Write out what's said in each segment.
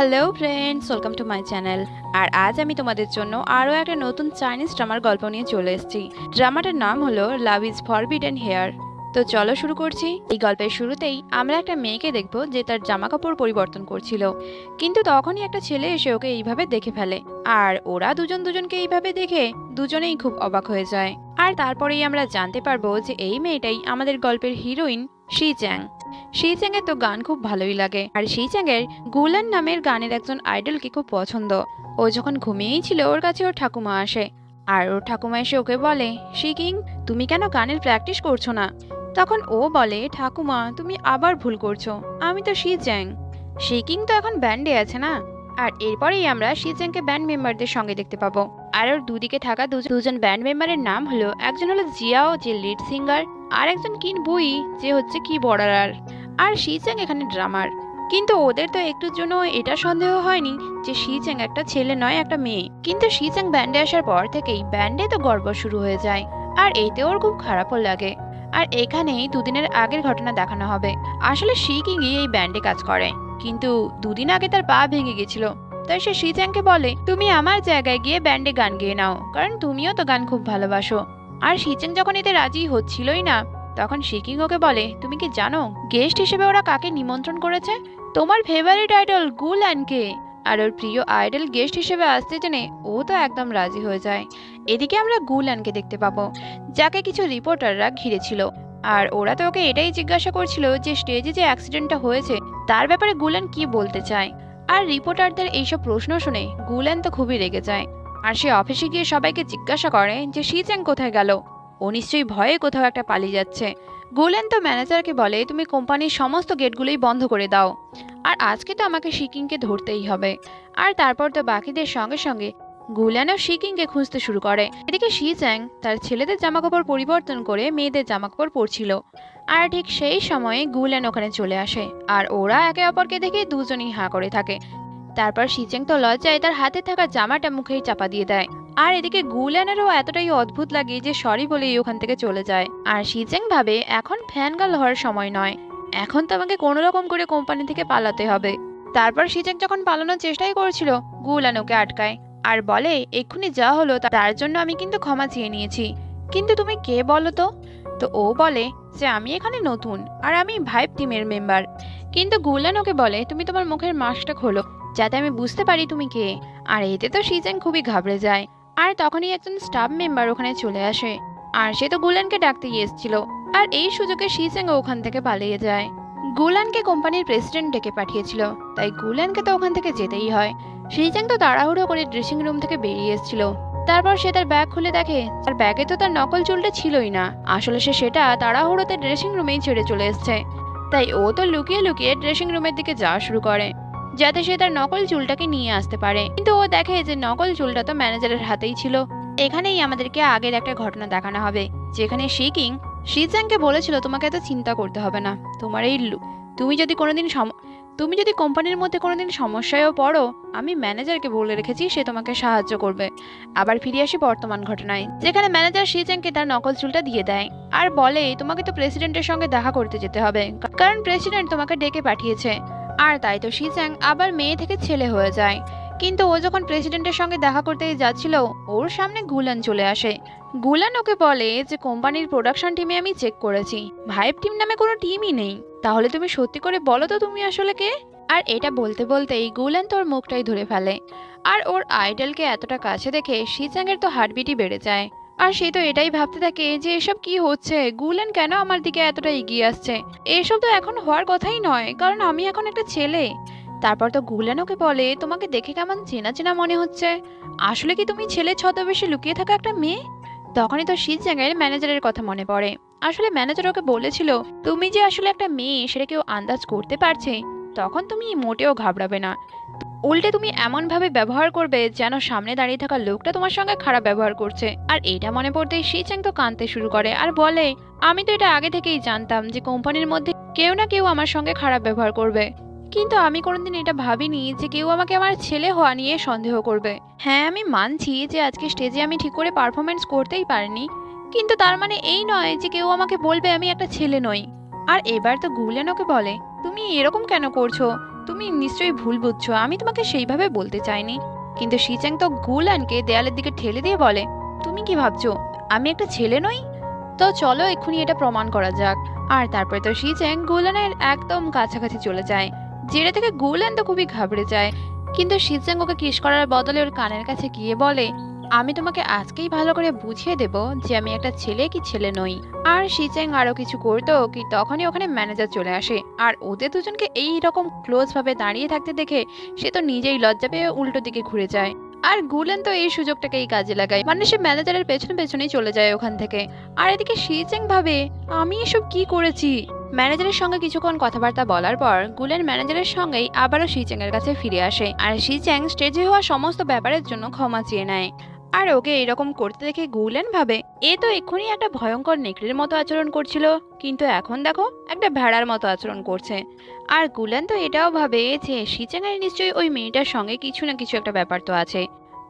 Hello friends, welcome to my channel. আর আজ আমি তোমাদের জন্য আরও একটা নতুন চাইনিজ ড্রামার গল্প নিয়ে চলে এসেছি। ড্রামাটার নাম হলো লাভ ইজ ফরবিডেন হেয়ার। তো চলো শুরু করছি। এই গল্পের শুরুতেই আমরা একটা মেয়েকে দেখব যে তার জামা কাপড় পরিবর্তন করছিল, কিন্তু তখনই একটা ছেলে এসে ওকে এইভাবে দেখে ফেলে। আর ওরা দুজনকে এইভাবে দেখে দুজনেই খুব অবাক হয়ে যায়। আর তারপরেই আমরা জানতে পারবো যে এই মেয়েটাই আমাদের গল্পের হিরোইন শি চ্যাং। শি চ্যাং এর তো গান খুব ভালোই লাগে, আর শি চ্যাং এর গুলান নামের গানের একজন আইডলকে খুব পছন্দ। ও যখন ঘুমিয়েই ছিল ওর কাছে ওর ঠাকুমা আসে, আর ওর ঠাকুমা এসে ওকে বলে, শি কিং, তুমি কেন গানের প্র্যাকটিস করছো না? তখন ও বলে, ঠাকুমা তুমি আবার ভুল করছো, আমি তো শি চ্যাং। শি কিং তো এখন ব্যান্ডে আছে না। আর এরপরেই আমরা শি চ্যাংকে ব্যান্ড মেম্বারদের সঙ্গে দেখতে পাবো। আর ওর দুদিকে থাকা দুজন ব্যান্ড মেম্বারের নাম হলো, একজন হলো জিয়াও যে লিড সিঙ্গার, আর একজন কিন বুই যে হচ্ছে কিবোর্ডার। আর শি চ্যাং এখানে ড্রামার। কিন্তু ওদের তো একটুর জন্য এটা সন্দেহ হয়নি যে শি চ্যাং একটা ছেলে নয়, একটা মেয়ে। কিন্তু শি চ্যাং ব্যান্ডে আসার পর থেকেই ব্যান্ডে তো গর্ব শুরু হয়ে যায়, আর এতে ওর খুব খারাপও লাগে। আর এখানেই দুদিনের আগের ঘটনা দেখানো হবে। আসলে শি কিংই এই ব্যান্ডে কাজ করে, কিন্তু দুদিন আগে তার পা ভেঙে গেছিল। তাই সে শি চ্যাংকে বলে, তুমি আমার জায়গায় গিয়ে ব্যান্ডে গান গেয়ে নাও, কারণ তুমিও তো গান খুব ভালোবাসো। আর শি চ্যাং যখন এতে রাজি হচ্ছিলই না, তখন শি কিং ওকে বলে, তুমি কি জানো গেস্ট হিসেবে ওরা কাকে নিমন্ত্রণ করেছে? তোমার ফেভারিট আইডল গুলানকে। আর ওর প্রিয় আইডল গেস্ট হিসেবে আসতে জেনে ও তো একদম রাজি হয়ে যায়। এদিকে আমরা গুলানকে দেখতে পাবো, যাকে কিছু রিপোর্টাররা ঘিরেছিল। আর ওরা তো ওকে এটাই জিজ্ঞাসা করছিল যে স্টেজে যে অ্যাক্সিডেন্টটা হয়েছে তার ব্যাপারে গুলান কি বলতে চায়। আর রিপোর্টারদের এইসব প্রশ্ন শুনে গুলান তো খুবই রেগে যায়। আর সে অফিসে গিয়ে সবাইকে জিজ্ঞাসা করে যে শি চ্যাং কোথায় গেল। ও নিশ্চয়ই ভয়ে কোথাও একটা পালিয়ে যাচ্ছে। গুলেন তো ম্যানেজারকে বলে, তুমি কোম্পানির সমস্ত গেটগুলোই বন্ধ করে দাও, আর আজকে তো আমাকে শিকিংকে ধরতেই হবে। আর তারপর তো বাকিদের সঙ্গে সঙ্গে গুলেনও শিকিংকে খুঁজতে শুরু করে। এদিকে শি চ্যাং তার ছেলেদের জামাকাপড় পরিবর্তন করে মেয়েদের জামাকাপড় পরছিল। আর ঠিক সেই সময়ে গুলেন ওখানে চলে আসে, আর ওরা একে অপরকে দেখে দুজনই হাঁ করে থাকে। তারপর শি চ্যাং তো লজ্জায় তার হাতে থাকা জামাটা মুখেই চাপা দিয়ে দেয়। আর এদিকে গুলেনেরও এতটাই অদ্ভুত লাগে যে সরি বলেই ওখান থেকে চলে যায়। আর শি চ্যাং ভাবে, এখন ফ্যানগার্ল হওয়ার সময় নয়, এখন তো আমাকে কোনো রকম করে কোম্পানি থেকে পালাতে হবে। তারপর শি চ্যাং যখন পালানোর চেষ্টাই করছিল, গুলেন ওকে আটকায় আর বলে, এক্ষুনি যা হলো তার জন্য আমি কিন্তু ক্ষমা চেয়ে নিয়েছি, কিন্তু তুমি কে বলো তো? তো ও বলে যে আমি এখানে নতুন, আর আমি ভাইব টিমের মেম্বার। কিন্তু গুলেন ওকে বলে, তুমি তোমার মুখের মাস্কটা খোলো যাতে আমি বুঝতে পারি তুমি কে। আর এতে তো শি চ্যাং খুবই ঘাবড়ে যায়। আর তখনই একজন স্টাফ মেম্বার ওখানে চলে আসে, আর সে তো গুলানকে ডাকতে গিয়েছিল। আর এই সুযোগে শি চ্যাং ওখান থেকে পালিয়ে যায়। গুলানকে কোম্পানির প্রেসিডেন্ট ডেকে পাঠিয়েছিল, তাই গুলানকে তো ওখান থেকে যেতেই হয়। শি চ্যাং তো তাড়াহুড়ো করে ড্রেসিং রুম থেকে বেরিয়ে এসেছিল। তারপর সে তার ব্যাগ খুলে দেখে তার ব্যাগে তো তার নকল চুলটা ছিলই না। আসলে সে সেটা তাড়াহুড়োতে ড্রেসিং রুমেই ছেড়ে চলে এসছে। তাই ও তো লুকিয়ে লুকিয়ে ড্রেসিং রুমের দিকে যাওয়া শুরু করে, যাতে সে তার নকল চুলটাকে নিয়ে আসতে পারে। কিন্তু ও দেখে যে নকল চুলটা তো ম্যানেজারের হাতেই ছিল। এখানেই আমাদেরকে আগের একটা ঘটনা দেখানো হবে, যেখানে শি কিং শি চ্যাংকে বলেছিল, তোমাকে এত চিন্তা করতে হবে না, তোমার এই তুমি যদি কোম্পানির মধ্যে কোনোদিন সমস্যায়ও পড়ো, আমি ম্যানেজারকে বলে রেখেছি, সে তোমাকে সাহায্য করবে। আবার ফিরে আসি বর্তমান ঘটনায়, যেখানে ম্যানেজার শি চ্যাংকে তার নকল চুলটা দিয়ে দেয় আর বলে, তোমাকে তো প্রেসিডেন্টের সঙ্গে দেখা করতে যেতে হবে, কারণ প্রেসিডেন্ট তোমাকে ডেকে পাঠিয়েছে। আর তাই তো শি চ্যাং আবার মেয়ে থেকে ছেলে হয়ে যায়। কিন্তু ও যখন প্রেসিডেন্টের সঙ্গে দেখা করতে যাচ্ছিল, ওর সামনে গুলান চলে আসে। গুলান ওকে বলে যে কোম্পানির প্রোডাকশন টিমে আমি চেক করেছি, ভাইব টিম নামে কোনো টিমই নেই, তাহলে তুমি সত্যি করে বলো তো তুমি আসলে কে? আর এটা বলতে বলতেই গুলান তোর মুখটাই ধরে ফেলে। আর ওর আইডলকে এতটা কাছে দেখে শি চ্যাং এর তো হার্টবিটই বেড়ে যায়। আর সে তো এটাই ভাবতে থাকে যে এসব কি হচ্ছে, গুলেন কেন আমার দিকে এতটা এগিয়ে আসছে? এসব তো এখন হওয়ার কথাই নয়, কারণ আমি এখন একটা ছেলে। তারপর তো গুলেন ওকে বলে, তোমাকে দেখে কেমন চেনা চেনা মনে হচ্ছে, আসলে কি তুমি ছেলে ছদ্মবেশে লুকিয়ে থাকা একটা মেয়ে? তখনই তো শি চ্যাং এর ম্যানেজারের কথা মনে পড়ে। আসলে ম্যানেজার ওকে বলেছিল, তুমি যে আসলে একটা মেয়ে সেটা কেউ আন্দাজ করতে পারছে, তখন তুমি মোটেও ঘাবড়াবে না, উল্টে তুমি এমন ভাবে ব্যবহার করবে যেন সামনে দাঁড়িয়ে থাকা লোকটা তোমার সঙ্গে খারাপ ব্যবহার করছে। আর এটা মনে পড়তেই শি চ্যাং তো কাঁদতে শুরু করে আর বলে, আমি তো এটা আগে থেকেই জানতাম যে কোম্পানির মধ্যে কেউ না কেউ আমার সঙ্গে খারাপ ব্যবহার করবে, কিন্তু আমি কোনোদিন এটা ভাবিনি যে কেউ আমাকে আমার ছেলে হওয়া নিয়ে সন্দেহ করবে। হ্যাঁ, আমি মানছি যে আজকে স্টেজে আমি ঠিক করে পারফরমেন্স করতেই পারিনি, কিন্তু তার মানে এই নয় যে কেউ আমাকে বলবে আমি একটা ছেলে নই। আর এবার তো গুলেন ওকে বলে, তুমি এরকম কেন করছো? তুমি নিশ্চয়ই ভুল বুঝছো, আমি তোমাকে সেইভাবে বলতে চাইনি। কিন্তু শিচ্যাং তো গুলানকে দেয়ালের দিকে ঠেলে দিয়ে বলে, তুমি কি ভাবছো আমি একটা ছেলে নই? তো চলো এক্ষুনি এটা প্রমাণ করা যাক। আর তারপরে তো শিচ্যাং গুলানের একদম কাছাকাছি চলে যায়, যেটা থেকে গুলান তো খুবই ঘাবড়ে যায়। কিন্তু শিচ্যাং ওকে কিস করার বদলে ওর কানের কাছে গিয়ে বলে, আমি তোমাকে আজকেই ভালো করে বুঝিয়ে দেব যে আমি একটা ছেলে কি ছেলে নই। আর শিচ্যাং আরো কিছু করতো কি তখনই ওখানে ম্যানেজার চলে আসে, আর ওদের দুজনকে এই রকম ক্লোজ ভাবে দাঁড়িয়ে থাকতে দেখে সে তো নিজেই লজ্জা পেয়ে উল্টো দিকে ঘুরে যায়। আর গুলেন তো এই সুযোগটাকেই কাজে লাগায়, মানে সে ম্যানেজারের পেছনে পেছনেই চলে যায় ওখান থেকে। আর এদিকে শিচ্যাং ভাবে, আমি এসব কি করেছি। ম্যানেজারের সঙ্গে কিছুক্ষণ কথাবার্তা বলার পর গুলেন ম্যানেজারের সঙ্গেই আবারও শিচ্যাং এর কাছে ফিরে আসে, আর শিচ্যাং স্টেজে হওয়া সমস্ত ব্যাপারের জন্য ক্ষমা চেয়ে নেয়। আর ওকে এরকম করতে দেখে গুলেন ভাবে, এ তো এক্ষুনি একটা ভয়ঙ্কর নেকড়ের মতো আচরণ করছিল, কিন্তু এখন দেখো একটা ভেড়ার মতো আচরণ করছে। আর গুলেন তো এটাও ভাবে যে শিচ্যাং এর নিশ্চয়ই ওই মেয়েটার সঙ্গে কিছু না কিছু একটা ব্যাপার তো আছে।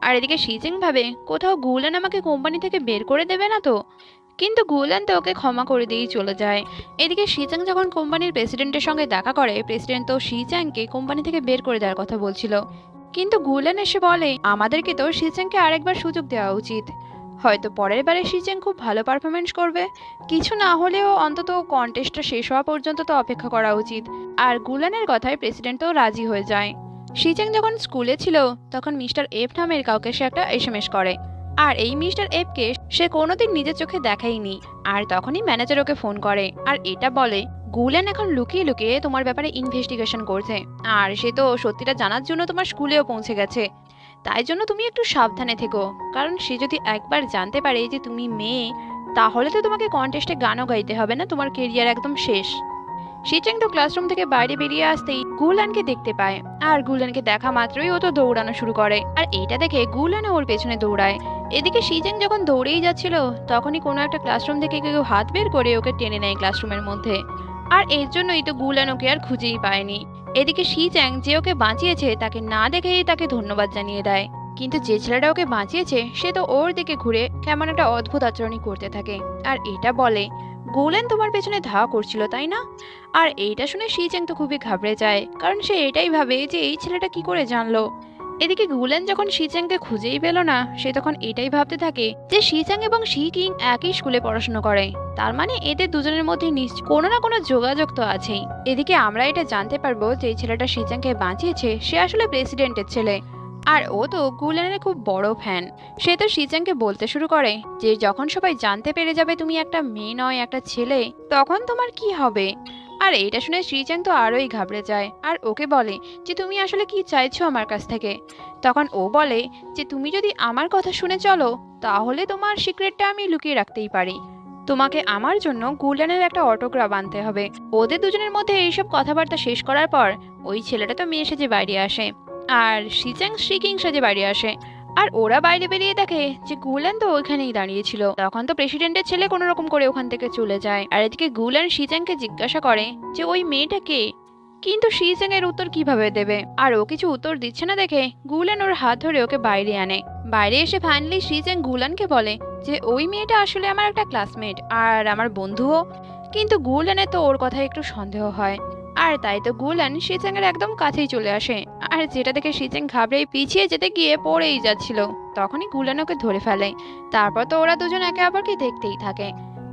আর এদিকে শিচ্যাং ভাবে, কোথাও গুলেন আমাকে কোম্পানি থেকে বের করে দেবে না তো। কিন্তু গুলেন তো ওকে ক্ষমা করে দিয়েই চলে যায়। এদিকে শিচ্যাং যখন কোম্পানির প্রেসিডেন্টের সঙ্গে দেখা করে, প্রেসিডেন্ট তো শিচ্যাংকে কোম্পানি থেকে বের করে দেওয়ার কথা বলছিল। কিন্তু গুলেন এসে বলে, আমাদেরকে তো শিচ্যাংকে আরেকবার সুযোগ দেওয়া উচিত। হয়তো পরের বারে শিচ্যাং খুব ভালো পারফরমেন্স করবে, কিছু না হলেও অন্তত কন্টেস্টটা শেষ হওয়া পর্যন্ত তো অপেক্ষা করা উচিত। আর গুলেনের কথায় প্রেসিডেন্টও রাজি হয়ে যায়। শিচ্যাং যখন স্কুলে ছিল তখন মিস্টার এফ নামের কাউকে সে একটা এসএমএস করে, আর এই মিস্টার এফকে সে কোনোদিন নিজের চোখে দেখায়নি। আর তখনই ম্যানেজার ওকে ফোন করে আর এটা বলে, গুলেন এখন লুকিয়ে লুকিয়ে তোমার ব্যাপারে ইনভেস্টিগেশন করছে, আর সে তো সত্যিটা জানার জন্য তোমার স্কুলেও পৌঁছে গেছে। তাই জন্য তুমি একটু সাবধানে থেকো, কারণ সে যদি একবার জানতে পারে যে তুমি মেয়ে, তাহলে তো তোমাকে কন্টেস্টে গানও গাইতে হবে না, তোমার কেরিয়ার একদম শেষ। শিচ্যাং তো ক্লাসরুম থেকে বাইরে বেরিয়ে আসতেই গুলানকে দেখতে পায়, আর গুলানকে দেখা মাত্রই ও তো দৌড়ানো শুরু করে, আর এটা দেখে গুলানও ওর পেছনে দৌড়ায়। এদিকে শিচ্যাং যখন দৌড়েই যাচ্ছিল তখনই কোনো একটা ক্লাসরুম থেকে কেউ হাত বের করে ওকে টেনে নেয় ক্লাসরুমের মধ্যে, আর এর জন্যই তো গুলান ওকে আর খুঁজেই পায়নি। এদিকে শিচ্যাং যে ওকে বাঁচিয়েছে তাকে না দেখেই তাকে ধন্যবাদ জানিয়ে দেয়, কিন্তু যে ছেলেটা ওকে বাঁচিয়েছে সে তো ওর দিকে ঘুরে কেমন একটা অদ্ভুত আচরণই করতে থাকে, আর এটা বলে, গুলেন তোমার পেছনে ধাওয়া করছিল তাই না? আর এইটা শুনে শিচ্যাং তো খুবই ঘাবড়ে যায়, কারণ সে এটাই ভাবে যে এই ছেলেটা কি করে জানলো। এদিকে গুলেন যখন শিচ্যাংকে খুঁজেই পেল না, সে তখন এটাই ভাবতে থাকে যে শিচ্যাং এবং শি কিং একই স্কুলে পড়াশোনা করে, তার মানে এদের দুজনের মধ্যে নিশ্চয় কোনো না কোনো যোগাযোগ তো আছেই। এদিকে আমরা এটা জানতে পারবো যে এই ছেলেটা শিচ্যাংকে বাঁচিয়েছে সে আসলে প্রেসিডেন্টের ছেলে, আর ও তো গুলেনের খুব বড় ফ্যান। সে তো শিচ্যাংকে বলতে শুরু করে যে যখন সবাই জানতে পেরে যাবে তুমি একটা মেয়ে নয় একটা ছেলে, তখন তোমার কি হবে। আর এইটা শুনে শিচ্যাং তো আরোই ঘাবড়ে যায়, আর ওকে বলে যে তুমি আসলে কি চাইছো আমার কাছ থেকে। তখন ও বলে যে তুমি যদি আমার কথা শুনে চলো তাহলে তোমার সিক্রেটটা আমি লুকিয়ে রাখতেই পারি, তোমাকে আমার জন্য গুলেনের একটা অটোগ্রাফ আনতে হবে। ওদের দুজনের মধ্যে এইসব কথাবার্তা শেষ করার পর ওই ছেলেটা তো মেয়ে সেজে বাইরে আসে, আর শিচ্যাং শি কিং সেজে বাইরে আসে। আর ওরা বাইরে বেরিয়ে দেখে যে গুলেন তো ওইখানেই দাঁড়িয়েছিল। তখন তো প্রেসিডেন্টের ছেলে কোনো রকম করে ওখান থেকে চলে যায়, আর এদিকে গুলেন শিচ্যাংকে জিজ্ঞাসা করে যে ওই মেয়েটা কে, কিন্তু শিচ্যাং এর উত্তর কিভাবে দেবে। আর ও কিছু উত্তর দিচ্ছে না দেখে গুলেন ওর হাত ধরে ওকে বাইরে আনে। বাইরে এসে ফাইনালি শিচ্যাং গুলেনকে বলে যে ওই মেয়েটা আসলে আমার একটা ক্লাসমেট আর আমার বন্ধুও। কিন্তু গুলেনের তো ওর কথায় একটু সন্দেহ হয়, আর তাই তো গুলেন শিচ্যাং এর একদম কাছেই চলে আসে, আর যেটা দেখে শিচ্যাং ঘাবড়ে পিছিয়ে যেতে গিয়ে পড়েই যাচ্ছিল। তখনই গুলেন ওকে ধরে ফেলে। তারপর তো ওরা দুজন একে অপরকে দেখতেই থাকে।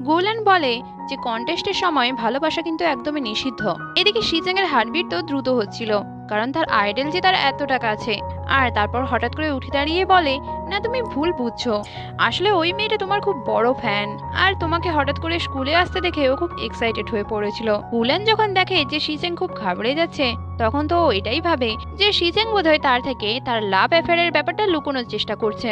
গুলেন বলে যে কন্টেস্টের সময় ভালোবাসা কিন্তু একদমই নিষিদ্ধ। এদিকে শিচ্যাং এর হার্টবিট তো দ্রুত হচ্ছিল, কারণ তার আইডল যে তার এতটা কাছে। আর তারপর হঠাৎ করে উঠে দাঁড়িয়ে বলে, না তুমি ভুল বুঝছো, আসলে ওই মেয়েটা তোমার খুব বড় ফ্যান, আর তোমাকে হঠাৎ করে স্কুলে আসতে দেখে ও খুব এক্সাইটেড হয়ে পড়েছিল। গুলেন যখন দেখে যে শিচ্যাং খুব ঘাবড়ে যাচ্ছে তখন তো ও এটাই ভাবে যে শিচ্যাং বোধহয় তার থেকে তার লাভ অ্যাফেয়ারের ব্যাপারটা লুকোনোর চেষ্টা করছে।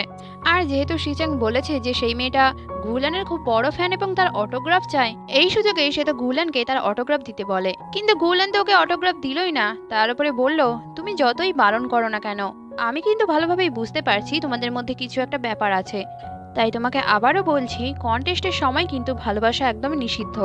আর যেহেতু শিচ্যাং বলেছে যে সেই মেয়েটা গুলেনের খুব বড় ফ্যান এবং তার অটোগ্রাফ চায়, এই সুযোগে সে তো গুলেনকে তার অটোগ্রাফ দিতে বলে। কিন্তু গুলেন তো ওকে অটোগ্রাফ দিলই না, তার উপরে বলল, তুমি যতই বারণ করো না কেন আমি কিন্তু ভালোভাবেই বুঝতে পারছি তোমাদের মধ্যে কিছু একটা ব্যাপার আছে, তাই তোমাকে আবারও বলছি কন্টেস্টের সময় কিন্তু ভালোবাসা একদম নিষিদ্ধ।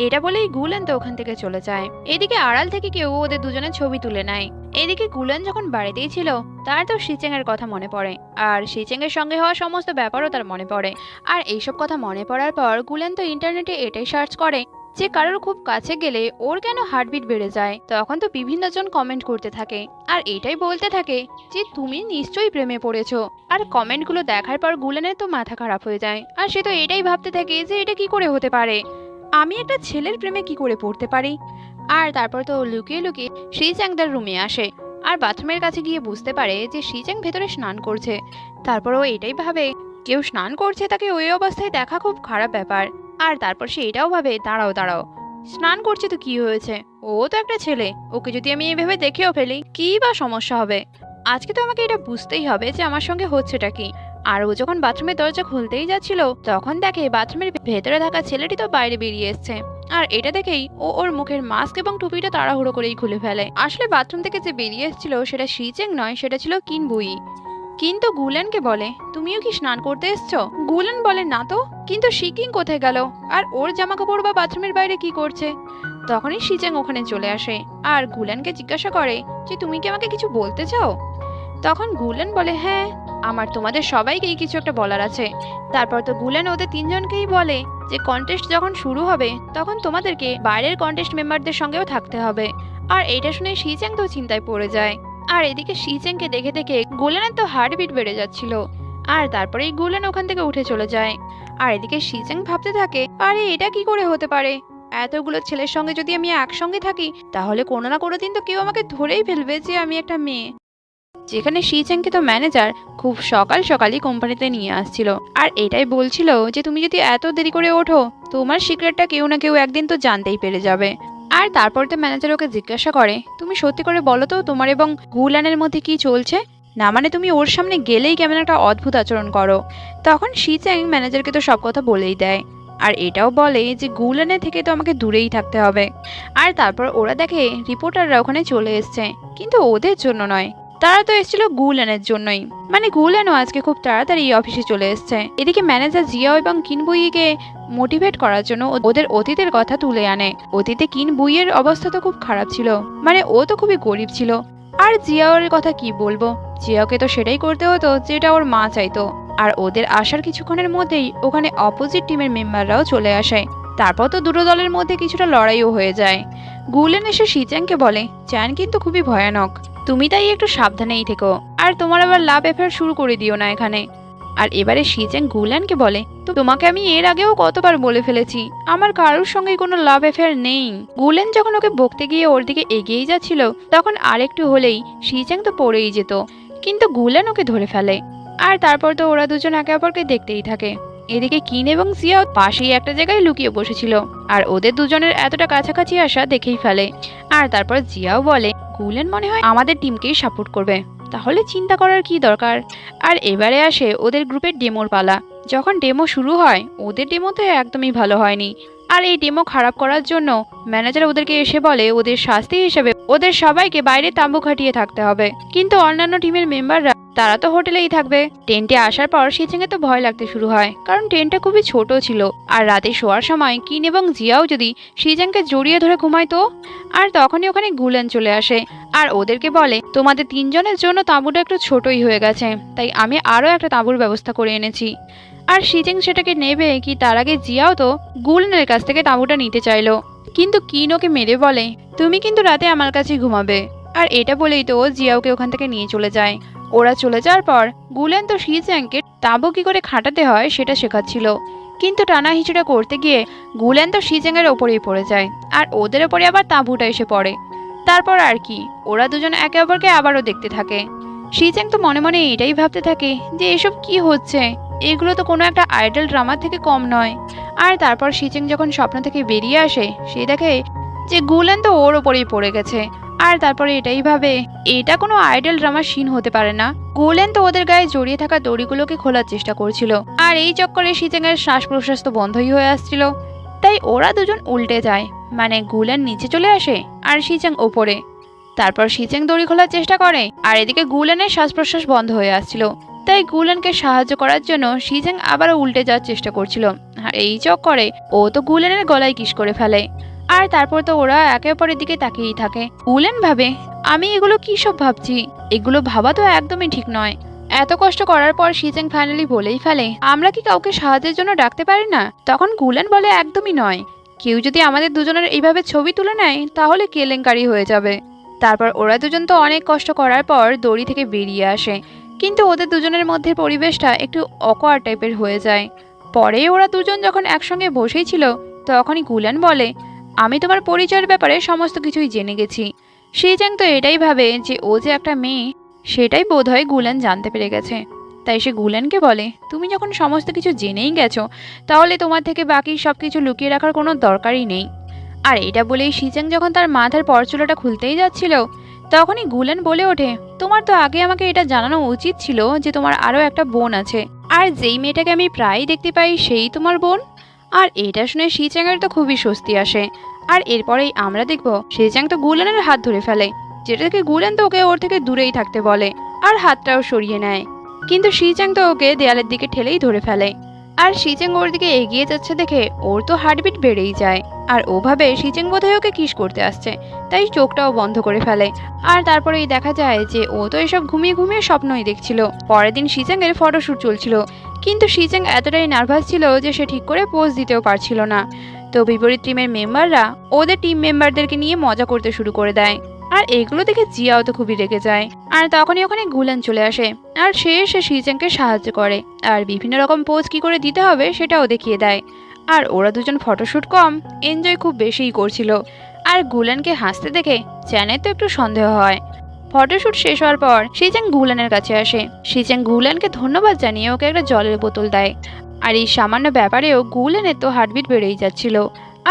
এটা বলেই গুলেন তো ওখান থেকে চলে যায়। এদিকে আড়াল থেকে কেউ ওদের দুজনের ছবি তুলে নেয়। এদিকে গুলেন যখন বাড়িতেই ছিল তার তো শিচ্যাং এর কথা মনে পড়ে, আর শিচ্যাং এর সঙ্গে হওয়া সমস্ত ব্যাপারও তার মনে পড়ে। আর এইসব কথা মনে পড়ার পর গুলেন তো ইন্টারনেটে এটাই সার্চ করে যে কারোর খুব কাছে গেলে ওর কেন হার্টবিট বেড়ে যায়। তখন তো বিভিন্ন জন কমেন্ট করতে থাকে আর এটাই বলতে থাকে যে তুমি নিশ্চয়ই প্রেমে পড়েছো। আর কমেন্টগুলো দেখার পর গুলেনের তো মাথা খারাপ হয়ে যায় আর সে তো এটাই ভাবতে থাকে যে এটা কি করে হতে পারে, আমি একটা ছেলের প্রেমে কি করে পড়তে পারি। আর তারপর তো লুকিয়ে লুকিয়ে শ্রীচাংদার রুমে আসে আর বাথরুমের কাছে গিয়ে বুঝতে পারে যে শ্রীচাং ভেতরে স্নান করছে। তারপর ও এটাই ভাবে কেউ স্নান করছে তাকে ওই অবস্থায় দেখা খুব খারাপ ব্যাপার। আর তারপর সে এটাও ভাবে দাঁড়াও দাঁড়াও, স্নান করছে তো কি হয়েছে, ও তো একটা ছেলে, ওকে যদি আমি এইভাবে দেখেও ফেলি কি বা সমস্যা হবে। আজকে তো আমাকে এটা বুঝতেই হবে যে আমার সঙ্গে হচ্ছেটা কি। আর ও যখন বাথরুমের দরজা খুলতেই যাচ্ছিল তখন দেখে বাথরুমের ভেতরে থাকা ছেলেটি তো বাইরে বেরিয়ে এসছে। আর এটা দেখেই ও ওর মুখের মাস্ক এবং টুপিটা তাড়াহুড়ো করেই খুলে ফেলে। আসলে বাথরুম থেকে যে বেরিয়ে এসেছিল সেটা শ্রীচেং নয়, সেটা ছিল কিনবুই। কিন্তু গুলেনকে বলে তুমিও কি স্নান করতে এসছো। গুলেন বলে না তো, কিন্তু শিকিং কোথায় গেল আর ওর জামা কাপড় বা বাথরুমের বাইরে কি করছে। তখনই শিচেং ওখানে চলে আসে আর গুলেনকে জিজ্ঞাসা করে যে তুমি কি আমাকে কিছু বলতে চাও। তখন গুলেন বলে হ্যাঁ, আমার তোমাদের সবাইকেই কিছু একটা বলার আছে। তারপর তো গুলেন ওদের তিনজনকেই বলে যে কন্টেস্ট যখন শুরু হবে তখন তোমাদেরকে বাইরের কন্টেস্ট মেম্বারদের সঙ্গেও থাকতে হবে। আর এটা শুনে শিচেং তো চিন্তায় পড়ে যায়। আর এদিকে শিচেংকে দেখে দেখে গুলেনের তো হার্টবিট বেড়ে যাচ্ছিল। আর তারপরেই গুলেন ওখান থেকে উঠে চলে যায়। আর এদিকে শিচেং ভাবতে থাকে আরে এটা কি করে হতে পারে, এতগুলো ছেলের সঙ্গে যদি আমি একসঙ্গে থাকি তাহলে কোনো না কোনো দিন তো কেউ আমাকে ধরেই ফেলবে যে আমি একটা মেয়ে। যেখানে শিচেংকে তো ম্যানেজার খুব সকাল সকালই কোম্পানিতে নিয়ে আসছিল আর এটাই বলছিল যে তুমি যদি এত দেরি করে ওঠো তোমার সিক্রেটটা কেউ না কেউ একদিন তো জানতেই পেরে যাবে। আর তারপর তো ম্যানেজার ওকে জিজ্ঞাসা করে তুমি সত্যি করে বলো তো তোমার এবং গুলানের মধ্যে কি চলছে, না মানে তুমি ওর সামনে গেলেই কেমন একটা অদ্ভুত আচরণ করো। তখন শিচেং ম্যানেজারকে তো সব কথা বলেই দেয় আর এটাও বলে যে গুলানের থেকে তো আমাকে দূরেই থাকতে হবে। আর তারপর ওরা দেখে রিপোর্টাররা ওখানে চলে এসছে, কিন্তু ওদের জন্য নয়, তারা তো এসেছিল গুলেনের জন্যই। মানে গুলেনও আজকে খুব তাড়াতাড়ি অফিসে চলে এসছে। এদিকে ম্যানেজার জিয়াও এবং কিনবুইকে মোটিভেট করার জন্য ওদের অতীতের কথা তুলে আনে। অতীতে কিনবুইয়ের অবস্থা তো খুব খারাপ ছিল, মানে ও তো খুবই গরিব ছিল। আর জিয়াওর কথা কি বলবো, জিয়াওকে তো সেটাই করতে হতো যেটা ওর মা চাইতো। আর ওদের আসার কিছুক্ষণের মধ্যেই ওখানে অপোজিট টিমের মেম্বাররাও চলে আসে। তারপর তো দুটো দলের মধ্যে কিছুটা লড়াইও হয়ে যায়। গুলেন এসে শিচ্যাংকে বলে চ্যান কিন্তু খুবই ভয়ানক, তুমি তাই একটু সাবধানেই থেকো আর তোমার আবার লাভ অ্যাফেয়ার শুরু করে দিও না এখানে। আর এবারে শিচ্যাং গুলেনকে বলে তোমাকে আমি এর আগেও কতবার বলে ফেলেছি আমার কারোর সঙ্গে কোনো লাভ অ্যাফেয়ার নেই। গুলেন যখন ওকে বকতে গিয়ে ওর দিকে এগিয়েই যাচ্ছিল তখন আরেকটু হলেই শিচ্যাং তো পড়েই যেত, কিন্তু গুলেন ওকে ধরে ফেলে। আর তারপর তো ওরা দুজন একে অপরকে দেখতেই থাকে। এদিকে কিন এবং জিয়াও পাশেই একটা জায়গায় লুকিয়ে বসেছিল আর ওদের দুজনের এতটা কাছাকাছি আসা দেখেই ফেলে। আর তারপর জিয়াও বলে গুলেন মনে হয় আমাদের টিমকেই সাপোর্ট করবে, তাহলে চিন্তা করার কি দরকার। আর এবারে আসে ওদের গ্রুপের ডেমোর পালা। যখন ডেমো শুরু হয় ওদের ডেমো তো একদমই ভালো হয়নি। আর এই ডেমো খারাপ করার জন্য ম্যানেজার ওদেরকে এসে বলে ওদের শাস্তি হিসেবে ওদের সবাইকে বাইরে তাঁবু খাটিয়ে থাকতে হবে। কিন্তু অন্যান্য টিমের মেম্বাররা তারা তো হোটেলেই থাকবে। টেন্টে আসার পর শিচিংয়ে তো ভয় লাগতে শুরু হয়, কারণ টেন্টটা খুবই ছোট ছিল। আর রাতে শোয়ার সময় কিন এবং জিয়াও যদি শিচিংকে জড়িয়ে ধরে ঘুমাইতো। আর তখনই ওখানে গুলেন চলে আসে আর ওদেরকে বলে তোমাদের তিনজনের জন্য তাঁবুটা একটু ছোটই হয়ে গেছে, তাই আমি আরও একটা তাঁবুর ব্যবস্থা করে এনেছি। আর শিচিং সেটাকে নেবে কি তার আগে জিয়াও তো গুলেনের কাছ থেকে তাঁবুটা নিতে চাইলো, কিন্তু কিন ওকে মেরে বলে তুমি কিন্তু রাতে আমার কাছে ঘুমাবে। আর এটা বলেই তো জিয়াওকে ওখান থেকে নিয়ে চলে যায়। ওরা চলে যাওয়ার পর গুলেন তো শিচিংকে তাঁবু কি করে খাটাতে হয় সেটা শেখাচ্ছিল, কিন্তু টানা হিচুটা করতে গিয়ে গুলেন তো শিচিংয়ের ওপরেই পড়ে যায় আর ওদের ওপরে আবার তাঁবুটা এসে পড়ে। তারপর আর কি ওরা দুজন একে অপরকে আবারও দেখতে থাকে। শিচিং তো মনে মনে এটাই ভাবতে থাকে যে এসব কি হচ্ছে, এগুলো তো কোনো একটা আইডল ড্রামা থেকে কম নয়। আর তারপর শিচিং যখন স্বপ্ন থেকে বেরিয়ে আসে সে দেখে যে গুলেন তো ওর ওপরেই পড়ে গেছে। আর তারপরে এটাই ভাবে এটা কোনো আইডল ড্রামার সিন হতে পারে না। গুলেন তো ওদের গায়ে জড়িয়ে থাকা দড়িগুলোকে খোলার চেষ্টা করছিল আর এই চক্করে শিচিং এর শ্বাস প্রশ্বাস তো বন্ধই হয়ে আসছিল। তাই ওরা দুজন উল্টে যায়, মানে গুলেন নিচে চলে আসে আর শিচিং ওপরে। তারপর শিচিং দড়ি খোলার চেষ্টা করে আর এদিকে গুলেনের শ্বাস প্রশ্বাস বন্ধ হয়ে আসছিল। তাই গুলেনকে সাহায্য করার জন্য শিচিং আবারও উল্টে যাওয়ার চেষ্টা করছিল আর এই চক্করে ও তো গুলেনের গলায় কিস করে ফেলে। আর তারপর তো ওরা একে অপরের দিকে তাকিয়েই থাকে। গুলেন ভাবে আমি এগুলো কি সব ভাবছি, এগুলো ভাবা তো একদমই ঠিক নয়। এত কষ্ট করার পর শিচিং ফাইনালি বলেই ফেলে আমরা কি কাউকে সাহায্যের জন্য ডাকতে পারি না। তখন গুলেন বলে একদমই নয়, কেউ যদি আমাদের দুজনের এইভাবে ছবি তুলে নেয় তাহলে কেলেঙ্কারি হয়ে যাবে। তারপর ওরা দুজন তো অনেক কষ্ট করার পর দড়ি থেকে বেরিয়ে আসে, কিন্তু ওদের দুজনের মধ্যে পরিবেশটা একটু অকওয়ার্ড টাইপের হয়ে যায়। পরে ওরা দুজন যখন একসঙ্গে বসেই ছিল তখনই গুলেন বলে, আমি তোমার পরিচয়ের ব্যাপারে সমস্ত কিছুই জেনে গেছি। শিজ্যাং তো এটাই ভাবে যে ও যে একটা মেয়ে, সেটাই বোধহয় গুলেন জানতে পেরে গেছে। তাই সে গুলেনকে বলে, তুমি যখন সমস্ত কিছু জেনেই গেছো তাহলে তোমার থেকে বাকি সব কিছু লুকিয়ে রাখার কোনো দরকারই নেই। আর এটা বলেই শিজ্যাং যখন তার মাথার পরচুলাটা খুলতেই যাচ্ছিল তখনই গুলেন বলে ওঠে, তোমার তো আগে আমাকে এটা জানানো উচিত ছিল যে তোমার আরও একটা বোন আছে, আর যেই মেয়েটাকে আমি প্রায়ই দেখতে পাই সেই তোমার বোন। আর এটা শুনে শিজ্যাংয়ের তো খুবই স্বস্তি আসে। আর এরপরেই আমরা দেখব শিজ্যাং তো গুলেনের হাত ধরে ফেলে, যেটা থেকে গুলেন তো ওকে ওর থেকে দূরেই থাকতে বলে আর হাতটাও সরিয়ে নেয়। কিন্তু শিজ্যাং তো ওকে দেয়ালের দিকে ঠেলেই ধরে ফেলে। আর শিজ্যাং ওর দিকে এগিয়ে যাচ্ছে দেখে ওর তো হার্টবিট বেড়েই যায়। আর ওভাবে শিজ্যাং বোধহয় ওকে কিস করতে আসছে, তাই চোখটাও বন্ধ করে ফেলে। আর তারপরেই দেখা যায় যে ও তো এসব ঘুমিয়ে ঘুমিয়ে স্বপ্নই দেখছিল। পরের দিন শিজ্যাংয়ের ফটোশ্যুট চলছিল, কিন্তু শিজ্যাং এতটাই নার্ভাস ছিল যে সে ঠিক করে পোজ দিতেও পারছিল না। তো বিপরীত টিমের মেম্বাররা ওদের টিম মেম্বারদেরকে নিয়ে মজা করতে শুরু করে দেয়। আর এগুলো দেখে জিয়াও তো খুবই রেগে যায়। আর তখনই ওখানে গুলেন চলে আসে, আর সে এসে শিজ্যাংকে সাহায্য করে আর বিভিন্ন রকম পোজ কি করে দিতে হবে সেটাও দেখিয়ে দেয়। আর ওরা দুজন ফটোশ্যুট কম এনজয় খুব বেশিই করছিল। আর গুলেনকে হাসতে দেখে চ্যানের তো একটু সন্দেহ হয়। ফটোশ্যুট শেষ হওয়ার পর শিজ্যাং গুলেনের কাছে আসে। শিজ্যাং গুলেনকে ধন্যবাদ জানিয়ে ওকে একটা জলের বোতল দেয়। আর এই সামান্য ব্যাপারেও গুলেনের তো হার্টবিট বেড়েই যাচ্ছিল।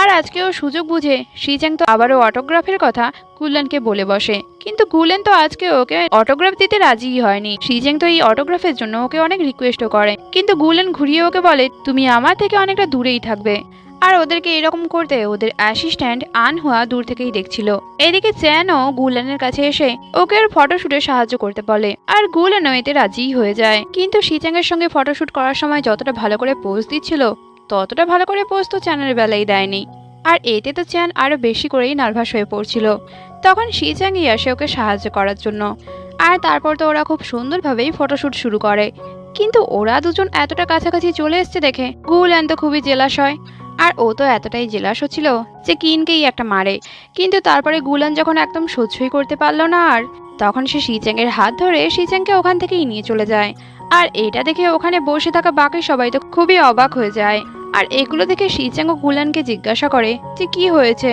আর আজকেও সুযোগ বুঝে শিজ্যাং তো আবারও অটোগ্রাফের কথা গুলেনকে বলে বসে, কিন্তু গুলেন তো আজকে ওকে অটোগ্রাফ দিতে রাজিই হয়নি। শিজ্যাং তো এই অটোগ্রাফের জন্য ওকে অনেক রিকোয়েস্টও করে, কিন্তু গুলেন ঘুরিয়ে ওকে বলে, তুমি আমার থেকে অনেকটা দূরেই থাকবে। আর ওদেরকে এরকম করতে ওদের অ্যাসিস্ট্যান্ট আনহুয়া দূর থেকেই দেখছিল। এদিকে চ্যানও গুলেনের কাছে এসে ওকে ওর ফটোশুটে সাহায্য করতে বলে, আর গুলেনও এতে রাজিই হয়ে যায়। কিন্তু শিজ্যাংয়ের সঙ্গে ফটোশুট করার সময় যতটা ভালো করে পোজ দিচ্ছিল ততটা ভালো করে পোজ তো চ্যানের বেলায় দেয়নি। আর এতে তো চ্যান আরো বেশি করেই নার্ভাস হয়ে পড়ছিল। তখন শিজ্যাংই আসে ওকে সাহায্য করার জন্য। আর তারপর তো ওরা খুব সুন্দরভাবেই ফটোশুট শুরু করে। কিন্তু ওরা দুজন এতটা কাছাকাছি চলে এসছে দেখে গুলেন তো খুবই জেলাস হয়। আর ও তো এতটাই জেলাস হচ্ছিল যে কিনকেই একটা মারে। কিন্তু তারপরে গুলেন যখন একদম সহ্যই করতে পারলো না, আর তখন সে শিজ্যাংয়ের হাত ধরে শিজ্যাংকে ওখান থেকেই নিয়ে চলে যায়। আর এটা দেখে ওখানে বসে থাকা বাকি সবাই তো খুবই অবাক হয়ে যায়। আর এগুলো দেখে শিজ্যাং ও গুলেনকে জিজ্ঞাসা করে যে কি হয়েছে।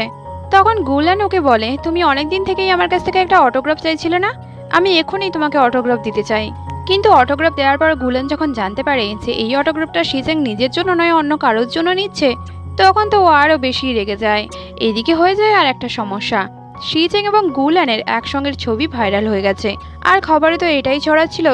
তখন গুলেন ওকে বলে, তুমি অনেকদিন থেকেই আমার কাছ থেকে একটা অটোগ্রাফ চাইছিলে না, আমি এখনই তোমাকে অটোগ্রাফ দিতে চাই। কিন্তু অটোগ্রাফ দেওয়ার পর গুলেন যখন জানতে পারে যে এই অটোগ্রাফটা শিজ্যাং নিজের জন্য নয় অন্য কারোর জন্য নিচ্ছে, তখন তো ও আরও বেশি রেগে যায়। এদিকে হয়ে যায় আর একটা সমস্যা, শিজ্যাং এবং গুলেনের একসঙ্গের ছবি ভাইরাল হয়ে গেছে। আর খবরে তো এটাই ছড়াচ্ছিল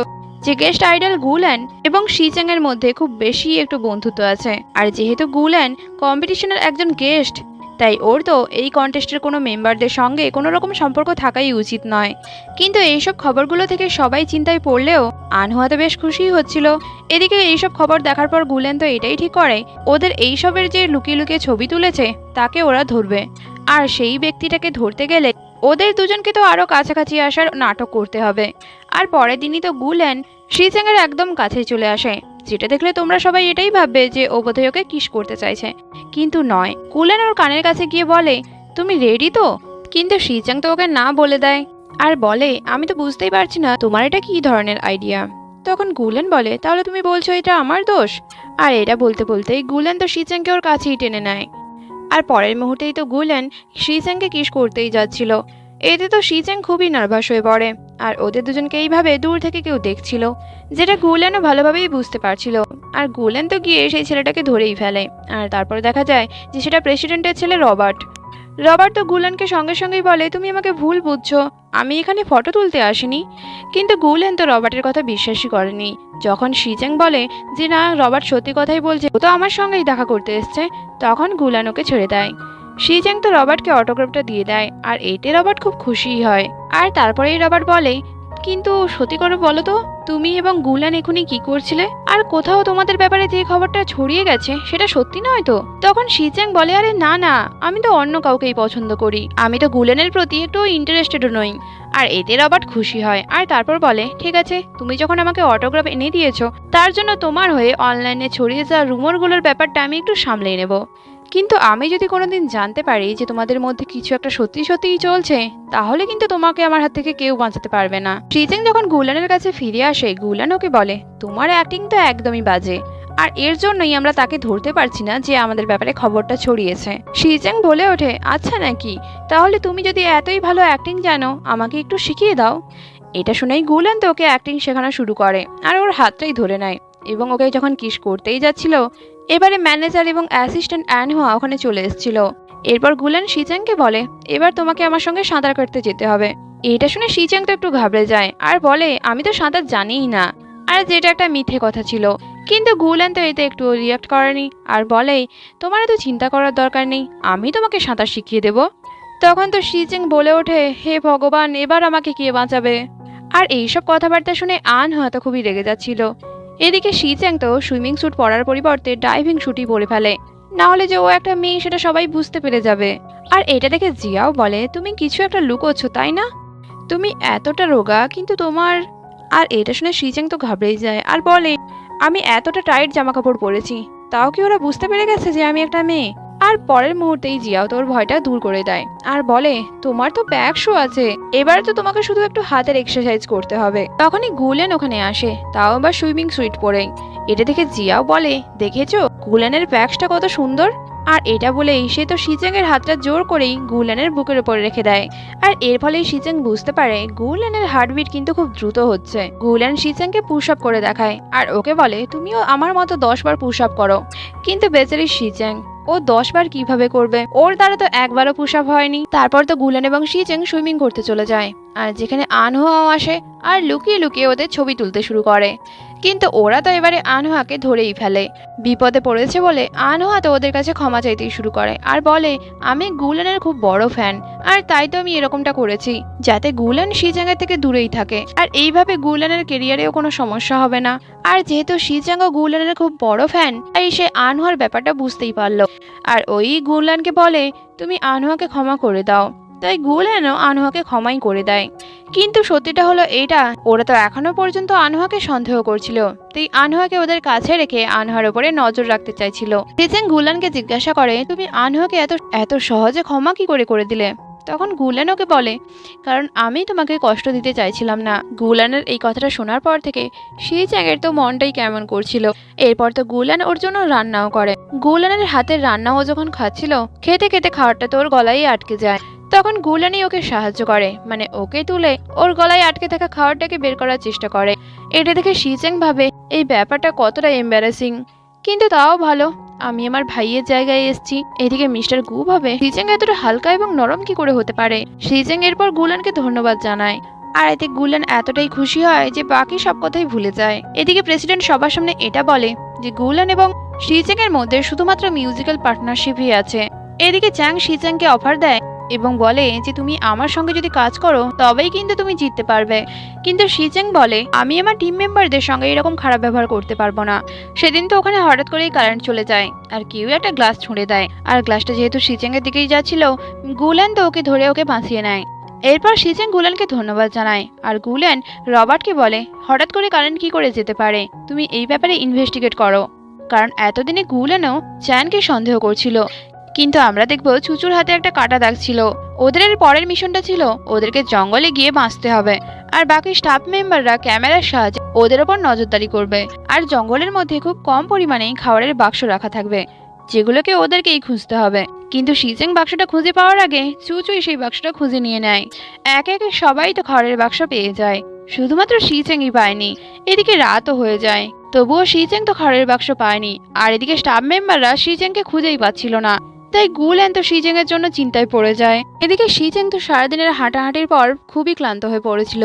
যে গেস্ট আইডল গুলেন এবং শিজ্যাং এর মধ্যে খুব বেশি একটু বন্ধুত্ব আছে। আর যেহেতু গুলেন কম্পিটিশনের একজন গেস্ট, তাই ওর তো এই কন্টেস্টের কোনো মেম্বারদের সঙ্গে কোনো রকম সম্পর্ক থাকাই উচিত নয়। কিন্তু এইসব খবরগুলো থেকে সবাই চিন্তায় পড়লেও আনহুয়া তো বেশ খুশিই হচ্ছিল। এদিকে এইসব খবর দেখার পর গুলেন তো এটাই ঠিক করে ওদের এইসবের যে লুকিয়ে লুকিয়ে ছবি তুলেছে তাকে ওরা ধরবে। আর সেই ব্যক্তিটাকে ধরতে গেলে ওদের দুজনকে তো আরও কাছাকাছি আসার নাটক করতে হবে। আর পরের দিনই তো গুলেন শিজ্যাংয়ের একদম কাছে চলে আসে, যেটা দেখলে তোমরা সবাই এটাই ভাববে যে ও বোধহয় ওকে কিস করতে চাইছে, কিন্তু নয়। গুলেন ওর কানের কাছে গিয়ে বলে, তুমি রেডি তো? কিন্তু শিজ্যাং তো ওকে না বলে দেয় আর বলে, আমি তো বুঝতেই পারছি না তোমার এটা কি ধরনের আইডিয়া। তখন গুলেন বলে, তাহলে তুমি বলছো এটা আমার দোষ? আর এটা বলতে বলতেই গুলেন তো শিজ্যাংকে ওর কাছেই টেনে নেয়। আর পরের মুহূর্তেই তো গুলেন শিজ্যাংকে কিস করতেই যাচ্ছিল। এতে তো শিজ্যাং খুবই নার্ভাস হয়ে পড়ে। আর ওদের দুজনকে এইভাবে দূর থেকে কেউ দেখছিল, যেটা গুলেনও ভালোভাবেই বুঝতে পারছিল। আর গুলেন তো গিয়ে সেই ছেলেটাকে ধরেই ফেলে। আর তারপরে দেখা যায় যে সেটা প্রেসিডেন্টের ছেলে রবার্ট। রবার্ট তো গুলেনকে সঙ্গে সঙ্গেই বলে, তুমি আমাকে ভুল বুঝছো, আমি এখানে ফটো তুলতে আসিনি। কিন্তু গুলেন তো রবার্টের কথা বিশ্বাসই করেনি। যখন শিজ্যাং বলে যে না, রবার্ট সত্যি কথাই বলছে, ও তো আমার সঙ্গেই দেখা করতে এসছে, তখন গুলেন ওকে ছেড়ে দেয়। শিজ্যাং তো রবার্টকে অটোগ্রাফটা দিয়ে দেয়, আর এতে রবার্ট খুব খুশিই হয়। আর তারপরেই রবার্ট বলে, কিন্তু সত্যি করে বলো তো, তুমি এবং গুলেন এখনই কি করছিলে? আর কোথাও তোমাদের ব্যাপারে যে খবরটা ছড়িয়ে গেছে সেটা সত্যি নয় তো? তখন শিজ্যাং বলে, আরে না না, আমি তো অন্য কাউকেই পছন্দ করি, আমি তো গুলেনের প্রতি একটু ইন্টারেস্টেডও নই। আর এতে রবার্ট খুশি হয়। আর তারপর বলে, ঠিক আছে, তুমি যখন আমাকে অটোগ্রাফ এনে দিয়েছো তার জন্য তোমার হয়ে অনলাইনে ছড়িয়ে যাওয়া রুমোরগুলোর ব্যাপারটা আমি একটু সামলে নেব। কিন্তু আমি যদি কোনোদিন জানতে পারি যে তোমাদের মধ্যে কিছু একটা সত্যি সত্যিই চলছে, তাহলে কিন্তু তোমাকে আমার হাত থেকে কেউ বাঁচাতে পারবে না। শিজেং যখন গুলানের কাছে ফিরে আসে, গুলান ওকে বলে, তোমার অ্যাক্টিং তো একদমই বাজে, আর এর জন্যই আমরা তাকে ধরতে পারছি না যে আমাদের ব্যাপারে খবরটা ছড়িয়েছে। শিজেং বলে ওঠে, আচ্ছা নাকি, তাহলে তুমি যদি এতই ভালো অ্যাক্টিং জানো, আমাকে একটু শিখিয়ে দাও। এটা শুনেই গুলান তো ওকে অ্যাক্টিং শেখানো শুরু করে আর ওর হাতটাই ধরে নেয়, এবং ওকে যখন কিস করতেই যাচ্ছিল, এবারে ম্যানেজার এবং অ্যাসিস্ট্যান্ট অ্যানহুয়া ওখানে চলে এসেছিল। এরপর গুলান শিজেংকে বলে, এবার তোমাকে আমার সঙ্গে সাঁতার কাটতে যেতে হবে। এটা শুনে শিজেং তো একটু ঘাবড়ে যায় আর বলে, আমি তো সাঁতার জানিই না। আর যেটা একটা মিথ্যে কথা ছিল। কিন্তু গুলান তো এতে একটু রিয়াক্ট করেনি আর বলে, তোমার তো চিন্তা করার দরকার নেই, আমি তোমাকে সাঁতার শিখিয়ে দেব। তখন তো শিজেং বলে ওঠে, হে ভগবান, এবার আমাকে কে বাঁচাবে। আর এইসব কথাবার্তা শুনে আনহুয়া তো খুবই রেগে যাচ্ছিল। এদিকে শিজেং তো সুইমিং স্যুট পরার পরিবর্তে ডাইভিং স্যুটই পরে ফেলে, না হলে যে ও একটা মেয়ে সেটা সবাই বুঝতে পেরে যাবে। আর এটা দেখে জিয়াও বলে, তুমি কিছু একটা লুকোচ্ছ তাই না, তুমি এতটা রোগা কিন্তু তোমার। আর এটা শুনে শিজেং তো ঘাবড়েই যায় আর বলে, আমি এতটা টাইট জামা কাপড় পরেছি, তাও কি ওরা বুঝতে পেরে গেছে যে আমি একটা মেয়ে। আর পরের মুহূর্তেই জিয়াও তোর ভয়টা দূর করে দেয় আর বলে, তোমার তো ব্যাক শো আছে, এবার তো তোমাকে শুধু একটু হাতের এক্সারসাইজ করতে হবে। তখনই গুলেন ওখানে আসে, তাও আবার সুইমিং স্যুট পরে। এটা দেখে জিয়াও বলে, দেখেছো গুলেনের ব্যাগসটা কত সুন্দর। আর এটা বলেই সে তো শিজেং এর হাতটা জোর করেই গুলেনের বুকের উপরে রেখে দেয়। আর এর ফলেই শিজেং বুঝতে পারে গুলেনের হার্টবিট কিন্তু খুব দ্রুত হচ্ছে। গুলেন শিজেংকে পুশ আপ করে দেখায় আর ওকে বলে, তুমিও আমার মতো 10 বার পুশ আপ করো। কিন্তু বেচারি শিজেং, ও 10 বার কিভাবে করবে, ওর দ্বারা তো একবারও পুশ আপ হয়নি। তারপর তো গুলেন এবং শিজেং সুইমিং করতে চলে যায়, আর যেখানে আনহুয়াও আসে আর লুকিয়ে লুকিয়ে ওদের ছবি তুলতে শুরু করে। কিন্তু ওরা তো এবারে আনহুয়াকে ধরেই ফেলে। বিপদে পড়েছে বলে আনহুয়া তো ওদের কাছে ক্ষমা চাইতেই শুরু করে আর বলে, আমি গুলেনের খুব বড় ফ্যান, আর তাই তো আমি এরকমটা করেছি, যাতে গুলেন শিজাঙ্গের থেকে দূরেই থাকে, আর এইভাবে গুলেনের কেরিয়ারেও কোনো সমস্যা হবে না। আর যেহেতু শিজাঙ্গ গুলেনের খুব বড় ফ্যান, তাই সে আনহুয়ার ব্যাপারটা বুঝতেই পারলো। আর ওই গুলেনকে বলে, তুমি আনহুয়াকে ক্ষমা করে দাও। তাই গুলেনও আনহুয়াকে ক্ষমাই করে দেয়। কিন্তু সত্যিটা হলো এইটা, ওরা তো এখনো পর্যন্ত আনহুয়াকে সন্দেহ করছিল, তাই আনহুয়াকে ওদের কাছে রেখে আনহুয়ার উপরে নজর রাখতে চাইছিল। শিজেং গুলানকে জিজ্ঞাসা করে, তুমি আনহুয়াকে এত এত সহজে ক্ষমা কি করে দিলে? তখন গুলান ওকে বলে, কারণ আমি তোমাকে কষ্ট দিতে চাইছিলাম না। গুলানের এই কথাটা শোনার পর থেকে শিজেংয়ের তো মনটাই কেমন করছিল। এরপর তো গুলান ওর জন্য রান্নাও করে। গুলানের হাতের রান্নাও যখন খাচ্ছিল, খেতে খেতে খাবারটা তো ওর গলায় আটকে যায়। তখন গুলানি ওকে সাহায্য করে, মানে ওকে তুলে ওর গলায় আটকে থাকা খাবারটাকে বের করার চেষ্টা করে। এটা দেখে শিজেং ভাবে, এই ব্যাপারটা কতটা এম্বারাসিং, কিন্তু তাও ভালো, আমি আমার ভাইয়ের জায়গায় এসেছি। এদিকে মিস্টার গু ভাবে, শিজেং এতটা হালকা এবং নরম কি করে হতে পারে। শিজেং এরপর গুলানকে ধন্যবাদ জানায়, আর এতে গুলান এতটাই খুশি হয় যে বাকি সব কথাই ভুলে যায়। এদিকে প্রেসিডেন্ট সবার সামনে এটা বলে যে গুলান এবং শিজেং এর মধ্যে শুধুমাত্র মিউজিক্যাল পার্টনারশিপই আছে। এদিকে চ্যাং শিজেংকে অফার দেয় এবং বলে যে তুমি আমার সঙ্গে যদি কাজ করো তবেই কিন্তু তুমি জিততে পারবে। কিন্তু শিজেং বলে, আমি আমার টিম মেম্বারদের সঙ্গে এরকম খারাপ ব্যবহার করতে পারবো না। সেদিন তো ওখানে হঠাৎ করেই কারেন্ট চলে যায় আর কেউ একটা গ্লাস ছুঁড়ে দেয়, আর গ্লাসটা যেহেতু শিজেং এর দিকেই যাচ্ছিল, গুলেন তো ওকে ধরে ওকে বাঁচিয়ে নেয়। এরপর শিজেং গুলেনকে ধন্যবাদ জানায় আর গুলেন রবার্টকে বলে, হঠাৎ করে কারেন্ট কি করে যেতে পারে, তুমি এই ব্যাপারে ইনভেস্টিগেট করো। কারণ এতদিনে গুলেনও চ্যানকে সন্দেহ করছিল, কিন্তু আমরা দেখবো চুচুর হাতে একটা কাটা দাগ ছিল। ওদের এর পরের মিশনটা ছিল ওদেরকে জঙ্গলে গিয়ে বাঁচতে হবে, আর বাকি স্টাফ মেম্বাররা ক্যামেরার সাহায্যে ওদের ওপর নজরদারি করবে। আর জঙ্গলের মধ্যে খুব কম পরিমাণেই খাবারের বাক্স রাখা থাকবে, যেগুলোকে ওদেরকেই খুঁজতে হবে। কিন্তু শিজেং বাক্সটা খুঁজে পাওয়ার আগে চুচুই সেই বাক্সটা খুঁজে নিয়ে নেয়। একে একে সবাই তো খাবারের বাক্স পেয়ে যায়, শুধুমাত্র শিজেংই পায়নি। এদিকে রাতও হয়ে যায়, তবুও শিজেং তো খাবারের বাক্স পায়নি। আর এদিকে স্টাফ মেম্বাররা শিজেংকে খুঁজেই পাচ্ছিল না, তাই গুলেন তো শিজেং এর জন্য চিন্তায় পড়ে যায়। এদিকে শিজেং তো সারাদিনের হাঁটাহাঁটির পর খুবই ক্লান্ত হয়ে পড়েছিল,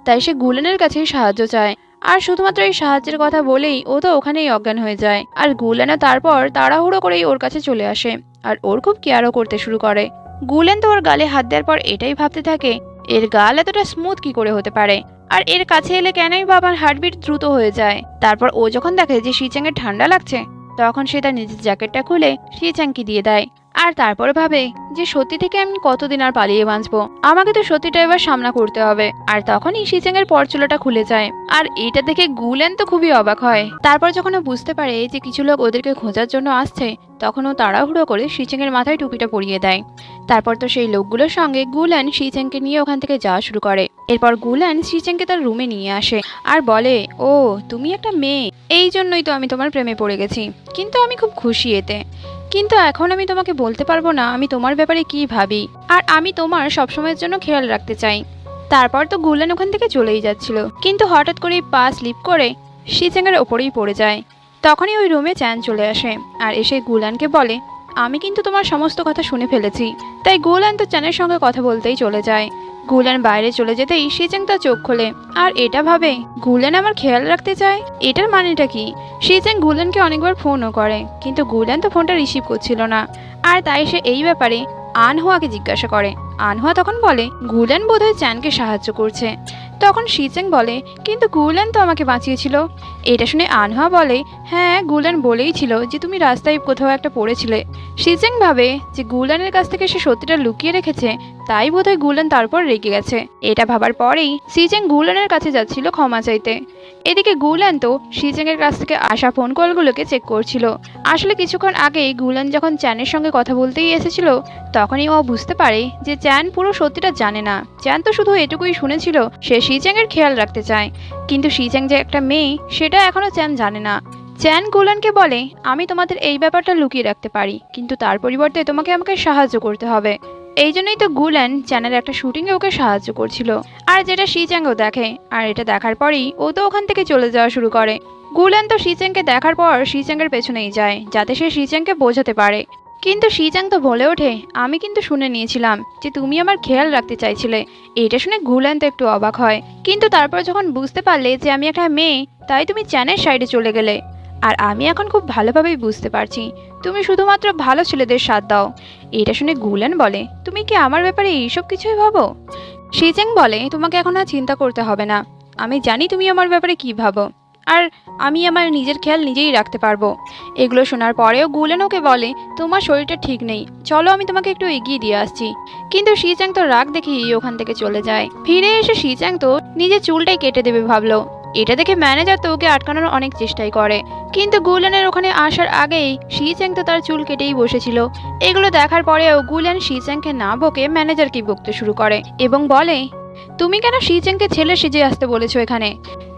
তাই সে গুলেনের কাছে সাহায্য চায়। আর শুধুমাত্র এই সাহায্যের কথা বলেই ও তো ওখানেই অজ্ঞান হয়ে যায়। আর গুলেনও তারপর তাড়াহুড়ো করেই ওর কাছে চলে আসে আর ওর খুব কেয়ারও করতে শুরু করে। গুলেন তো ওর গালে হাত দেওয়ার পর এটাই ভাবতে থাকে, এর গাল এতটা স্মুথ কি করে হতে পারে, আর এর কাছে এলে কেনই বা আমার হার্টবিট দ্রুত হয়ে যায়। তারপর ও যখন দেখে যে শিজেং এর ঠান্ডা লাগছে, তখন সে তার নিজের জ্যাকেটটা খুলে শিজেংকে দিয়ে দেয়। আর তারপরে ভাবে যে সত্যি থেকে আমি কতদিন আর পালিয়ে বাঁচবো, আমাকে তো সত্যিটা এবার সামনা করতে হবে। আর তখনই শিচেং এর পরচুলাটা খুলে যায়, আর এটা দেখে গুলেন তো খুবই অবাক হয়। তারপর যখন ও বুঝতে পারে যে কিছু লোক ওদেরকে খোঁজার জন্য আসছে, তখন ও তাড়াহুড়ো করে শিচেং এর মাথায় টুপিটা পরিয়ে দেয়। তারপর তো সেই লোকগুলোর সঙ্গে গুলেন শিচেংকে নিয়ে ওখান থেকে যাওয়া শুরু করে। এরপর গুলেন শিচেংকে তার রুমে নিয়ে আসে আর বলে, ও তুমি একটা মেয়ে, এই জন্যই তো আমি তোমার প্রেমে পড়ে গেছি, কিন্তু আমি খুব খুশি এতে। কিন্তু এখন আমি তোমাকে বলতে পারবো না আমি তোমার ব্যাপারে কি ভাবি, আর আমি তোমার সবসময়ের জন্য খেয়াল রাখতে চাই। তারপর তো গুলেন ওখান থেকে চলেই যাচ্ছিল, কিন্তু হঠাৎ করেই পা স্লিপ করে শিচেংয়ের ওপরেই পড়ে যায়। তখনই ওই রুমে চ্যান চলে আসে আর এসে গুলানকে বলে, আমি কিন্তু তোমার সমস্ত কথা শুনে ফেলেছি। তাই গুলান তো চ্যানের সঙ্গে কথা বলতেই চলে যায়। গুলেন বাইরে চলে যেতেই শিচেং তার চোখ খোলে আর এটা ভাবে, গুলেন আমার খেয়াল রাখতে চায়, এটার মানেটা কি? শিচেং গুলেনকে অনেকবার ফোনও করে, কিন্তু গুলেন তো ফোনটা রিসিভ করছিল না। আর তাই সে এই ব্যাপারে আনহুয়াকে জিজ্ঞাসা করে। আনহুয়া তখন বলে, গুলেন বোধহয় চ্যানকে সাহায্য করছে। তখন শিচেং বলে, কিন্তু গুলেন তো আমাকে বাঁচিয়েছিল। এটা শুনে আনহুয়া বলে, হ্যাঁ গুলেন বলেই ছিল যে তুমি রাস্তায় কোথাও একটা পড়েছিলে। শিচেং ভাবে যে গুলেনের কাছ থেকে সে সত্যিটা লুকিয়ে রেখেছে, তাই বোধহয় গুলেন তারপর রেগে গেছে। এটা ভাবার পরেই শিচেং গুলেনের কাছে যাচ্ছিল ক্ষমা চাইতে। এদিকে গুলেন তো শিচেং এর কাছ থেকে আসা ফোন কলগুলোকে চেক করছিল। আসলে কিছুক্ষণ আগেই গুলেন যখন চ্যানের সঙ্গে কথা বলতেই এসেছিল, তখনই ও বুঝতে পারে যে চ্যান পুরো সত্যিটা জানে না। চ্যান তো শুধু এটুকুই শুনেছিল সে শিচেং এর খেয়াল রাখতে চায়, কিন্তু শিচেং যে একটা মেয়ে সেটা এখনো চ্যান জানে না। চ্যান গুলেনকে বলে, আমি তোমাদের এই ব্যাপারটা লুকিয়ে রাখতে পারি, কিন্তু তার পরিবর্তে তোমাকে আমাকে সাহায্য করতে হবে। এই জন্যই তো গুলেন চ্যানের একটা শুটিংয়ে ওকে সাহায্য করছিল, আর যেটা শিচেংও দেখে। আর এটা দেখার পরেই ও তো ওখান থেকে চলে যাওয়া শুরু করে। গুলেন তো শিচেংকে দেখার পর শিচেংয়ের পেছনেই যায়, যাতে সে শিচেংকে বোঝাতে পারে। কিন্তু শিচেং তো বলে ওঠে, আমি কিন্তু শুনে নিয়েছিলাম যে তুমি আমার খেয়াল রাখতে চাইছিলে। এটা শুনে গুলেন তো একটু অবাক হয়, কিন্তু তারপর যখন বুঝতে পারলে যে আমি একটা মেয়ে, তাই তুমি চ্যানের সাইডে চলে গেলে। আর আমি এখন খুব ভালোভাবেই বুঝতে পারছি তুমি শুধুমাত্র ভালো ছেলেদের সাথ দাও। এটা শুনে গুলেন বলে, তুমি কি আমার ব্যাপারে এইসব কিছুই ভাবো? শিচেং বলে, তোমাকে এখন আর চিন্তা করতে হবে না, আমি জানি তুমি আমার ব্যাপারে কি ভাবো, আর আমি আমার নিজের খেয়াল নিজেই রাখতে পারবো। এগুলো শোনার পরেও গুলেন ওকে বলে, তোমার শরীরটা ঠিক নেই, চলো আমি তোমাকে একটু এগিয়ে দিয়ে আসছি। কিন্তু শিচেং তো রাগ দেখিয়ে ওখান থেকে চলে যায়। ফিরে এসে শিচেং তো নিজের চুলটাই কেটে দেবে ভাবলো। এটা দেখে ম্যানেজার তো ওকে আটকানোর অনেক চেষ্টাই করে, কিন্তু গুলেনের ওখানে আসার আগেই শিচেং তো তার চুল কেটেই বসেছিল। এগুলো দেখার পরেও গুলেন শিচেংকে না বকে ম্যানেজারকে বকতে শুরু করে এবং বলে, তুমি কেন শিচেংকে ছেলে সেজে আসতে বলেছো এখানে?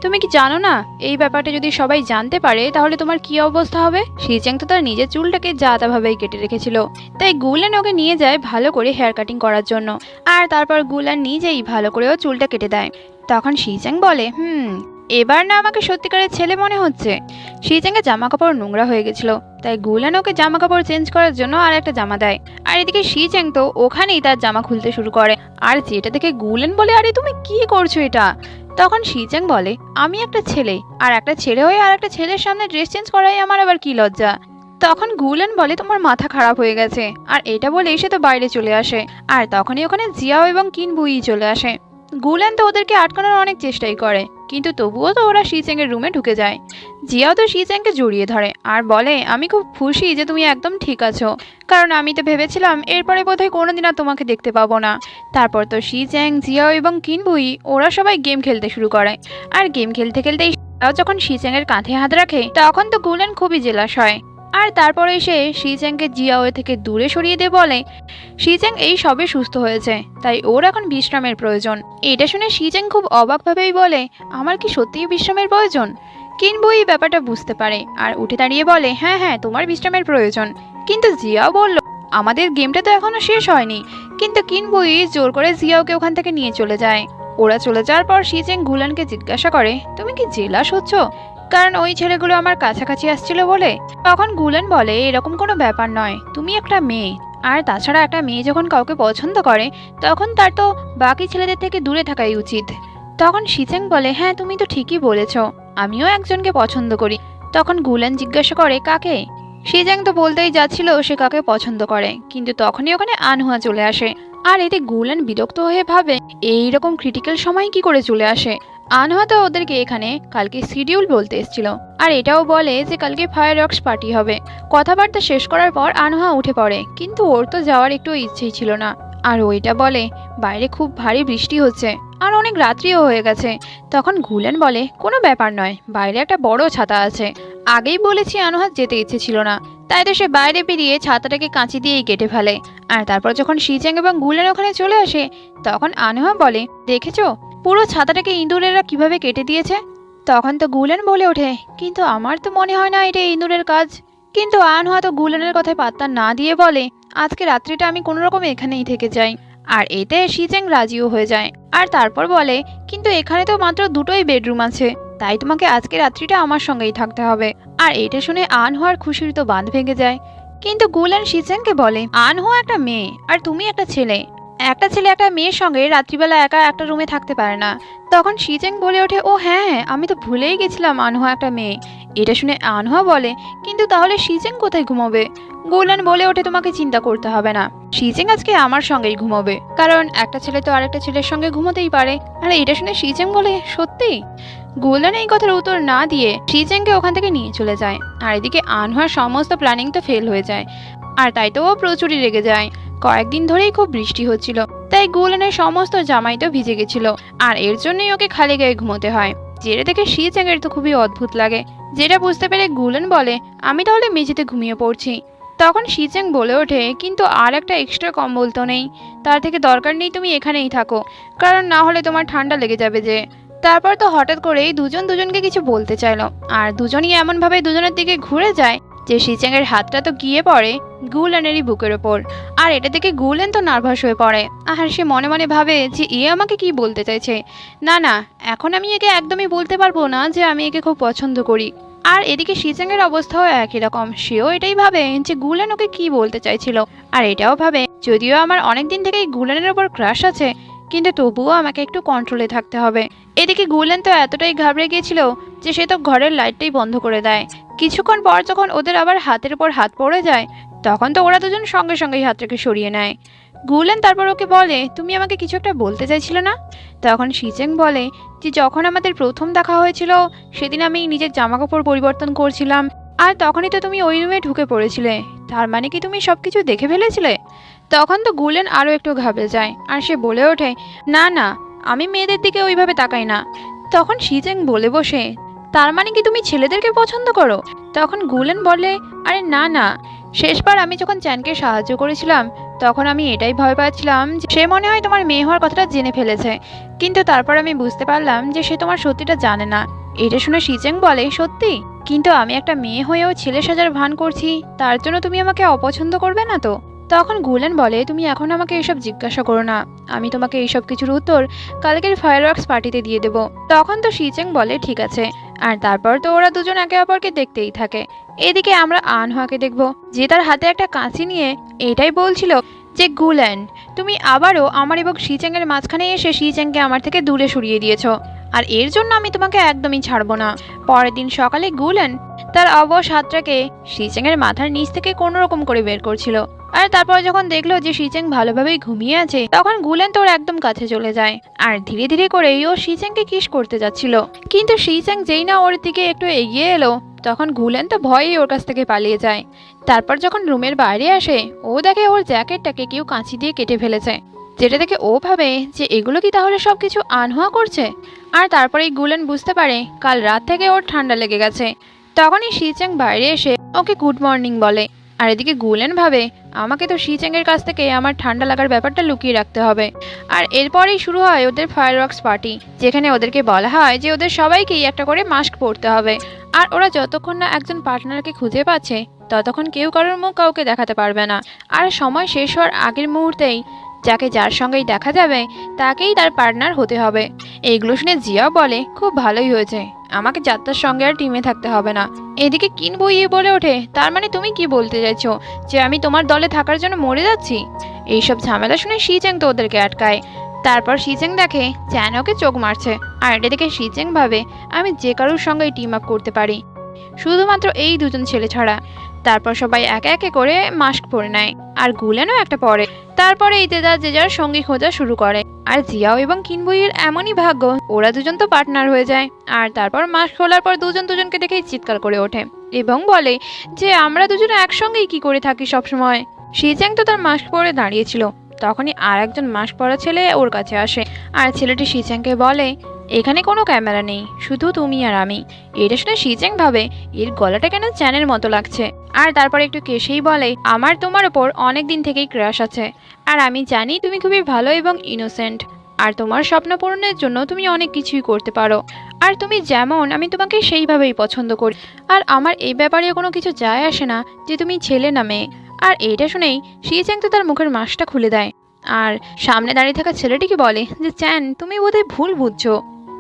তুমি কি জানো না এই ব্যাপারটা যদি সবাই জানতে পারে তাহলে তোমার কি অবস্থা হবে? শিচেং তো তার নিজের চুলটাকে যা তাভাবেই কেটে রেখেছিল, তাই গুলেন ওকে নিয়ে যায় ভালো করে হেয়ার কাটিং করার জন্য। আর তারপর গুলেন নিজেই ভালো করেও চুলটা কেটে দেয়। তখন শিচেং বলে, এবার না আমাকে সত্যিকারের ছেলে মনে হচ্ছে। শিচেংয়ের জামা কাপড় নোংরা হয়ে গেছিল, তাই গুলেন ওকে জামা কাপড় চেঞ্জ করার জন্য আর একটা জামা দেয়। আর এদিকে শিচেং তো ওখানেই তার জামা খুলতে শুরু করে, আর যেটা দেখে গুলেন বলে, আরে তুমি কি করছো এটা? তখন শিচেং বলে, আমি একটা ছেলে, আর একটা ছেলে হয়ে আর একটা ছেলের সামনে ড্রেস চেঞ্জ করাই আমার আবার কি লজ্জা? তখন গুলেন বলে, তোমার মাথা খারাপ হয়ে গেছে। আর এটা বলে এসে তো বাইরে চলে আসে, আর তখনই ওখানে জিয়াও এবং কিনবুই চলে আসে। গুলেন তো ওদেরকে আটকানোর অনেক চেষ্টাই করে, কিন্তু তবুও তো ওরা শিচেং এর রুমে ঢুকে যায়। জিয়াও তো শিচেংকে জড়িয়ে ধরে আর বলে, আমি খুব খুশি যে তুমি একদম ঠিক আছো, কারণ আমি তো ভেবেছিলাম এরপরে বোধহয় কোনোদিন আর তোমাকে দেখতে পাবো না। তারপর তো শিচেং, জিয়াও এবং কিনবুই ওরা সবাই গেম খেলতে শুরু করে। আর গেম খেলতে খেলতেই যখন শিচেং এর কাঁধে হাত রাখে, তখন তো গুলেন খুবই জেলাস হয়। আর তারপরে সে শিচেংকে জিয়াও থেকে দূরে সরিয়ে দিয়ে বলে, শিচেং এই সবে সুস্থ হয়েছে, তাই ওর এখন বিশ্রামের প্রয়োজন। এটা শুনে শিচেং খুব অবাকভাবেই বলে, আমার কি সত্যিই বিশ্রামের প্রয়োজন? কিনবুই ব্যাপারটা বুঝতে পারে আর উঠে দাঁড়িয়ে বলে, হ্যাঁ হ্যাঁ তোমার বিশ্রামের প্রয়োজন। কিন্তু জিয়াও বলল, আমাদের গেমটা তো এখনো শেষ হয়নি। কিন্তু কিনবুই জোর করে জিয়াওকে ওখান থেকে নিয়ে চলে যায়। ওরা চলে যাওয়ার পর শিচেং গুলেনকে জিজ্ঞাসা করে, তুমি কি জেলাস হচ্ছ কারণ ওই ছেলেগুলো আমার কাছাকাছি আসছিল বলে? তখন গুলেন বলে, এরকম কোনো ব্যাপার নয়, তুমি একটা মেয়ে, আর তাছাড়া একটা মেয়ে যখন কাউকে পছন্দ করে তখন তার তো বাকি ছেলেদের থেকে দূরে থাকাই উচিত। তখন শিচেং বলে, হ্যাঁ তুমি তো ঠিকই বলেছ, আমিও একজনকে পছন্দ করি। তখন গুলেন জিজ্ঞাসা করে, কাকে? শিচেং তো বলতেই যাচ্ছিল সে কাকে পছন্দ করে, কিন্তু তখনই ওখানে আনহুয়া চলে আসে। আর এতে গুলেন বিরক্ত হয়ে ভাবে, এইরকম ক্রিটিক্যাল সময় কি করে চলে আসে? আনহা তো ওদেরকে এখানে কালকে শিডিউল বলতে এসেছিল, আর এটাও বলে যে কালকে ফায়ারওয়ার্কস পার্টি হবে। কথাবার্তা শেষ করার পর আনহা উঠে পড়ে, কিন্তু ওর তো যাওয়ার একটু ইচ্ছেই ছিল না। আর ওইটা বলে বাইরে খুব ভারী বৃষ্টি হচ্ছে আর অনেক রাত্রিও হয়ে গেছে। তখন গুলেন বলে কোনো ব্যাপার নয়, বাইরে একটা বড় ছাতা আছে। আগেই বলেছি আনহার যেতে ইচ্ছে ছিল না, তাই তো সে বাইরে বেরিয়ে ছাতাটাকে কাঁচি দিয়েই কেটে ফেলে। আর তারপর যখন শিজ্যাং এবং গুলেন ওখানে চলে আসে, তখন আনহা বলে দেখেছো পুরো ছাতাটাকে ইঁদুরেরা কিভাবে কেটে দিয়েছে। তখন তো গুলেন বলে ওঠে কিন্তু আমার তো মনে হয় না এটা ইঁদুরের কাজ। কিন্তু আনহা তো গুলেনের কথায় পাত্তা না দিয়ে বলে আজকে রাত্রিটা আমি কোনো রকম এখানেই থেকে যাই। আর এতে শিজ্যাং রাজিও হয়ে যায়। আর তারপর বলে কিন্তু এখানে তো মাত্র দুটোই বেডরুম আছে, তাই তোমাকে আজকে রাত্রিটা আমার সঙ্গেই থাকতে হবে। আর এটা শুনে আনহার খুশির তো বাঁধ ভেঙে যায়। কিন্তু গুলেন শিজ্যাংকে বলে আনহা একটা মেয়ে আর তুমি একটা ছেলে, একটা ছেলে একটা মেয়ের সঙ্গে রাত্রিবেলা একা একটা রুমে থাকতে পারে না। তখন শিজ্যাং বলে ওঠে ও হ্যাঁ, আমি তো ভুলেই গেছিলাম আনহা একটা মেয়ে। এটা শুনে আনহা বলে কিন্তু তাহলে শিজ্যাং কোথায় ঘুমোবে। গুলেন বলে ওঠে তোমাকে চিন্তা করতে হবে না, শিজ্যাং আজকে আমার সঙ্গেই ঘুমোবে, কারণ একটা ছেলে তো আরেকটা ছেলের সঙ্গে ঘুমোতেই পারে। আর এটা শুনে শিজ্যাং বলে সত্যি। গুলেন এই কথার উত্তর না দিয়ে শিজ্যাংকে ওখান থেকে নিয়ে চলে যায়। আর এদিকে আনহার সমস্ত প্ল্যানিং তো ফেল হয়ে যায়, আর তাই তো ও প্রচুরই রেগে যায়। কয়েকদিন ধরেই খুব বৃষ্টি হচ্ছিল, তাই গুলেনের সমস্ত জামাই তো ভিজে গেছিল, আর এর জন্যই ওকে খালি গায়ে ঘুমোতে হয়। যেটা দেখে শিজ্যাংয়ের তো খুবই অদ্ভুত লাগে। যেটা বুঝতে পেরে গুলেন বলে আমি তাহলে মেঝেতে ঘুমিয়ে পড়ছি। তখন শিজ্যাং বলে ওঠে কিন্তু আর একটা এক্সট্রা কম্বল তো নেই, তার থেকে দরকার নেই তুমি এখানেই থাকো, কারণ না হলে তোমার ঠান্ডা লেগে যাবে যে। তারপর তো হঠাৎ করেই দুজন দুজনকে কিছু বলতে চাইলো, আর দুজনই এমনভাবে দুজনের দিকে ঘুরে যায় যে শিজ্যাংয়ের হাতটা তো গিয়ে পড়ে গুলেনেরই বুকের ওপর। আর এটা দেখে গুলেন তো নার্ভাস হয়ে পড়ে, আর সে মনে মনে ভাবে যে এ আমাকে কি বলতে চাইছে। না না, এখন আমি একে একদমই বলতে পারবো না যে আমি একে খুব পছন্দ করি। আর এদিকে শিজ্যাংয়ের অবস্থাও একই রকম, সেও এটাই ভাবে যে গুলেন ওকে কি বলতে চাইছিল। আর এটাও ভাবে যদিও আমার অনেকদিন থেকেই গুলেনের ওপর ক্রাশ আছে, কিন্তু তবুও আমাকে একটু কন্ট্রোলে থাকতে হবে। এদিকে গুলেন তো এতটাই ঘাবড়ে গিয়েছিল যে সে তো ঘরের লাইটটাই বন্ধ করে দেয়। কিছুক্ষণ পর যখন ওদের আবার হাতের উপর হাত পড়ে যায়, তখন তো ওরা দুজন সঙ্গে সঙ্গেই হাতটাকে সরিয়ে নেয়। গুলেন তারপর ওকে বলে তুমি আমাকে কিছু একটা বলতে চাইছিলে না। তখন শিজ্যাং বলে যে যখন আমাদের প্রথম দেখা হয়েছিল সেদিন আমি নিজের জামাকাপড় পরিবর্তন করছিলাম, আর তখনই তো তুমি ওই রুমে ঢুকে পড়েছিলে, তার মানে কি তুমি সবকিছু দেখে ফেলেছিলে। তখন তো গুলেন আরও একটু ঘাবড়ে যায়, আর সে বলে ওঠে না না, আমি মেয়েদের দিকে ওইভাবে তাকাই না। তখন শিজ্যাং বলে বসে তার মানে কি তুমি ছেলেদেরকে পছন্দ করো। তখন গুলেন বলে আরে না না, শেষবার আমি যখন চ্যানকে সাহায্য করেছিলাম তখন আমি এটাই ভয় পাচ্ছিলাম যে সে মনে হয় তোমার মেয়ে হওয়ার কথাটা জেনে ফেলেছে, কিন্তু তারপর আমি বুঝতে পারলাম যে সে তোমার সত্যিটা জানে না। এটা শুনে শিজ্যাং বলে সত্যি, কিন্তু আমি একটা মেয়ে হয়েও ছেলে সাজার ভান করছি, তার জন্য তুমি আমাকে অপছন্দ করবে না তো। তখন গুলেন বলে তুমি এখন আমাকে এসব জিজ্ঞাসা করো না, আমি তোমাকে এইসব কিছুর উত্তর কালকের ফায়ারওয়ার্কস পার্টিতে দিয়ে দেবো। তখন তো শিজ্যাং বলে ঠিক আছে। আর তারপর তো ওরা দুজন একে অপরকে দেখতেই থাকে। এদিকে আমরা আনহাকে দেখব যে তার হাতে একটা কাঁচি নিয়ে এটাই বলছিল যে গুলেন তুমি আবারও আমার এবং শিজ্যাংয়ের মাঝখানে এসে শিজ্যাংকে আমার থেকে দূরে সরিয়ে দিয়েছো, আর এর জন্য আমি তোমাকে একদমই ছাড়বো না। পরের দিন সকালে গুলেন তার অবশ হাতটাকে শিজ্যাংয়ের মাথার নিচ থেকে কোনো রকম করে বের করছিল। আর তারপর যখন দেখলো যে শিজ্যাং ভালোভাবেই ঘুমিয়ে আছে, তখন গুলেন তো ওর একদম কাছে চলে যায়, আর ধীরে ধীরে করেই ও শিজ্যাংকে কিস করতে যাচ্ছিল। কিন্তু শিজ্যাং যেই না ওর দিকে একটু এগিয়ে এলো, তখন গুলেন তো ভয়েই ওর কাছ থেকে পালিয়ে যায়। তারপর যখন রুমের বাইরে আসে, ও দেখে ওর জ্যাকেটটাকে কেউ কাঁচি দিয়ে কেটে ফেলেছে, যেটা দেখে ও ভাবে যে এগুলো কি তাহলে সবকিছু আনহা করছে। আর তারপরেই গুলেন বুঝতে পারে কাল রাত থেকে ওর ঠান্ডা লেগে গেছে। তখনই শিজ্যাং বাইরে এসে ওকে গুড মর্নিং বলে। আর এদিকে গুলেন ভাবে আমাকে তো শিজ্যাংয়ের কাছ থেকে আমার ঠান্ডা লাগার ব্যাপারটা লুকিয়ে রাখতে হবে। আর এরপরেই শুরু হয় ওদের ফায়ারওয়ার্কস পার্টি, যেখানে ওদেরকে বলা হয় যে ওদের সবাইকেই একটা করে মাস্ক পরতে হবে। আর ওরা যতক্ষণ না একজন পার্টনারকে খুঁজে পাচ্ছে ততক্ষণ কেউ কারোর মুখ কাউকে দেখাতে পারবে না। আর সময় শেষ হওয়ার আগের মুহূর্তেই যাকে যার সঙ্গেই দেখা যাবে তাকেই তার পার্টনার হতে হবে। এইগুলো শুনে জিয়াও বলে খুব ভালোই হয়েছে, আমাকে যাত্রার সঙ্গে আর টিমে থাকতে হবে না। এদিকে কিন বইয়ে বলে ওঠে তার মানে তুমি কি বলতে চাইছো যে আমি তোমার দলে থাকার জন্য মরে যাচ্ছি। এইসব ঝামেলা শুনে শিজ্যাং তো ওদেরকে আটকায়। তারপর শিজ্যাং দেখে চ্যান ওকে চোখ মারছে, আর এটা দেখে শিজ্যাং ভাবে আমি যে কারোর সঙ্গেই টিম আপ করতে পারি, শুধুমাত্র এই দুজন ছেলে ছাড়া। তারপর সবাই একে একে করে মাস্ক পরে নেয়, আর গুলেনও একটা পরে। তারপরে যে যার সঙ্গী খোঁজা শুরু করে। আর জিয়াও এবং কিনবইয়ের এমনই ভাগ্য, ওরা দুজন তো পার্টনার হয়ে যায়। আর তারপর মাস্ক খোলার পর দুজন দুজনকে দেখেই চিৎকার করে ওঠে এবং বলে যে আমরা দুজনে একসঙ্গেই কি করে থাকি সবসময়। শিজ্যাং তো তার মাস্ক পরে দাঁড়িয়েছিল, তখনই আর একজন মাস্ক পরা ছেলে ওর কাছে আসে আর ছেলেটি শিজ্যাংকে বলে এখানে কোনো ক্যামেরা নেই, শুধু তুমি আর আমি। এটা শুনে শিজ্যাং ভাবে এর গলাটা কেন চ্যানের মতো লাগছে। আর তারপর একটু কেশেই বলে আমার তোমার ওপর অনেক দিন থেকেই ক্রাশ আছে, আর আমি জানি তুমি খুবই ভালো এবং ইনোসেন্ট, আর তোমার স্বপ্ন পূরণের জন্য তুমি অনেক কিছুই করতে পারো, আর তুমি যেমন আমি তোমাকে সেইভাবেই পছন্দ করি। আর আমার এই ব্যাপারে কোনো কিছু যায় আসে না যে তুমি ছেলে না মেয়ে। আর এইটা শুনেই শিজ্যাং তো তার মুখের মাস্কটা খুলে দেয় আর সামনে দাঁড়িয়ে থাকা ছেলেটিকে বলে যে চ্যান তুমি বোধহয় ভুল বুঝছো।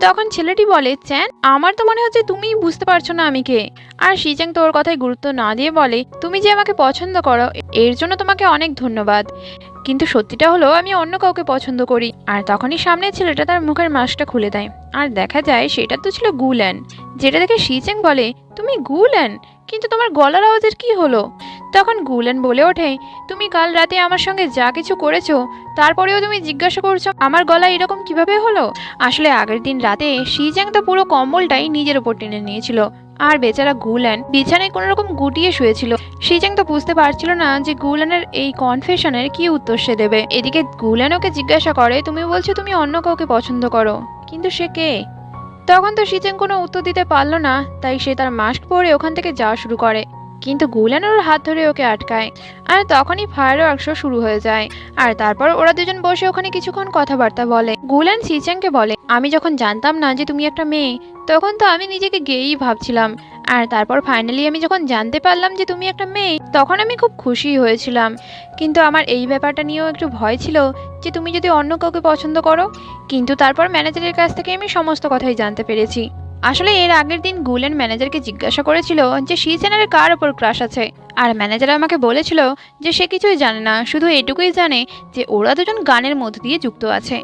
তখন ছেলেটি বলে চ্যান আমার তো মনে হচ্ছে তুমিই বুঝতে পারছো না আমি কে। আর শিজ্যাং তো ওর কথায় গুরুত্ব না দিয়ে বলে তুমি যে আমাকে পছন্দ করো এর জন্য তোমাকে অনেক ধন্যবাদ, কিন্তু সত্যিটা হলো আমি অন্য কাউকে পছন্দ করি। আর তখনই সামনের ছেলেটা তার মুখের মাস্কটা খুলে দেয় আর দেখা যায় সেটা তো ছিল গুলেন, যেটা দেখে শিজ্যাং বলে তুমি গুলেন, কিন্তু তোমার গলার আওয়াজের কি হলো? তখন গুলেন বলে ওঠে তুমি কাল রাতে আমার সঙ্গে যা কিছু করেছো তারপরেও তুমি জিজ্ঞাসা করছো আমার গলা এরকম কিভাবে হলো। আসলে আগের দিন রাতে শিজ্যাং তো পুরো কম্বলটাই নিজের উপর টেনে নিয়েছিল আর বেচারা গুলেন বিছানায় কোনো রকম গুটিয়ে শুয়েছিল। শিজ্যাং তো বুঝতে পারছিল না যে গুলেনের এই কনফেশনের কি উত্তর সে দেবে। এদিকে গুলেন ওকে জিজ্ঞাসা করে তুমি বলছো তুমি অন্য কাউকে পছন্দ করো, কিন্তু সে কে? তখন তো শিজ্যাং কোনো উত্তর দিতে পারলো না, তাই সে তার মাস্ক পরে ওখান থেকে যাওয়া শুরু করে, কিন্তু গুলেন ওর হাত ধরে ওকে আটকায়। আর তখনই ফায়ার ওয়ার্কশো শুরু হয়ে যায় আর তারপর ওরা দুজন বসে ওখানে কিছুক্ষণ কথাবার্তা বলে। গুলেন শিজ্যাংকে বলে আমি যখন জানতাম না যে তুমি একটা মেয়ে তখন তো আমি নিজেকে গেয়েই ভাবছিলাম, আর তারপর ফাইনালি আমি যখন জানতে পারলাম যে তুমি একটা মেয়ে তখন আমি খুব খুশি হয়েছিলাম, কিন্তু আমার এই ব্যাপারটা নিয়েও একটু ভয় ছিল যে তুমি যদি অন্য কাউকে পছন্দ করো। কিন্তু তারপর ম্যানেজারের কাছ থেকে আমি সমস্ত কথাই জানতে পেরেছি। আসলে এর আগের দিন গুলেন ম্যানেজারকে জিজ্ঞাসা করেছিল যে শিজ্যাংয়ের কার ওপর ক্রাশ আছে, আর ম্যানেজার আমাকে বলেছিল যে সে কিছুই জানে না, শুধু এটুকুই জানে যে ওরা দুজন গানের মধ্য দিয়ে যুক্ত আছে।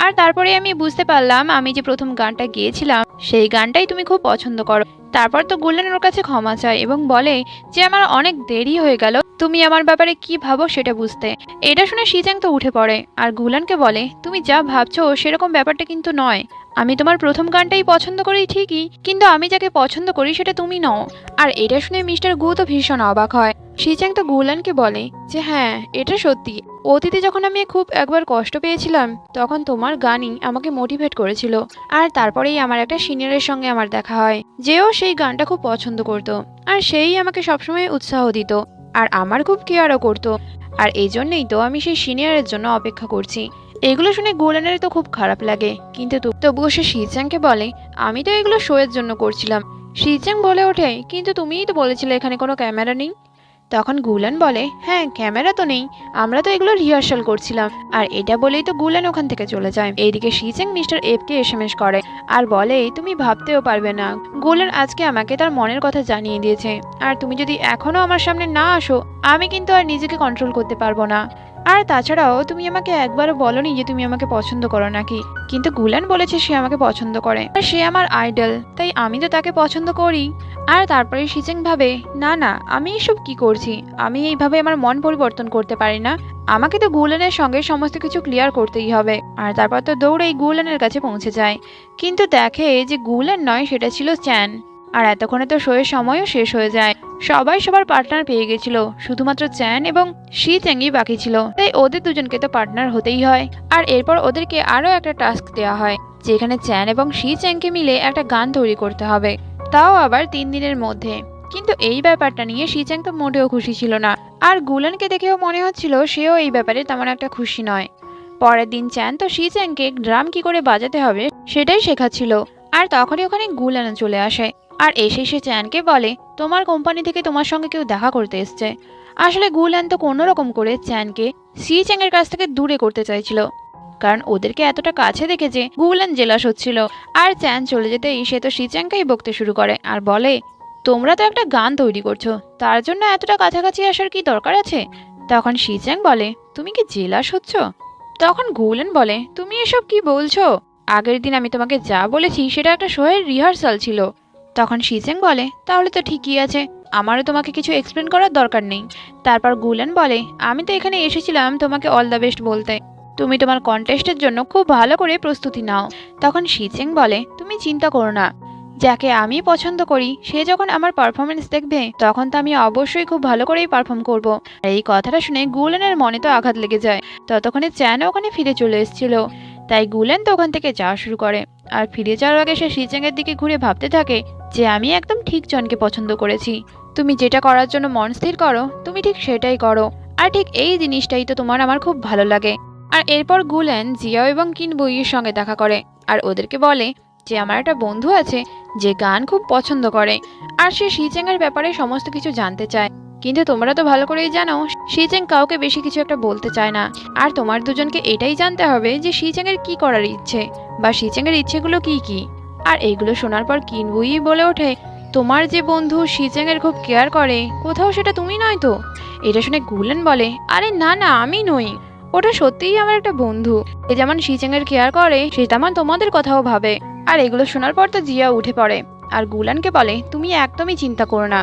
আর তারপরে আমি বুঝতে পারলাম আমি যে প্রথম গানটা গেয়েছিলাম সেই গানটাই তুমি খুব পছন্দ করো। তারপর তো গুলেন ওর কাছে ক্ষমা চায় এবং বলে যে আমার অনেক দেরি হয়ে গেল তুমি আমার ব্যাপারে কি ভাবো সেটা বুঝতে। এটা শুনে শিজ্যাং তো উঠে পড়ে আর গুলেনকে বলে তুমি যা ভাবছো সেরকম ব্যাপারটা কিন্তু নয়, আমি তোমার প্রথম গানটাই পছন্দ করি ঠিকই, কিন্তু আমি যাকে পছন্দ করি সেটা তুমি নও। আর এটা শুনে মিস্টার গু তো ভীষণ অবাক হয়। শিজ্যাং তো গুলেনকে বলে যে হ্যাঁ এটা সত্যি, অতীতে যখন আমি খুব একবার কষ্ট পেয়েছিলাম তখন তোমার গানই আমাকে মোটিভেট করেছিল। আর তারপরেই আমার একটা সিনিয়রের সঙ্গে আমার দেখা হয় যেও সেই গানটা খুব পছন্দ করত, আর সেই আমাকে সবসময় উৎসাহ দিত আর আমার খুব কেয়ারও করত, আর এই জন্যই তো আমি সেই সিনিয়রের জন্য অপেক্ষা করছি। এগুলো শুনে গুলেনের তো খুব খারাপ লাগে, কিন্তু তবুও সে শিজ্যাংকে বলে আমি তো এগুলো শো এর জন্য করছিলাম। শিজ্যাং বলে ওঠে কিন্তু তুমিই তো বলেছিলে এখানে কোনো ক্যামেরা নেই। তখন গুলেন বলে হ্যাঁ ক্যামেরা তো নেই, আমরা তো এগুলো রিহার্সাল করছিলাম। আর এটা বলেই তো গুলেন ওখান থেকে চলে যায়। এইদিকে শিজ্যাং মিস্টার এফকে এসএমএস করে আর বলে তুমি ভাবতেও পারবে না গুলেন আজকে আমাকে তার মনের কথা জানিয়ে দিয়েছে, আর তুমি যদি এখনো আমার সামনে না আসো আমি কিন্তু আর নিজেকে কন্ট্রোল করতে পারবো না। আর তাছাড়াও তুমি আমাকে একবারও বলনি যে তুমি আমাকে পছন্দ করো নাকি, কিন্তু গুলেন বলেছে সে আমাকে পছন্দ করে আর সে আমার আইডল, তাই আমি তো তাকে পছন্দ করি। আর তারপরে শিজ্যাং ভাবে না না আমি এসব কি করছি, আমি এইভাবে আমার মন পরিবর্তন করতে পারি না, আমাকে তো গুলেনের সঙ্গে সমস্ত কিছু ক্লিয়ার করতেই হবে। আর তারপর তো দৌড়েই গুলেনের কাছে পৌঁছে যায়, কিন্তু দেখে যে গুলেন নয় সেটা ছিল চ্যান। আর এতক্ষণে তো শোয়ের সময়ও শেষ হয়ে যায়, সবাই সবার পার্টনার পেয়ে গেছিল, শুধুমাত্র চ্যান এবং শিজ্যাংই বাকি ছিল, তাই ওদের দুজনকে তো পার্টনার হতেই হয়। আর এরপর ওদেরকে আরো একটা টাস্ক দেওয়া হয় যেখানে চ্যান এবং শিজ্যাংকে মিলে একটা গান তৈরি করতে হবে, তাও আবার 3 দিনের মধ্যে। কিন্তু এই ব্যাপারটা নিয়ে শিজ্যাং তো মোটেও খুশি ছিল না, আর গুলেনকে দেখেও মনে হচ্ছিল সেও এই ব্যাপারে তেমন একটা খুশি নয়। পরের দিন চ্যান তো শিজ্যাংকে ড্রাম কি করে বাজাতে হবে সেটাই শেখাচ্ছিল, আর তখনই ওখানে গুলেন চলে আসে আর এসে সে চ্যানকে বলে তোমার কোম্পানি থেকে তোমার সঙ্গে কেউ দেখা করতে এসছে। আসলে গুলেন তো কোনো রকম করে চ্যানকে শিজ্যাং এর কাছ থেকে দূরে করতে চাইছিল, কারণ ওদেরকে এতটা কাছে দেখে যে গুলেন জেলাস হচ্ছিল। আর চ্যান চলে যেতেই সে তো শিজ্যাংকেই বকতে শুরু করে আর বলে তোমরা তো একটা গান তৈরি করছো, তার জন্য এতটা কাছাকাছি আসার কি দরকার আছে? তখন শিজ্যাং বলে তুমি কি জেলাস হচ্ছ? তখন গুলেন বলে তুমি এসব কি বলছো, আগের দিন আমি তোমাকে যা বলেছি সেটা একটা শোয়ের রিহার্সাল ছিল। তখন শিজ্যাং বলে তাহলে তো ঠিকই আছে, আমারও তোমাকে কিছু এক্সপ্লেন করার দরকার নেই। তারপর গুলেন বলে আমি তো এখানে এসেছিলাম তোমাকে অল দ্য বেস্ট বলতে, তুমি তোমার কন্টেস্টের জন্য খুব ভালো করে প্রস্তুতি নাও। তখন শিচেং বলে, তুমি চিন্তা করো না, যাকে আমি পছন্দ করি সে যখন আমার পারফরমেন্স দেখবে তখন তো আমি অবশ্যই খুব ভালো করেই পারফর্ম করব। আর এই কথাটা শুনে গুলেনের মনে তো আঘাত লেগে যায়। ততক্ষণে চ্যান ওখানে ফিরে চলে এসেছিল, তাই গুলেন তো ওখান থেকে যাওয়া শুরু করে। আর ফিরে যাওয়ার আগে সে শিচেং এর দিকে ঘুরে ভাবতে থাকে যে আমি একদম ঠিক জনকে পছন্দ করেছি। তুমি যেটা করার জন্য মন স্থির করো তুমি ঠিক সেটাই করো, আর ঠিক এই জিনিসটাই তো তোমার আমার খুব ভালো লাগে। আর এরপর গুলেন জিয়াও এবং কিনবুইয়ের সঙ্গে দেখা করে আর ওদেরকে বলে যে আমার একটা বন্ধু আছে যে গান খুব পছন্দ করে আর সে শিচেং এর ব্যাপারে সমস্ত কিছু জানতে চায়। কিন্তু তোমরা তো ভালো করেই জানো শিচেং কাউকে বেশি কিছু একটা বলতে চায় না। আর তোমার দুজনকে এটাই জানতে হবে যে শিচেং এর কি করার ইচ্ছে বা শিচেং এর ইচ্ছেগুলো কি কি। আর এইগুলো শোনার পর কিনবুই বলে ওঠে, তোমার যে বন্ধু শিচেং এর খুব কেয়ার করে কোথাও সেটা তুমি নয় তো? এটা শুনে গুলেন বলে, আরে না না আমি নই, ওটা সত্যিই আমার একটা বন্ধু। এ যেমন শিচেং এর কেয়ার করে সে তেমন তোমাদের কথাও ভাবে। আর এগুলো শোনার পর তো জিয়া উঠে পড়ে আর গুলানকে বলে, তুমি একদমই চিন্তা করো না,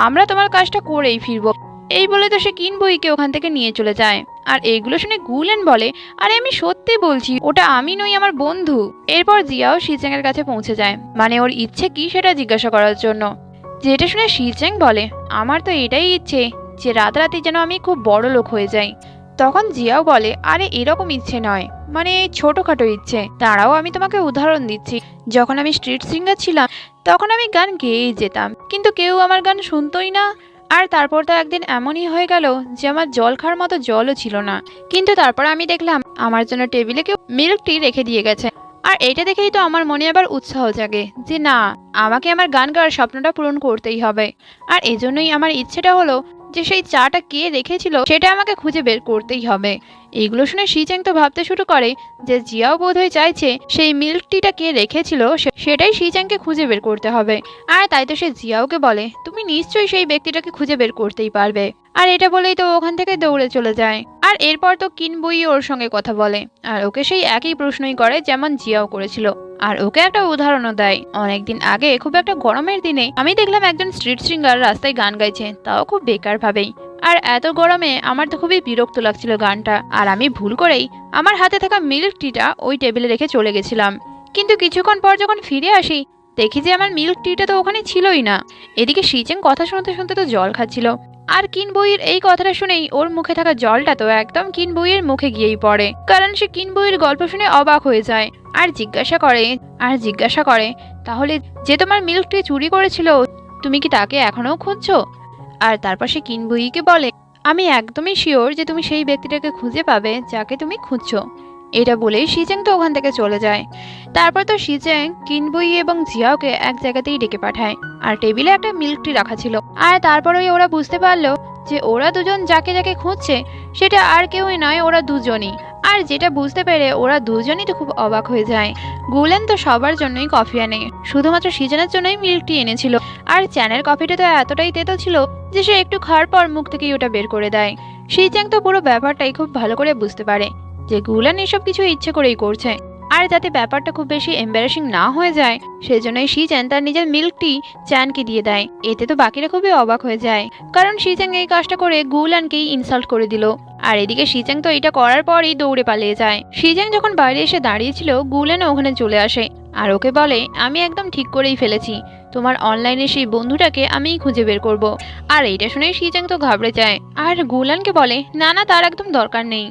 আমরা তোমার কাজটা করেই ফিরবো। এই বলে তো সে কিনবুইকে ওখান থেকে নিয়ে চলে যায়। আর এইগুলো শুনে গুলেন বলে, আরে আমি সত্যি বলছি ওটা আমি নই, আমার বন্ধু। এরপর জিয়াও শিচেং এর কাছে পৌঁছে যায়, মানে ওর ইচ্ছে কি সেটা জিজ্ঞাসা করার জন্য। যেটা শুনে শিচেং বলে, আমার তো এটাই ইচ্ছে যে রাতারাতি যেন আমি খুব বড় লোক হয়ে যাই। তখন জিয়াও বলে, আরে এরকম ইচ্ছে নয়, মানে ছোটখাটো ইচ্ছে। তারাও আমি তোমাকে উদাহরণ দিচ্ছি, যখন আমি স্ট্রিট সিঙ্গার ছিলাম তখন আমি গান গেয়েই যেতাম, কিন্তু কেউ আমার গান শুনতোই না। আর তারপর তো একদিন এমনই হয়ে গেল যে আমার জল খাওয়ার মতো জলও ছিল না, কিন্তু তারপর আমি দেখলাম আমার জন্য টেবিলে কেউ মিল্ক টি রেখে দিয়ে গেছে। আর এটা দেখেই তো আমার মনে আবার উৎসাহ জাগে যে না, আমাকে আমার গান গাওয়ার স্বপ্নটা পূরণ করতেই হবে। আর এজন্যই আমার ইচ্ছেটা হলো যে সেই চাটা কে রেখেছিল সেটা আমাকে খুঁজে বের করতেই হবে। এইগুলো শুনে শিচেং তো ভাবতে শুরু করে যে জিয়াও বোধহয় চাইছে সেই মিল্ক টিটা কে রেখেছিল সেটাই শিচেংকে খুঁজে বের করতে হবে। আর তাই তো সে জিয়াওকে বলে, তুমি নিশ্চয়ই সেই ব্যক্তিটাকে খুঁজে বের করতেই পারবে। আর এটা বলেই তো ওখান থেকে দৌড়ে চলে যায়। আর এরপর তো কিনবুই ওর সঙ্গে কথা বলে আর ওকে সেই একই প্রশ্নই করে যেমন জিয়াও করেছিল। আর ওকে একটা উদাহরণও দেয়, অনেকদিন আগে খুব একটা গরমের দিনে আমি দেখলাম একজন স্ট্রিট সিঙ্গার রাস্তায় গান গাইছে, তাও খুব বেকার ভাবেই। আর এত গরমে আমার তো খুবই বিরক্ত লাগছিল গানটা, আর আমি ভুল করেই আমার হাতে থাকা মিল্ক টিটা ওই টেবিলে রেখে চলে গেছিলাম। কিন্তু কিছুক্ষণ পর যখন ফিরে আসি দেখি যে আমার মিল্ক টিটা তো ওখানে ছিলই না। এদিকে শিচেং কথা শুনতে শুনতে তো জল খাচ্ছিল, আর কিনবুইয়ের এই কথাটা শুনেই ওর মুখে থাকা জলটা তো একদম কিনবুইয়ের মুখে গিয়েই পড়ে, কারণ সে কিনবুইয়ের গল্প শুনে অবাক হয়ে যায়। আর জিজ্ঞাসা করে তাহলে যে তোমার মিল্ক টি চুরি করেছিল তুমি কি তাকে এখনো খুঁজছো? আর তারপর সে কিনবুইকে বলে, আমি একদমই শিওর যে তুমি সেই ব্যক্তিটাকে খুঁজে পাবে যাকে তুমি খুঁজছো। এটা বলেই শিচেং তো ওখান থেকে চলে যায়। তারপর তো শিচেং কিনবুই এবং জিয়াওকে এক জায়গাতেই ডেকে পাঠায় আর টেবিলে একটা মিল্ক টি রাখা ছিল। আর তারপরেই ওরা বুঝতে পারলো যে ওরা দুজন যাকে যাকে খুঁজছে সেটা আর কেউই নয়, ওরা দুজনই। আর যেটা বুঝতে পেরে ওরা দুজনই তো খুব অবাক হয়ে যায়। গুলেন তো সবার জন্যই কফি আনে, শুধুমাত্র শিচেনের জন্যই মিল্ক টি এনেছিল। আর চ্যানের কফিটা তো এতটাই তেতো ছিল যে সে একটু খাওয়ার পর মুখ থেকেই ওটা বের করে দেয়। শিচেং তো পুরো ব্যাপারটাই খুব ভালো করে বুঝতে পারে যে গুলেন এসব কিছু ইচ্ছে করেই করছে। আর যাতে ব্যাপারটা খুব বেশি এম্বারাসিং না হয়ে যায় সেজন্যই শিচেন তার নিজের মিল্ক টি চ্যানকে দিয়ে দেয়। এতে তো বাকিরা খুবই অবাক হয়ে যায়, কারণ শিচেং এই কাজটা করে গুলানকেই ইনসাল্ট করে দিল। আর এদিকে শিচেং তো এটা করার পরই দৌড়ে পালিয়ে যায়। শিচেং যখন বাইরে এসে দাঁড়িয়েছিল গুলেনও ওখানে চলে আসে আর ওকে বলে, আমি একদম ঠিক করেই ফেলেছি, তোমার অনলাইনে সেই বন্ধুটাকে আমিই খুঁজে বের করব। আর এইটা শুনে শিচেং তো ঘাবড়ে যায় আর গুলানকে বলে, না না তার একদম দরকার নেই।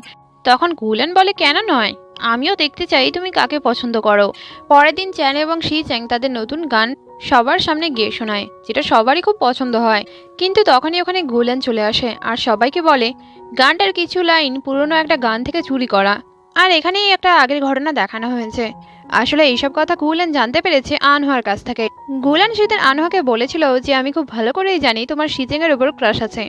তখন গুলেন বলে, কেন নয়, আমিও দেখতে চাই তুমি কাকে পছন্দ করো। পরের দিন চ্যান এবং শিচেং তাদের নতুন গান সবার সামনে গেয়ে শোনায়, যেটা সবারই খুব পছন্দ হয়। কিন্তু তখনই ওখানে গুলেন চলে আসে আর সবাইকে বলে গানটার কিছু লাইন পুরনো একটা গান থেকে চুরি করা। আর এখানেই একটা আগের ঘটনা দেখানো হয়েছে। আসলে এইসব কথা গুলেন জানতে পেরেছে আনহার কাছ থেকে। গুলেন সেদিন আনহাকে বলেছিল যে আমি খুব ভালো করেই জানি তোমার শিচেং এর উপর ক্রাশ আছে,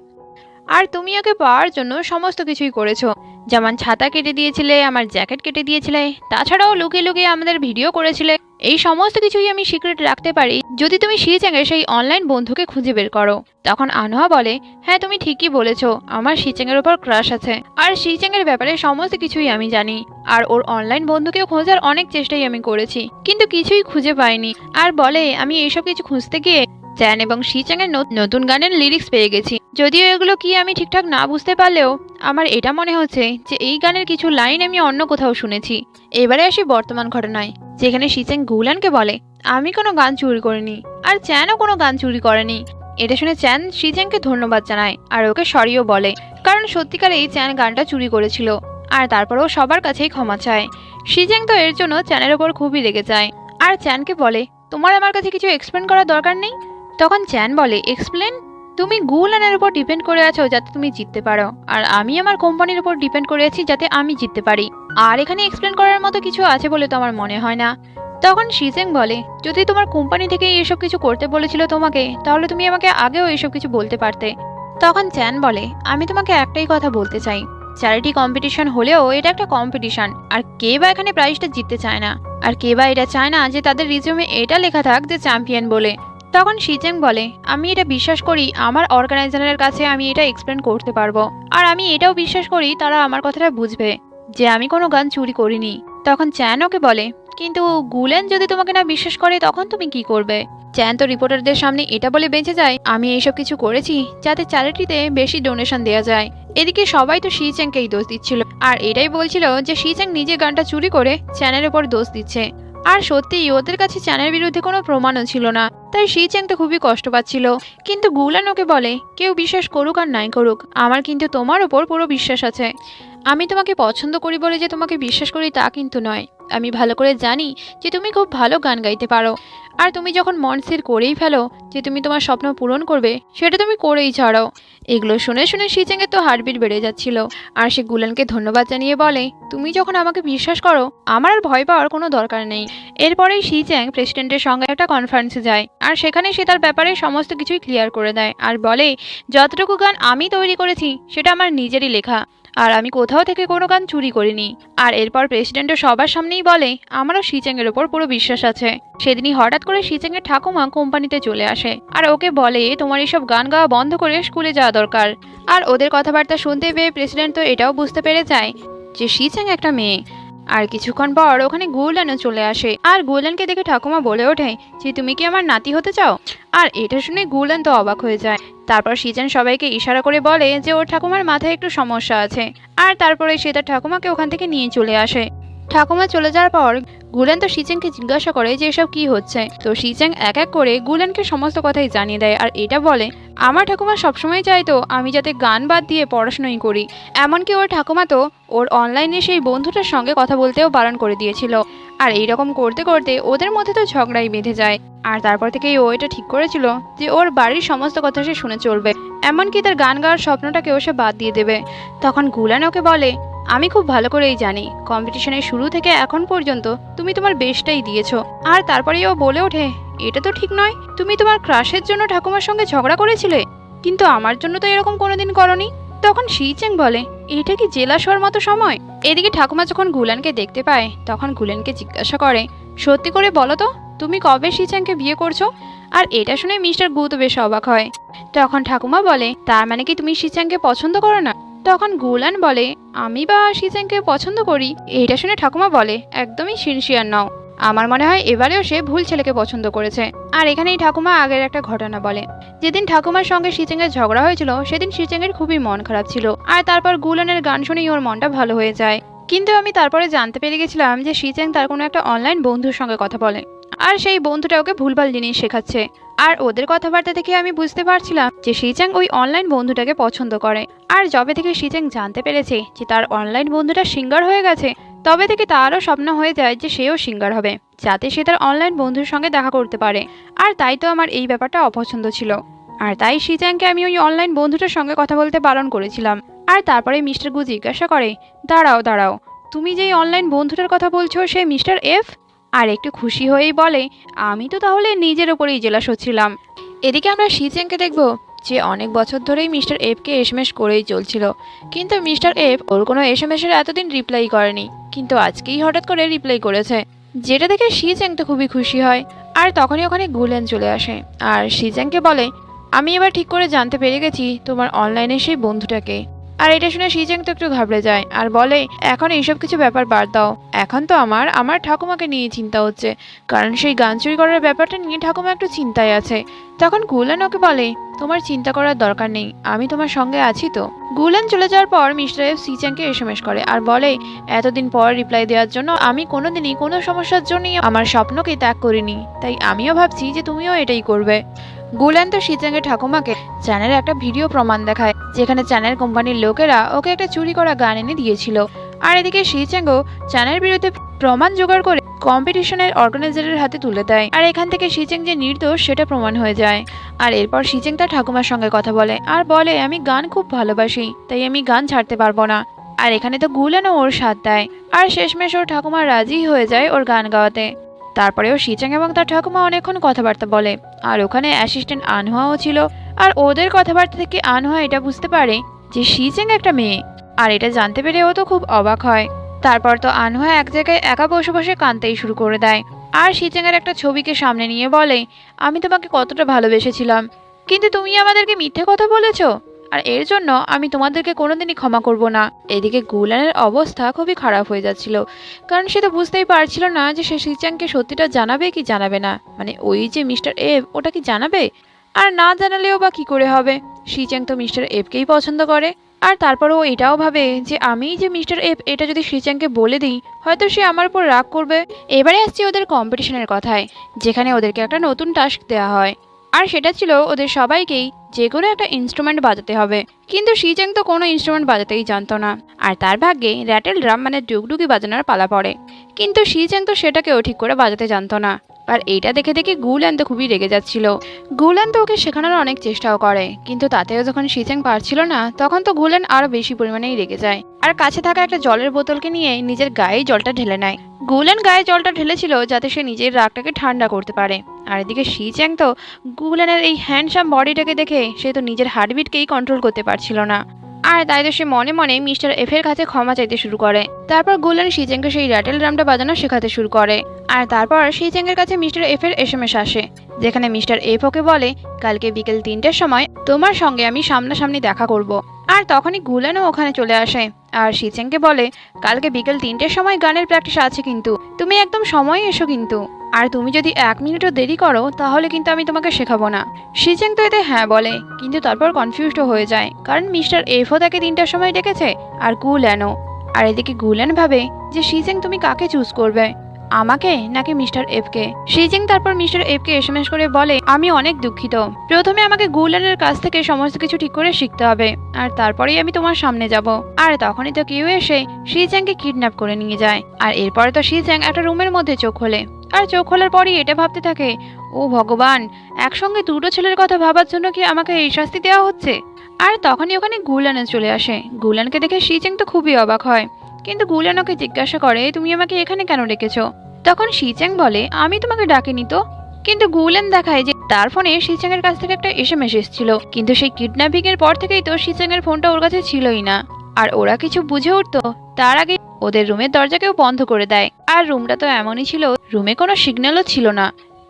আর তুমি ওকে পাওয়ার জন্য সমস্ত কিছুই করেছো, যেমন ছাতা কেটে দিয়েছিলে, আমার জ্যাকেট কেটে দিয়েছিলে, তাছাড়াও লুকিয়ে লুকিয়ে আমাদের ভিডিও করেছিলে। এই সমস্ত কিছুই আমি সিক্রেট রাখতে পারি যদি তুমি শিচেং এর সেই অনলাইন বন্ধুকে খুঁজে বের করো। তখন আনহা বলে, হ্যাঁ তুমি ঠিকই বলেছো, আমার শিচেং এর উপর ক্রাশ আছে, আর শিচেং এর ব্যাপারে সমস্ত কিছুই আমি জানি। আর ওর অনলাইন বন্ধুকেও খোঁজার অনেক চেষ্টাই আমি করেছি, কিন্তু কিছুই খুঁজে পাইনি। আর বলে আমি এইসব কিছু খুঁজতে গিয়ে চ্যান এবং শিচ্যাং এর নতুন গানের লিরিক্স পেয়ে গেছি। যদিও এগুলো কি আমি ঠিকঠাক না বুঝতে পারলেও আমার এটা মনে হচ্ছে যে এই গানের কিছু লাইন আমি অন্য কোথাও শুনেছি। এবারে আসি বর্তমান ঘটনায়, যেখানে শিচ্যাং গুলানকে বলে আমি কোনো গান চুরি করিনি, আর চ্যানও কোনো গান চুরি করেনি। এটা শুনে চ্যান শিচ্যাংকে ধন্যবাদ জানায় আর ওকে সরিও বলে, কারণ সত্যিকারেই চ্যান গানটা চুরি করেছিল। আর তারপরও সবার কাছেই ক্ষমা চায়। শিচ্যাং তো এর জন্য চ্যানের ওপর খুবই রেগে যায় আর চ্যানকে বলে তোমার আমার কাছে কিছু এক্সপ্লেন করার দরকার নেই। তখন চ্যান বলে এক্সপ্লেন? তুমি গুলানের উপর ডিপেন্ড করে আছো যাতে তুমি জিততে পারো, আর আমি আমার কোম্পানির উপর ডিপেন্ড করে আছি যাতে আমি জিততে পারি। আর এখানে এক্সপ্লেন করার মতো কিছু আছে বলে তো আমার মনে হয় না। তখন শিচ্যাং বলে যদি তোমার কোম্পানি থেকে এসব কিছু করতে বলেছিল তোমাকে, তাহলে তুমি আমাকে আগেও এসব কিছু বলতে পারতে। তখন চ্যান বলে আমি তোমাকে একটাই কথা বলতে চাই, চ্যারিটি কম্পিটিশন হলেও এটা একটা কম্পিটিশন, আর কে বা এখানে প্রাইজটা জিততে চায় না, আর কে বা এটা চায় না যে তাদের রিজিউমে এটা লেখা থাক যে চ্যাম্পিয়ন বলে। তখন শিচ্যাং বলে আমি এটা বিশ্বাস করি আমার অর্গানাইজারের কাছে আমি এটা এক্সপ্লেন করতে পারবো, আর আমি এটাও বিশ্বাস করি তারা আমার কথাটা বুঝবে যে আমি কোনো গান চুরি করিনি। তখন চ্যান ওকে বলে কিন্তু গুলেন যদি তোমাকে না বিশ্বাস করে তখন তুমি কি করবে? চ্যান তো রিপোর্টারদের সামনে এটা বলে বেঁচে যায় আমি এইসব কিছু করেছি যাতে চ্যারিটিতে বেশি ডোনেশন দেওয়া যায়। এদিকে সবাই তো শিচ্যাংকেই দোষ দিচ্ছিল, আর এটাই বলছিল যে শিচ্যাং নিজে গানটা চুরি করে চ্যানের ওপর দোষ দিচ্ছে। আর সত্যিই ওদের কাছে চ্যানের বিরুদ্ধে কোনো প্রমাণও ছিল না, তাই শিচ্যাং তো খুবই কষ্ট পাচ্ছিল। কিন্তু গুলান ওকে বলে কেউ বিশ্বাস করুক আর নাই করুক, আমার কিন্তু তোমার ওপর পুরো বিশ্বাস আছে। আমি তোমাকে পছন্দ করি বলে যে তোমাকে বিশ্বাস করি তা কিন্তু নয়, আমি ভালো করে জানি যে তুমি খুব ভালো গান গাইতে পারো, আর তুমি যখন মন স্থির করেই ফেলো যে তুমি তোমার স্বপ্ন পূরণ করবে সেটা তুমি করেই ছাড়ো। এগুলো শুনে শুনে শিচ্যাংয়ের তো হার্টবিট বেড়ে যাচ্ছিল, আর সে গুলানকে ধন্যবাদ জানিয়ে বলে তুমি যখন আমাকে বিশ্বাস করো আমার আর ভয় পাওয়ার কোনো দরকার নেই। এরপরেই শিচ্যাং প্রেসিডেন্টের সঙ্গে একটা কনফারেন্সে যায়, আর সেখানে সে তার ব্যাপারে সমস্ত কিছুই ক্লিয়ার করে দেয় আর বলে যতটুকু গান আমি তৈরি করেছি সেটা আমার নিজেরই লেখা, আর আমি কোথাও থেকে কোনো গান চুরি করিনি। আর এরপর প্রেসিডেন্টও সবার সামনেই বলে আমারও শিচ্যাংয়ের ওপর পুরো বিশ্বাস আছে। সেদিনই হঠাৎ করে শিচ্যাংয়ের ঠাকুমা কোম্পানিতে চলে আসে আর ওকে বলে তোমার এইসব গান গাওয়া বন্ধ করে স্কুলে যাওয়া দরকার। আর ওদের কথাবার্তা শুনতে পেয়ে প্রেসিডেন্ট তো এটাও বুঝতে পেরে যায় যে শিচ্যাং একটা মেয়ে। আর কিছুক্ষণ পর ওখানে গুলানও চলে আসে, আর গুলানকে দেখে ঠাকুমা বলে ওঠে যে তুমি কি আমার নাতি হতে চাও? আর এটা শুনে গুলান তো অবাক হয়ে যায়। তারপর শিচ্যাং সবাইকে ইশারা করে বলে যে ওর ঠাকুমার মাথায় একটু সমস্যা আছে, আর তারপরে সে তার ঠাকুমাকে ওখান থেকে নিয়ে চলে আসে। ঠাকুমা চলে যাওয়ার পর গুলান তো শিচ্যাংকে জিজ্ঞাসা করে যে এসব কি হচ্ছে। তো শিচ্যাং এক এক করে গুলানকে সমস্ত কথাই জানিয়ে দেয়, আর এটা বলে আমার ঠাকুমা সবসময় চাইতো আমি যাতে গান বাদ দিয়ে পড়াশোনাই করি, এমনকি ওর ঠাকুমা তো ওর অনলাইনে সেই বন্ধুটার সঙ্গে কথা বলতেও বারণ করে দিয়েছিল। আর এইরকম করতে করতে ওদের মধ্যে তো ঝগড়াই বেঁধে যায়, আর তারপর থেকেই ও এটা ঠিক করেছিল যে ওর বাড়ির সমস্ত কথা সে শুনে চলবে, এমনকি তার গান গাওয়ার স্বপ্নটাকেও সে বাদ দিয়ে দেবে। তখন গুলান ওকে বলে আমি খুব ভালো করেই জানি কম্পিটিশনের শুরু থেকে এখন পর্যন্ত তুমি তোমার বেস্টটাই দিয়েছো। আর তারপরেই ও বলে ওঠে এটা তো ঠিক নয়, তুমি তোমার ক্রাশের জন্য ঠাকুমার সঙ্গে ঝগড়া করেছিলে, কিন্তু আমার জন্য তো এরকম কোনোদিন করনি। তখন শিচ্যাং বলে এটা কি জেলাস হওয়ার মতো সময়? এদিকে ঠাকুমা যখন গুলানকে দেখতে পায় তখন গুলানকে জিজ্ঞাসা করে সত্যি করে বলো তো তুমি কবে শিচ্যাংকে বিয়ে করছো? আর এটা শুনে মিস্টার গু তো বেশ অবাক হয়। তখন ঠাকুমা বলে তার মানে কি তুমি শিচ্যাংকে পছন্দ করো না? তখন গুলান বলে আমি বা শিচ্যাংকে পছন্দ করি? এটা শুনে ঠাকুমা বলে একদমই সিনসিয়ার নও, আমার মনে হয় এবারেও সে ভুল ছেলেকে পছন্দ করেছে। আর এখানেই ঠাকুমা আগের একটা ঘটনা বলে, যেদিন ঠাকুমার সঙ্গে শিচ্যাংয়ের ঝগড়া হয়েছিল সেদিন শিচ্যাংয়ের খুবই মন খারাপ ছিল, আর তারপর গুলানের গান শুনেই ওর মনটা ভালো হয়ে যায়। কিন্তু আমি তারপরে জানতে পেরে গেছিলাম যে শিচ্যাং তার কোনো একটা অনলাইন বন্ধুর সঙ্গে কথা বলে, আর সেই বন্ধুটা ওকে ভুলভাল জিনিস শেখাচ্ছে। আর ওদের কথাবার্তা থেকে আমি বুঝতে পারছিলাম যে শিচ্যাং ওই অনলাইন বন্ধুটাকে পছন্দ করে। আর যবে থেকে শিচ্যাং জানতে পেরেছে যে তার অনলাইন বন্ধুটা সিঙ্গার হয়ে গেছে, তবে থেকে তারও স্বপ্ন হয়ে যায় যে সেও সিঙ্গার হবে, যাতে সে তার অনলাইন বন্ধুর সঙ্গে দেখা করতে পারে। আর তাই তো আমার এই ব্যাপারটা অপছন্দ ছিল, আর তাই শিচ্যাংকে আমি ওই অনলাইন বন্ধুটার সঙ্গে কথা বলতে বারণ করেছিলাম। আর তারপরে মিস্টার গু জিজ্ঞাসা করে দাঁড়াও দাঁড়াও, তুমি যেই অনলাইন বন্ধুটার কথা বলছো সে মিস্টার এফ? আর একটু খুশি হয়েই বলে আমি তো তাহলে নিজের ওপরেই জেলাস হচ্ছিলাম। এদিকে আমরা শিচ্যাংকে দেখব যে অনেক বছর ধরেই মিস্টার এফকে এসএমএস করেই চলছিল, কিন্তু মিস্টার এফ ওর কোনো এসএমএসের এতদিন রিপ্লাই করেনি, কিন্তু আজকেই হঠাৎ করে রিপ্লাই করেছে, যেটা দেখে শিচ্যাং তো খুবই খুশি হয়। আর তখনই ওখানে গুলেন চলে আসে, আর শিচ্যাংকে বলে আমি এবার ঠিক করে জানতে পেরে গেছি তোমার অনলাইনে সেই বন্ধুটাকে। আর এটা শুনে শিজেং তো একটু ঘাবড়ে যায় আর বলে, এখন এইসব কিছু ব্যাপার বাদ দাও, এখন তো আমার ঠাকুমাকে নিয়ে চিন্তা হচ্ছে, কারণ সেই গান চুরি করার ব্যাপারটা নিয়ে ঠাকুমা একটু চিন্তায় আছে। তখন গুলেন ওকে বলে, তোমার চিন্তা করার দরকার নেই, আমি তোমার সঙ্গে আছি তো। গুলেন চলে যাওয়ার পর মিস্টার এফ শিজেংকে এসএমএস করে আর বলে, এতদিন পর রিপ্লাই দেওয়ার জন্য আমি কোনোদিনই কোনো সমস্যার জন্যই আমার স্বপ্নকে ত্যাগ করিনি, তাই আমিও ভাবছি যে তুমিও এটাই করবে। গুলেন তো শিজেংয়ের ঠাকুমাকে চ্যানেলের একটা ভিডিও প্রমাণ দেখায়, যেখানে চ্যানেল কোম্পানির লোকেরা ওকে একটা চুরি করা গান এনে দিয়েছিল। আর এদিকে শিজেংও চ্যানেলের বিরুদ্ধে প্রমাণ জোগাড় করে কম্পিটিশনের অর্গানাইজারের হাতে তুলে দেয়। আর এখান থেকে শিজেং যে নির্দোষ সেটা প্রমাণ হয়ে যায়। আর এরপর শিজেং তার ঠাকুমার সঙ্গে কথা বলে আর বলে, আমি গান খুব ভালোবাসি, তাই আমি গান ছাড়তে পারবো না। আর এখানে তো গুলেনও ওর সাথ দেয়, আর শেষমেশ ওর ঠাকুমা রাজি হয়ে যায় ওর গান গাওয়াতে। তারপরেও শিজেং এবং তার ঠাকুমা অনেকক্ষণ কথাবার্তা বলে, আর ওখানে অ্যাসিস্ট্যান্ট আনহুয়াও ছিল। আর ওদের কথাবার্তা থেকে আনহুয়া এটা বুঝতে পারে যে শিজেং একটা মেয়ে, আর এটা জানতে পেরে ও তো খুব অবাক হয়। তারপর তো আনহুয়া এক জায়গায় একা বসে বসে কাঁদতেই শুরু করে দেয়, আর শিজেংয়ের একটা ছবিকে সামনে নিয়ে বলে, আমি তোমাকে কতটা ভালোবেসেছিলাম, কিন্তু তুমি আমাদেরকে মিথ্যে কথা বলেছো, আর এর জন্য আমি তোমাদেরকে কোনোদিনই ক্ষমা করব না। এদিকে গুলেনের অবস্থা খুবই খারাপ হয়ে যাচ্ছিল, কারণ সে তো বুঝতেই পারছিল না যে সে শিজেংকে সত্যিটা জানাবে কি জানাবে না, মানে ওই যে মিস্টার এফ ওটা কি জানাবে, আর না জানালেও বা কি করে হবে, শিজেং তো মিস্টার এফকেই পছন্দ করে। আর তারপর ও এটাও ভাবে যে আমি যে মিস্টার এফ এটা যদি শিজেংকে বলে দিই, হয়তো সে আমার উপর রাগ করবে। এবারে আসছে ওদের কম্পিটিশনের কথায়, যেখানে ওদেরকে একটা নতুন টাস্ক দেওয়া হয়, আর সেটা ছিল ওদের সবাইকেই যে কোনো একটা ইনস্ট্রুমেন্ট বাজাতে হবে। কিন্তু শিজেং তো কোনো ইনস্ট্রুমেন্ট বাজাতেই জানতো না, আর তার ভাগ্যে র্যাটেল ড্রাম মানে ডুগডুগি বাজানোর পালা পড়ে। কিন্তু শিজেং তো সেটাকেও ঠিক করে বাজাতে জানতো না। আর এইটা দেখে দেখে গুলেন তো খুবই রেগে যাচ্ছিল। গুলেন তো ওকে শেখানোর অনেক চেষ্টাও করে, কিন্তু তাতেও যখন শিজেং পারছিল না, তখন তো গুলেন আরো বেশি পরিমাণেই রেগে যায়, আর কাছে থাকা একটা জলের বোতলকে নিয়ে নিজের গায়ে জলটা ঢেলে নেয়। গুলেন গায়ে জলটা ঢেলেছিল যাতে সে নিজের রাগটাকে ঠান্ডা করতে পারে। আর এদিকে শিজেং তো গুলেনের এই হ্যান্ডসাম বডিটাকে দেখে সে তো নিজের হার্টবিটকেই কন্ট্রোল করতে পারছিল না, আর তাই তো সে মনে মনে মিস্টার এফ এর কাছে ক্ষমা চাইতে শুরু করে। তারপর গুলেন শিজেংকে সেই র্যাটেল ড্রামটা বাজানো শেখাতে শুরু করে। আর তারপর শিজেং এর কাছে মিস্টার এফ এর এসএমএস আসে, যেখানে মিস্টার এফ ওকে বলে, কালকে বিকেল 3টের সময় তোমার সঙ্গে আমি সামনাসামনি দেখা করব। আর তখনই গুলেনও ওখানে চলে আসে, আর শিজেংকে বলে, কালকে বিকেল 3টের সময় গানের প্র্যাকটিস আছে, কিন্তু তুমি একদম সময় এসো কিন্তু, আর তুমি যদি 1 মিনিটও দেরি করো তাহলে কিন্তু আমি তোমাকে শেখাবো না। শিজেং তো এতে হ্যাঁ বলে, কিন্তু তারপর কনফিউজড হয়ে যায়, কারণ মিস্টার এফও তাকে 3টার সময় ডেকেছে, আর গুলেনও। আর এদিকে গুলেন ভাবে যে শিজেং তুমি কাকে চুজ করবে, আমাকে নাকি মিস্টার এফকে। শিজেং তারপর মিস্টার এফকে এসএমএস করে বলে, আমি অনেক দুঃখিত, প্রথমে আমাকে গুলেনের কাছ থেকে সমস্ত কিছু ঠিক করে শিখতে হবে, আর তারপরেই আমি তোমার সামনে যাব। আর তখনই তো কেউ এসে শিজেংকে কিডন্যাপ করে নিয়ে যায়। আর এরপরে তো শিজেং একটা রুমের মধ্যে চোখ খোলে, আর চোখ খোলার পরই এটা ভাবতে থাকে, ও ভগবান, একসঙ্গে দুটো ছেলের কথা ভাবার জন্য কি আমাকে এই শাস্তি দেওয়া হচ্ছে। আর তখনই ওখানে গুলেন চলে আসে। গুলেনকে দেখে শিজেং তো খুবই অবাক হয়, কিন্তু গুলেন ওকে জিজ্ঞাসা করে, তুমি আমাকে এখানে কেন ডেকেছো? তখন শিজেং বলে, আমি তোমাকে ডাকিনি তো। কিন্তু গুলেন দেখায় যে তার ফোনে শিজেং এর কাছ থেকে একটা এসএমএস এসেছিল, কিন্তু সেই কিডন্যাপিং এর পর থেকেই তো শিজেং এর ফোনটা ওর কাছে ছিলই না। আর ওরা কিছু বুঝে উঠতো তার আগে ওদের রুমের দরজাকেও বন্ধ করে দেয়। আর রুমটা তো এমনই ছিল, রুমে কোনো সিগন্যালও ছিল না,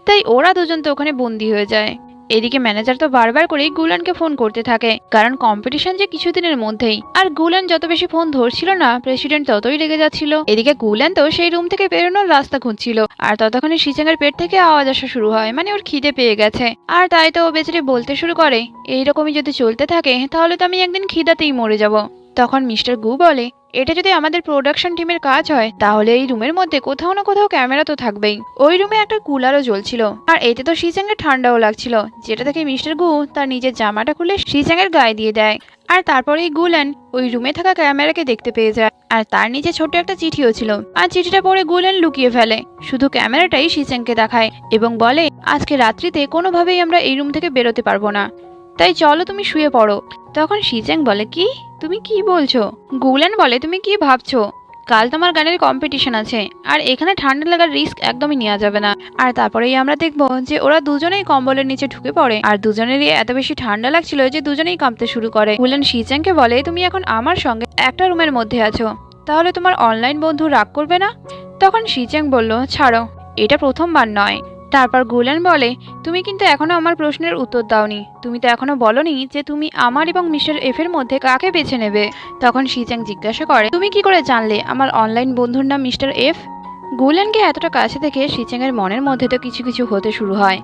তাই ওরা দুজন তো ওখানে বন্দি হয়ে যায়। এদিকে ম্যানেজার তো বারবার করে গুলেনকে ফোন করতে থাকে, কারণ কম্পিটিশন যে কিছুদিনের মধ্যেই। আর গুলেন যত বেশি ফোন ধরছিল না, প্রেসিডেন্ট ততই রেগে যাচ্ছিল। এদিকে গুলেন তো সেই রুম থেকে বেরোনোর রাস্তা খুঁজছিল, আর ততক্ষণে শিজেং এর পেট থেকে আওয়াজ আসা শুরু হয়, মানে ওর খিদে পেয়ে গেছে। আর তাই তো ও বেচারি বলতে শুরু করে, এইরকমই যদি চলতে থাকে তাহলে তো আমি একদিন খিদাতেই মরে যাব। তখন মিস্টার গু বলে, এটা যদি আমাদের প্রোডাকশন টিমের কাজ হয় তাহলে এই রুমের মধ্যে কোথাও না কোথাও ক্যামেরা তো থাকবেই। ওই রুমে একটা কুলারও জ্বলছিল, আর এতে তো শিজেং এর ঠান্ডাও লাগছিল, যেটা থেকে মিস্টার গু তার নিজের জামাটা খুলে শিজেং এর গায়ে দিয়ে দেয়। আর তারপরেই গুলেন ওই রুমে থাকা ক্যামেরাকে দেখতে পেয়ে যায়, আর তার নিচে ছোট একটা চিঠিও ছিল। আর চিঠিটা পড়ে গুলেন লুকিয়ে ফেলে, শুধু ক্যামেরাটাই শিজেংকে দেখায় এবং বলে, আজকে রাত্রিতে কোনোভাবেই আমরা এই রুম থেকে বেরোতে পারবো না, তাই চলো তুমি শুয়ে পড়ো। তখন শিজেং বলে, কি তুমি কি বলছো? গুলেন বলে, তুমি কি ভাবছো, কাল তোমার গানের কম্পিটিশন আছে, আর এখানে ঠান্ডা লাগার রিস্ক একদমই নেওয়া যাবে না। আর তারপরেই আমরা দেখবো যে ওরা দুজনেই কম্বলের নিচে ঢুকে পড়ে, আর দুজনেরই এত বেশি ঠান্ডা লাগছিল যে দুজনেই কাঁপতে শুরু করে। গুলেন শিজেংকে বলে, তুমি এখন আমার সঙ্গে একটা রুমের মধ্যে আছো, তাহলে তোমার অনলাইন বন্ধু রাগ করবে না? তখন শিজেং বলল, ছাড়ো, এটা প্রথমবার নয়, তারপর গুলেন বলে, তুমি কিন্তু এখনো আমার প্রশ্নের উত্তর দাওনি। তুমি তো এখনো বলনি যে তুমি আমার এবং মিস্টার এফ এর মধ্যে কাকে বেছে নেবে। তখন শিচ্যাং জিজ্ঞাসা করে, তুমি কি করে জানলে আমার অনলাইন বন্ধুর নাম মিস্টার এফ? গুলেনকে এতটা কাছে থেকে শিচ্যাং এর মনের মধ্যে তো কিছু কিছু হতে শুরু হয়।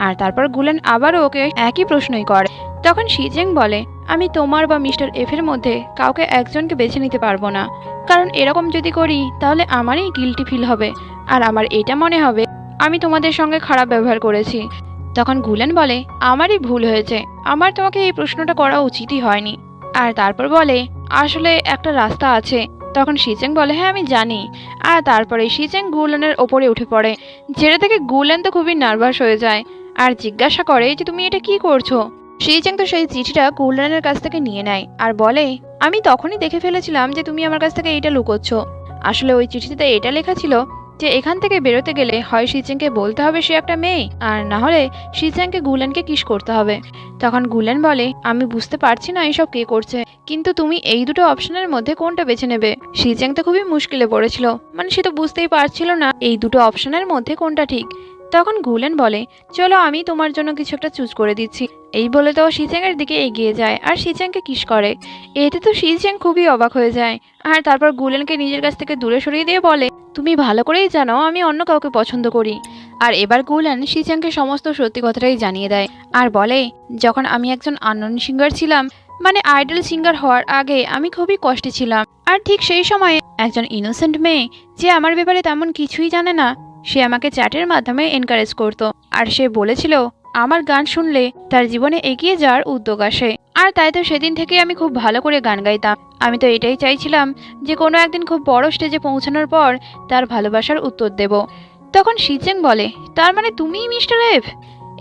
আর তারপর গুলেন আবারও ওকে একই প্রশ্নই করে। তখন শিচ্যাং বলে, আমি তোমার বা মিস্টার এফ এর মধ্যে কাউকে একজনকে বেছে নিতে পারবো না, কারণ এরকম যদি করি তাহলে আমারই গিল্টি ফিল হবে, আর আমার এটা মনে হবে আমি তোমাদের সঙ্গে খারাপ ব্যবহার করেছি। তখন গুলেন বলে, আমারই ভুল হয়েছে, আমার তোমাকে এই প্রশ্নটা করা উচিতই হয়নি। আর তারপর বলে, আসলে একটা রাস্তা আছে। তখন শিচ্যাং বলে, হ্যাঁ আমি জানি। আর তারপরে শিচ্যাং গুলেনের ওপরে উঠে পড়ে, যেটা থেকে গুলেন তো খুবই নার্ভাস হয়ে যায় আর জিজ্ঞাসা করে যে তুমি এটা কি করছো। শিচ্যাং তো সেই চিঠিটা গুলেনের কাছ থেকে নিয়ে নেয় আর বলে, আমি তখনই দেখে ফেলেছিলাম যে তুমি আমার কাছ থেকে এইটা লুকোচ্ছ। আসলে ওই চিঠিতে এটা লেখা ছিল যে এখান থেকে বেরোতে গেলে হয় শিচ্যাংকে বলতে হবে সে একটা মেয়ে, আর না হলে শিচ্যাংকে গুলেনকে কিস করতে হবে। তখন গুলেন বলে, আমি বুঝতে পারছি না এসব কে করছে, কিন্তু তুমি এই দুটো অপশনের মধ্যে কোনটা বেছে নেবে। শিচ্যাং তো খুবই মুশকিলে পড়েছিল, মানে সে তো বুঝতেই পারছিল না এই দুটো অপশনের মধ্যে কোনটা ঠিক। তখন গুলেন বলে, চলো আমি তোমার জন্য কিছু একটা চুজ করে দিচ্ছি। এই বলে তো শিচ্যাং এর দিকে এগিয়ে যায় আর শিচ্যাংকে কিস করে। এতে তো শিচ্যাং খুবই অবাক হয়ে যায় আর তারপর গুলেনকে নিজের কাছ থেকে দূরে সরিয়ে দিয়ে বলে, তুমি ভালো করেই জানো আমি অন্য কাউকে পছন্দ করি। আর এবার গুলেন শিচ্যাংকে সমস্ত সত্যি কথাটাই জানিয়ে দেয় আর বলে, যখন আমি একজন আননোন সিঙ্গার ছিলাম, মানে আইডল সিঙ্গার হওয়ার আগে আমি খুবই কষ্টে ছিলাম, আর ঠিক সেই সময়ে একজন ইনোসেন্ট মেয়ে যে আমার ব্যাপারে তেমন কিছুই জানে না, সে আমাকে চ্যাটের মাধ্যমে এনকারেজ করতো আর সে বলেছিল আমার গান শুনলে তার জীবনে এগিয়ে যাওয়ার উদ্যোগ আসে। আর তাই তো সেদিন থেকে আমি খুব ভালো করে গান গাইতাম। আমি তো এটাই চাইছিলাম যে কোনো একদিন খুব বড় স্টেজে পৌঁছানোর পর তার ভালোবাসার উত্তর দেব। তখন শিচ্যাং বলে, তার মানে তুমিই মিস্টার এফ?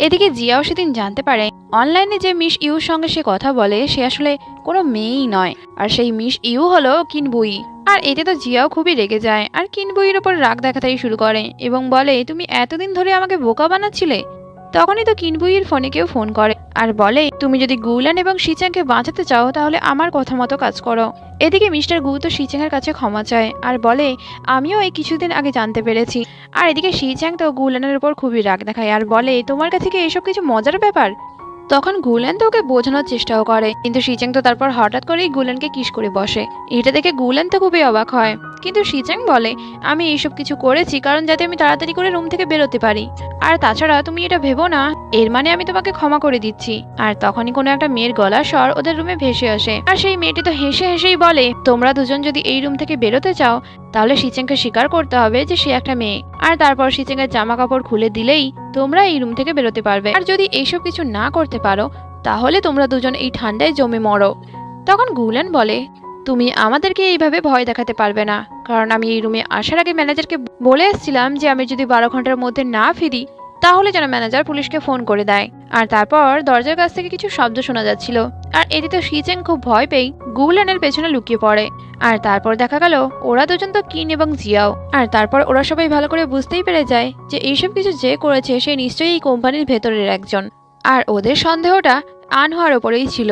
এদিকে জিয়াও সেদিন জানতে পারে অনলাইনে যে মিস ইউর সঙ্গে সে কথা বলে সে আসলে কোনো মেয়েই নয়, আর সেই মিস ইউ হলো কিনবুই। আর এতে তো জিয়াও খুবই রেগে যায় আর কিনবুইয়ের ওপর রাগ দেখাতেই শুরু করে এবং বলে, তুমি এতদিন ধরে আমাকে বোকা বানাচ্ছিলে। তখনই তো কিনবুইয়ের ফোনে কেউ ফোন করে আর বলে, তুমি যদি গুলেন এবং শিচ্যাংকে বাঁচাতে চাও তাহলে আমার কথা মতো কাজ করো। এদিকে মিস্টার গু তো শিচ্যাংয়ের কাছে ক্ষমা চায় আর বলে, আমিও এই কিছুদিন আগে জানতে পেরেছি। আর এদিকে শিচ্যাং তো গুলেনের উপর খুবই রাগ দেখায় আর বলে, তোমার কাছে কি এসব কিছু মজার ব্যাপার? তখন গুলেন তো ওকে বোঝানোর চেষ্টাও করে, কিন্তু শিচ্যাং তো তারপর হঠাৎ করেই গুলেনকে কিস করে বসে। এটা দেখে গুলেন তো খুবই অবাক হয়, কিন্তু শিচ্যাং বলে, আমি এইসব কিছু করেছি কারণ যাতে আমি তাড়াতাড়ি করে রুম থেকে বেরোতে পারি। আর তাছাড়া তুমি এটা ভেবো না এর মানে আমি তোমাকে ক্ষমা করে দিচ্ছি। আর তখনই কোনো একটা মেয়ের গলার স্বর ওদের রুমে ভেসে আসে আর সেই মেয়েটি তো হেসে হেসেই বলে, তোমরা দুজন যদি এই রুম থেকে বেরোতে চাও তাহলে শিচ্যাংকে স্বীকার করতে হবে যে সে একটা মেয়ে, আর তারপর শিচ্যাংয়ের জামা কাপড় খুলে দিলেই তোমরা এই রুম থেকে বেরোতে পারবে। আর যদি এইসব কিছু না করতে পারো তাহলে তোমরা দুজন এই ঠান্ডায় জমে মরো। তখন গুলেন বলে, তুমি আমাদেরকে এইভাবে ভয় দেখাতে পারবে না, কারণ আমি এই রুমে আসার আগে ম্যানেজারকে বলে এসেছিলাম যে আমি যদি 12 ঘন্টার মধ্যে না ফিরি তাহলে যেন ম্যানেজার পুলিশকে ফোন করে দেয়। আর তারপর দরজার কাছ থেকে কিছু শব্দ শোনা যাচ্ছিল আর এদিকে শিচ্যাং খুব ভয় পেয়ে গুলেনের পেছনে লুকিয়ে পড়ে। আর তারপর দেখা গেল ওরা দুজন তো কিন এবং জিয়াও। আর তারপর ওরা সবাই ভালো করে বুঝতেই পেরে যায় যে এইসব কিছু যে করেছে সে নিশ্চয়ই এই কোম্পানির ভেতরের একজন, আর ওদের সন্দেহটা আনহার ওপরেই ছিল।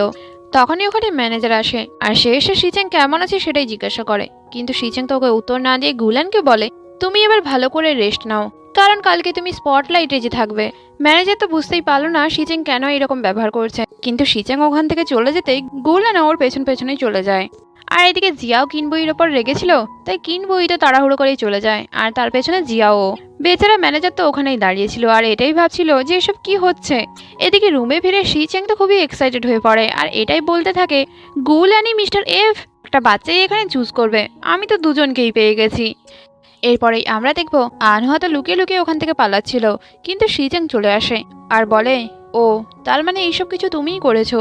তখনই ওখানে ম্যানেজার আসে আর সে এসে শিচ্যাং কেমন আছে সেটাই জিজ্ঞাসা করে, কিন্তু শিচ্যাং তো ওকে উত্তর না দিয়ে গুলেনকে বলে, তুমি এবার ভালো করে রেস্ট নাও, কারণ কালকে তুমি স্পটলাইটে যে থাকবে। ম্যানেজার তো বুঝতেই পারলো না শিচ্যাং কেন এরকম ব্যবহার করছে, কিন্তু শিচ্যাং ওখান থেকে চলে যেতেই গুলেন ওর পেছন পেছনেই চলে যায়। আর এদিকে জিয়াও কিনবইয়ের ওপর রেগেছিল, তাই কিনবই তো তাড়াহুড়ো করেই চলে যায় আর তার পেছনে জিয়াও। বেচারা ম্যানেজার তো ওখানেই দাঁড়িয়েছিল আর এটাই ভাবছিল যে এসব কি হচ্ছে। এদিকে রুমে ফিরে শিচ্যাং তো খুবই এক্সাইটেড হয়ে পড়ে আর এটাই বলতে থাকে, গুলেনই মিস্টার এফ একটা বাচ্চাই এখানে চুজ করবে, আমি তো দুজনকেই পেয়ে গেছি। এরপরেই আমরা দেখবো আনহা তো লুকিয়ে লুকিয়ে ওখান থেকে পালাচ্ছিল, কিন্তু শিচ্যাং চলে আসে আর বলে, ও তার মানে এইসব কিছু তুমিই করেছো,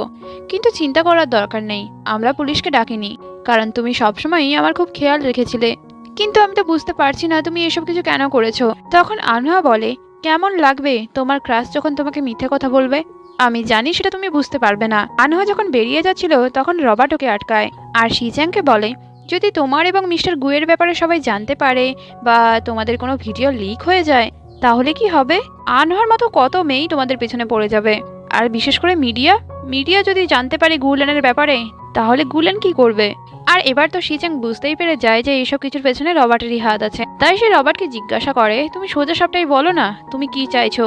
কিন্তু চিন্তা করার দরকার নেই, আমরা পুলিশকে ডাকিনি, কারণ তুমি সবসময়ই আমার খুব খেয়াল রেখেছিলে, কিন্তু আমি তো বুঝতে পারছি না তুমি এসব কিছু কেন করেছো। তখন আনহা বলে, কেমন লাগবে তোমার ক্রাশ যখন তোমাকে মিথ্যে কথা বলবে? আমি জানি সেটা তুমি বুঝতে পারবে না। আনহা যখন বেরিয়ে যাচ্ছিল তখন রবার্ট ওকে আটকায় আর শিচ্যাংকে বলে, যদি তোমার এবং মিস্টার গুয়ের ব্যাপারে সবাই জানতে পারে বা তোমাদের কোনো ভিডিও লিক হয়ে যায় তাহলে কি হবে? আনহার মতো কত মেয়েই তোমাদের পেছনে পড়ে যাবে, আর বিশেষ করে মিডিয়া যদি জানতে পারে গুলেনের ব্যাপারে তাহলে গুলেন কি করবে? আর এবার তো শিচেং বুঝতেই পেরে যায় যে এইসব কিছুর পেছনে রবার্টেরই হাত আছে। তাই সে রবার্টকে জিজ্ঞাসা করে, তুমি সোজা সবটাই বলো না, তুমি কি চাইছো?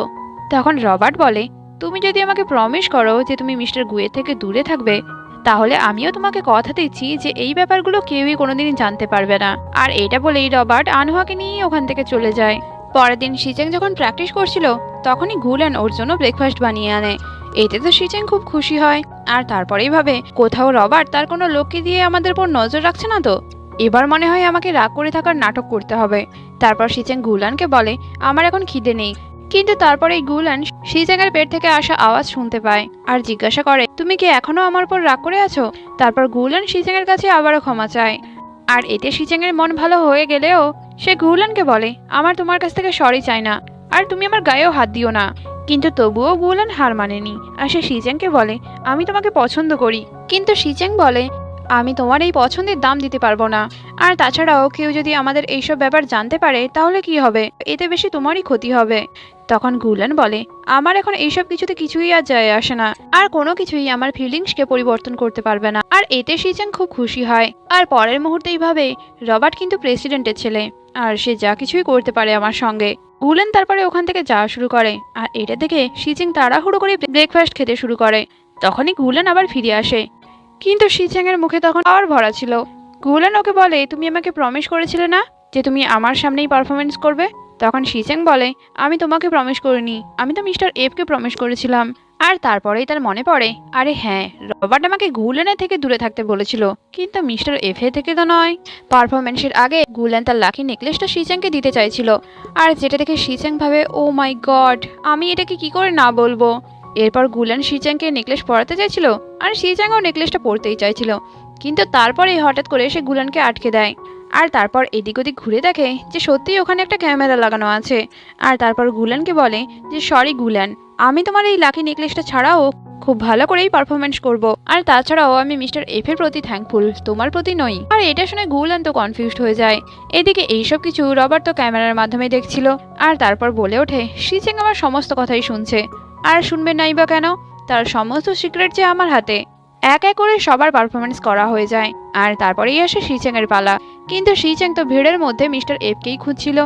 তখন রবার্ট বলে, তুমি যদি আমাকে প্রমিস করো যে তুমি মিস্টার গুয়ে থেকে দূরে থাকবে, তাহলে আমিও তোমাকে কথা দিচ্ছি যে এই ব্যাপারগুলো কেউই কোনোদিনই জানতে পারবে না। আর এটা বলেই রবার্ট আনহাকে নিয়ে ওখান থেকে চলে যায়। পরের দিন শিচেং যখন প্র্যাকটিস করছিল, তখনই গুলেন ওর জন্য ব্রেকফাস্ট বানিয়ে আনে। এতে তো শিচেং খুব খুশি হয়। আর তারপরেই ভাবে, কোথাও রবার্ট তার কোনো লোককে দিয়ে আমাদের উপর নজর রাখছে না তো। এবার মনে হয় আমাকে রাগ করে থাকার নাটক করতে হবে। তারপর শিচেং গুলানকে বলে, আমার এখন খিদে নেই। কিন্তু তারপরে গুলান শিচেংয়ের পেট থেকে আসা আওয়াজ শুনতে পায় আর জিজ্ঞাসা করে, তুমি কি এখনো আমার উপর রাগ করে আছো? তারপর গুলান শিচেংয়ের কাছে আবারও ক্ষমা চায়। আর এতে শিচেংয়ের মন ভালো হয়ে গেলেও সে গুলানকে বলে, আমার তোমার কাছ থেকে সরি চাই না, আর তুমি আমার গায়েও হাত দিও না। কিন্তু তবুও গুলান হার মানেনি আর সে শিচেংকে বলে, আমি তোমাকে পছন্দ করি। কিন্তু শিচেং বলে, আমি তোমার এই পছন্দের দাম দিতে পারবো না। আর তাছাড়াও কেউ যদি আমাদের এইসব ব্যাপার জানতে পারে তাহলে কি হবে? এতে বেশি তোমারই ক্ষতি হবে। তখন গুলান বলে, আমার এখন এইসব কিছুতে কিছুই আর যায় আসে না, আর কোনো কিছুই আমার ফিলিংসকে পরিবর্তন করতে পারবে না। আর এতে শিচেং খুব খুশি হয়। আর পরের মুহূর্তেই ভাবে, রবার্ট কিন্তু প্রেসিডেন্টের ছেলে, আর সে যা কিছুই করতে পারে আমার সঙ্গে। গুলেন তারপরে ওখান থেকে যাওয়া শুরু করে। আর এটা দেখে শিচেং তাড়াহুড়ো করে ব্রেকফাস্ট খেতে শুরু করে। তখনই গুলেন আবার ফিরে আসে, কিন্তু শিচেং এর মুখে তখন আর ভরা ছিল। গুলেন ওকে বলে, তুমি আমাকে প্রমিস করেছিলে না যে তুমি আমার সামনেই পারফরমেন্স করবে? তখন শিচেং বলে, আমি তোমাকে প্রমিস করিনি, আমি তো মিস্টার এফকে প্রমিস করেছিলাম। আর তারপরেই তার মনে পড়ে, আরে হ্যাঁ, রবার্ট আমাকে গুলেনের থেকে দূরে থাকতে বলেছিল, কিন্তু মিস্টার এফ এ থেকে তো নয়। পারফরমেন্সের আগে গুলেন তার লাকি নেকলেসটা শিচেংকে দিতে চাইছিল। আর যেটা দেখে শিচেং ভাবে, ও মাই গড, আমি এটাকে কি করে না বলবো। এরপর গুলেন শিচেংকে নেকলেস পরাতে চাইছিল, আর শিচেংও নেকলেসটা পরতেই চাইছিল। কিন্তু তারপরে হঠাৎ করে সে গুলেনকে আটকে দেয়। আর তারপর এদিক ওদিক ঘুরে দেখে যে সত্যিই ওখানে একটা ক্যামেরা লাগানো আছে। আর তারপর গুলেনকে বলে যে, সরি গুলেন, আমি তোমার এই লাকি নেকলেসটা ছাড়াও খুব ভালো করেই পারফরমেন্স করব। আর তাছাড়াও আমি মিস্টার এফ এর প্রতি থ্যাঙ্কফুল, তোমার প্রতি নই। আর এটা শুনে গুলেন তো কনফিউজড হয়ে যায়। এদিকে এইসব কিছু রবার্ট তো ক্যামেরার মাধ্যমে দেখছিল। আর তারপর বলে ওঠে, শিচেং আমার সমস্ত কথাই শুনছে, আর শুনবে নাই বা কেন? তার সমস্ত সিক্রেট যে আমার হাতে। এক এক করে সবার পারফরমেন্স করা হয়ে যায়। আর তারপরেই আসে শিচেং এর পালা। কিন্তু শিচেং তো ভিড়ের মধ্যে মিস্টার এফকেই খুঁজছিল।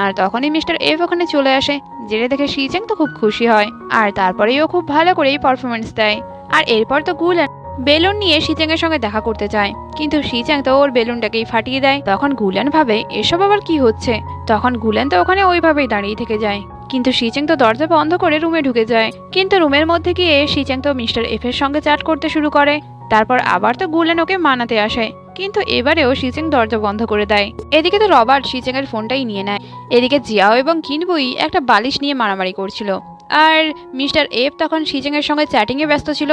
আর তখনই মিস্টার এফ ওখানে চলে আসে, যেটা দেখে শিচেং তো খুব খুশি হয়। আর তারপরেই ও খুব ভালো করেই পারফরমেন্স দেয়। আর এরপর তো গুলেন বেলুন নিয়ে শিচেং এর সঙ্গে দেখা করতে চায়, কিন্তু শিচেং তো ওর বেলুনটাকেই ফাটিয়ে দেয়। তখন গুলেন ভাবে, এসব আবার কি হচ্ছে? তখন গুলেন তো ওখানে ওইভাবেই দাঁড়িয়ে থেকে যায়। কিন্তু শিচেং তো দরজা বন্ধ করে রুমে ঢুকে যায়। কিন্তু রুমের মধ্যে গিয়ে শিচেং তো মিস্টার এফ এর সঙ্গে চ্যাট করতে শুরু করে। তারপর আবার তো গুলেন ওকে মানাতে আসে, কিন্তু এবারেও শিচেং দরজা বন্ধ করে দেয়। এদিকে তো রবার্ট শিচেং এর ফোনটাই নিয়ে নেয়। এদিকে জিয়াও এবং কিনবুই একটা বালিশ নিয়ে মারামারি করছিল। আর মিস্টার এফ তখন শিচেং এর সঙ্গে চ্যাটিং এ ব্যস্ত ছিল।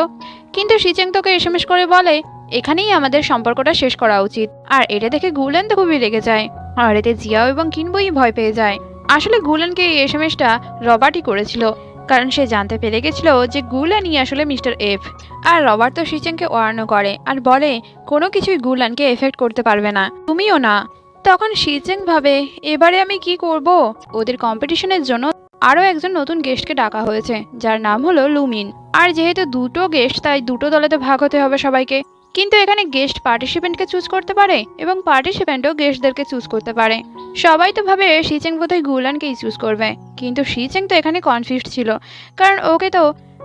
কিন্তু শিচেং তোকে এসএমএস করে বলে, এখানেই আমাদের সম্পর্কটা শেষ করা উচিত। আর এটা দেখে গুলেন তো খুবই রেগে যায়। আর এতে জিয়াও এবং কিনবুই ভয় পেয়ে যায়। আসলে গুলেনকে এই এসএমএসটা রবার্টই করেছিল, কারণ সে জানতে পেরে গেছিল যে গুলেনই আসলে মিস্টার এফ। আর রবার্ট তো শিচেংকে ওয়ার্নও করে আর বলে, কোনো কিছুই গুলেনকে এফেক্ট করতে পারবে না, তুমিও না। তখন শিচেং ভাবে, এবারে আমি কি করব? ওদের কম্পিটিশনের জন্য আরও একজন নতুন গেস্টকে ডাকা হয়েছে, যার নাম হলো লুমিন। আর যেহেতু দুটো গেস্ট, তাই দুটো দলেতে ভাগ হতে হবে সবাইকে। কিন্তু এখানে গেস্ট পার্টিসিপেন্টকে চুজ করতে পারে এবং পার্টিসিপেন্টও গেস্টদেরকে চুজ করতে পারে। সবাই তো ভাবে শিচেং বোধহয় গুলানকেই চুজ করবে, কিন্তু শিচেং তো এখানে কনফিউজড ছিল, কারণ ওকে তো